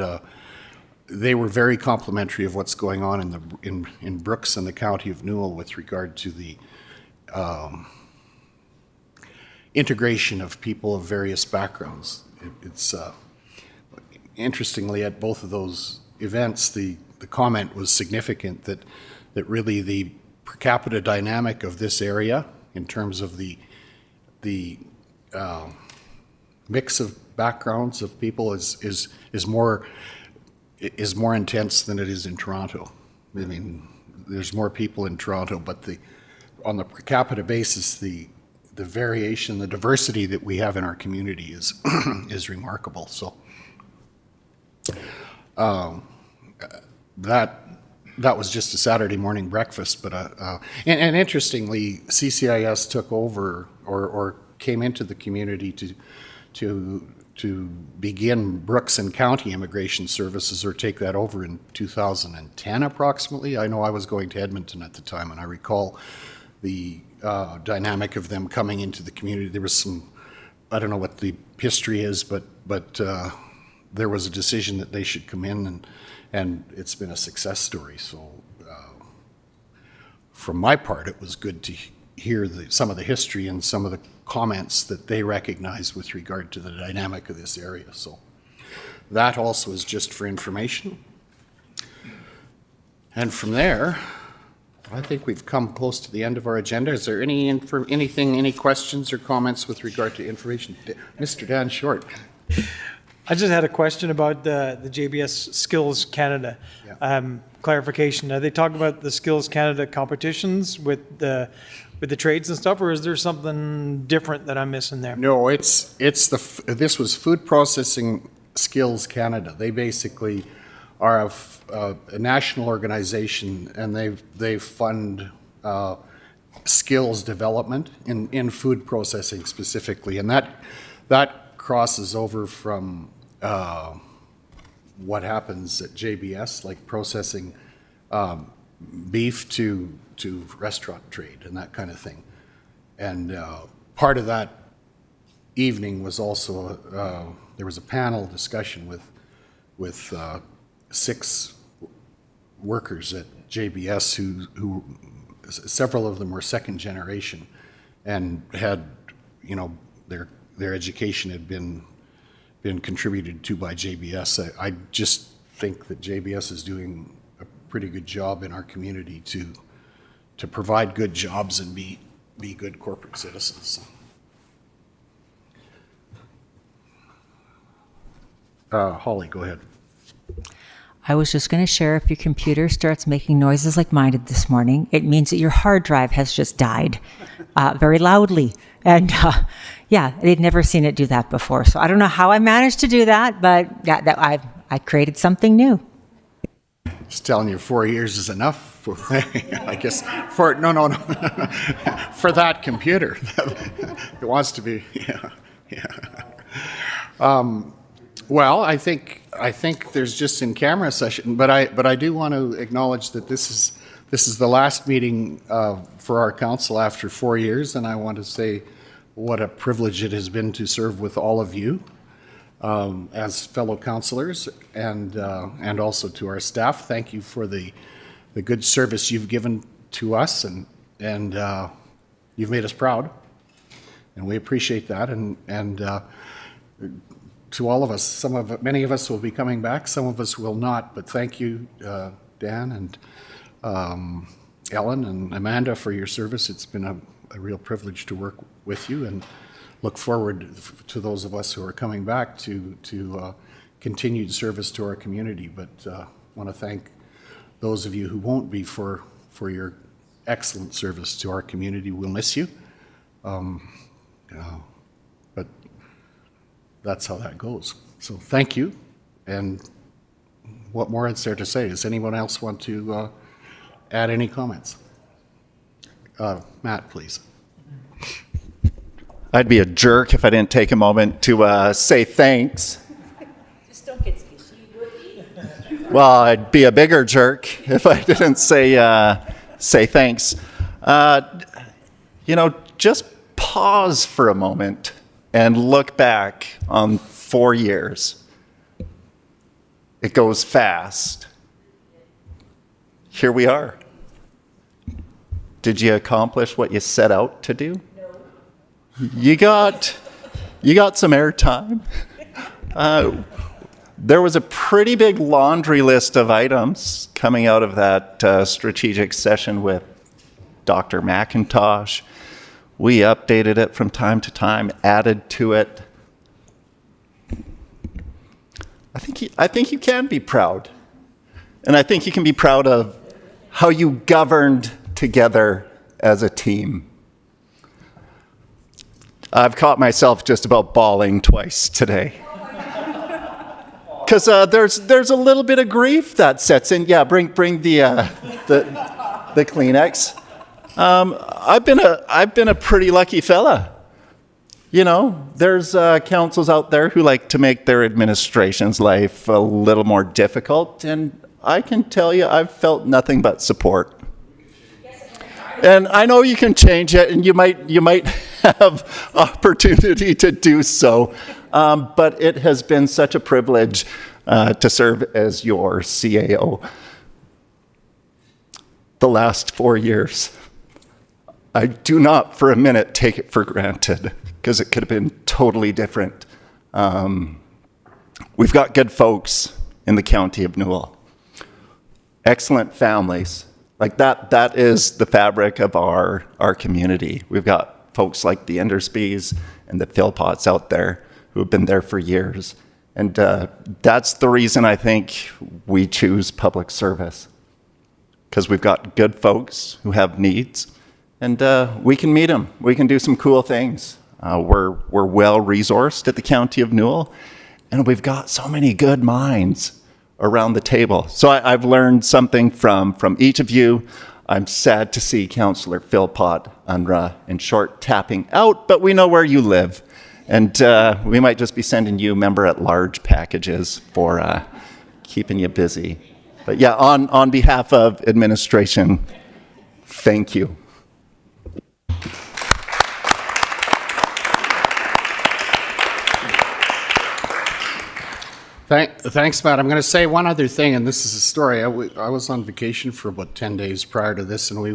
Speaker 2: they were very complimentary of what's going on in Brooks and the County of Newell with regard to the integration of people of various backgrounds. It's interestingly, at both of those events, the comment was significant that really the per capita dynamic of this area, in terms of the mix of backgrounds of people, is more intense than it is in Toronto. I mean, there's more people in Toronto, but on the per capita basis, the variation, the diversity that we have in our community is remarkable. So that was just a Saturday morning breakfast, but and interestingly, CCIS took over or came into the community to begin Brooks and County Immigration Services, or take that over in 2010 approximately. I know I was going to Edmonton at the time, and I recall the dynamic of them coming into the community. There was some, I don't know what the history is, but there was a decision that they should come in, and it's been a success story. So from my part, it was good to hear some of the history and some of the comments that they recognize with regard to the dynamic of this area. So that also is just for information. And from there, I think we've come close to the end of our agenda. Is there any questions or comments with regard to information? Mr. Dan Short.
Speaker 5: I just had a question about the JBS Skills Canada. Clarification, they talk about the Skills Canada competitions with the trades and stuff, or is there something different that I'm missing there?
Speaker 2: No, this was Food Processing Skills Canada. They basically are a national organization, and they fund skills development in food processing specifically, and that crosses over from what happens at JBS, like processing beef to restaurant trade and that kind of thing. And part of that evening was also there was a panel discussion with 6 workers at JBS who several of them were second generation and had, their education had been contributed to by JBS. I just think that JBS is doing a pretty good job in our community to provide good jobs and be good corporate citizens. Holly, go ahead.
Speaker 1: I was just going to share, if your computer starts making noises like mine did this morning, it means that your hard drive has just died very loudly. And yeah, they'd never seen it do that before. So I don't know how I managed to do that, but yeah, I created something new.
Speaker 2: Just telling you, 4 years is enough. I guess for no, for that computer, it wants to be. Well, I think there's just in camera session, but I do want to acknowledge that this is the last meeting for our council after 4 years, and I want to say what a privilege it has been to serve with all of you as fellow councillors, and also to our staff. Thank you for the good service you've given to us, and you've made us proud, and we appreciate that. And to all of us, many of us will be coming back, some of us will not. But thank you, Dan and Ellen and Amanda, for your service. It's been a real privilege to work with you, and look forward to those of us who are coming back to continued service to our community. But want to thank those of you who won't be for your excellent service to our community. We'll miss you. But that's how that goes. So thank you. And what more is there to say? Does anyone else want to add any comments? Matt, please.
Speaker 3: I'd be a jerk if I didn't take a moment to say thanks.
Speaker 11: Just don't get squishy, would you?
Speaker 3: Well, I'd be a bigger jerk if I didn't say thanks. Just pause for a moment and look back on 4 years. It goes fast. Here we are. Did you accomplish what you set out to do? No. You got some airtime. There was a pretty big laundry list of items coming out of that strategic session with Dr. McIntosh. We updated it from time to time, added to it. I think you can be proud. And I think you can be proud of how you governed together as a team. I've caught myself just about bawling twice today. Because there's a little bit of grief that sets in. Yeah, bring the Kleenex. I've been a pretty lucky fella. There's councils out there who like to make their administration's life a little more difficult, and I can tell you I've felt nothing but support. And I know you can change it, and you might have opportunity to do so, but it has been such a privilege to serve as your CAO. The last 4 years, I do not for a minute take it for granted, because it could have been totally different. We've got good folks in the county of Newell. Excellent families. Like that is the fabric of our community. We've got folks like the Endersbys and the Philpotts out there who have been there for years. And that's the reason I think we choose public service, because we've got good folks who have needs, and we can meet them. We can do some cool things. We're well resourced at the County of Newell, and we've got so many good minds around the table. So I've learned something from each of you. I'm sad to see Councillor Philpott Unruh in short tapping out, but we know where you live. And we might just be sending you member-at-large packages for keeping you busy. But yeah, on behalf of administration, thank you.
Speaker 2: Thanks, Matt. I'm going to say one other thing, and this is a story. I was on vacation for about 10 days prior to this, and we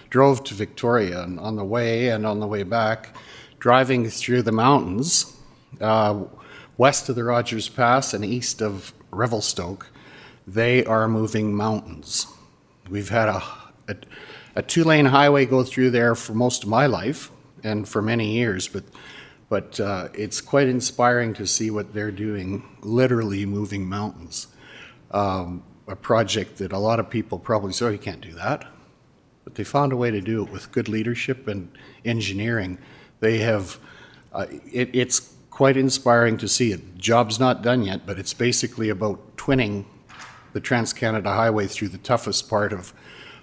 Speaker 2: drove to Victoria, and on the way back, driving through the mountains, west of the Rogers Pass and east of Revelstoke, they are moving mountains. We've had a two-lane highway go through there for most of my life and for many years, but it's quite inspiring to see what they're doing, literally moving mountains. A project that a lot of people probably say, oh, you can't do that. But they found a way to do it with good leadership and engineering. They have, it's quite inspiring to see it. Job's not done yet, but it's basically about twinning the Trans-Canada Highway through the toughest part of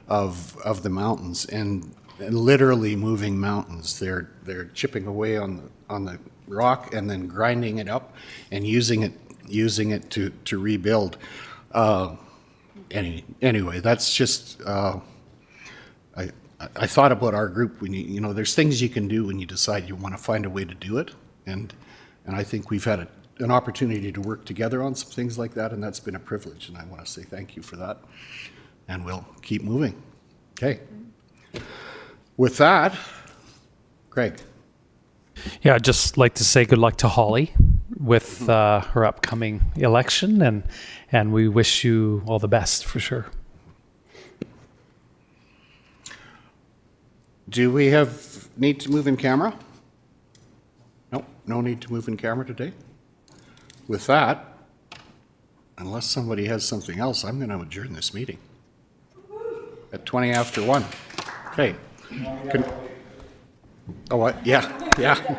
Speaker 2: the mountains and literally moving mountains. They're chipping away on the rock and then grinding it up and using it to rebuild. Anyway, that's just I thought about our group when you know there's things you can do when you decide you want to find a way to do it, and I think we've had an opportunity to work together on some things like that, and that's been a privilege, and I want to say thank you for that, and we'll keep moving. Okay. With that, Craig.
Speaker 16: Yeah, I'd just like to say good luck to Holly with her upcoming election, and we wish you all the best for sure.
Speaker 2: Do we need to move in camera? Nope, no need to move in camera today. With that, unless somebody has something else, I'm going to adjourn this meeting at 20 after 1. Okay. Oh, what? Yeah, yeah.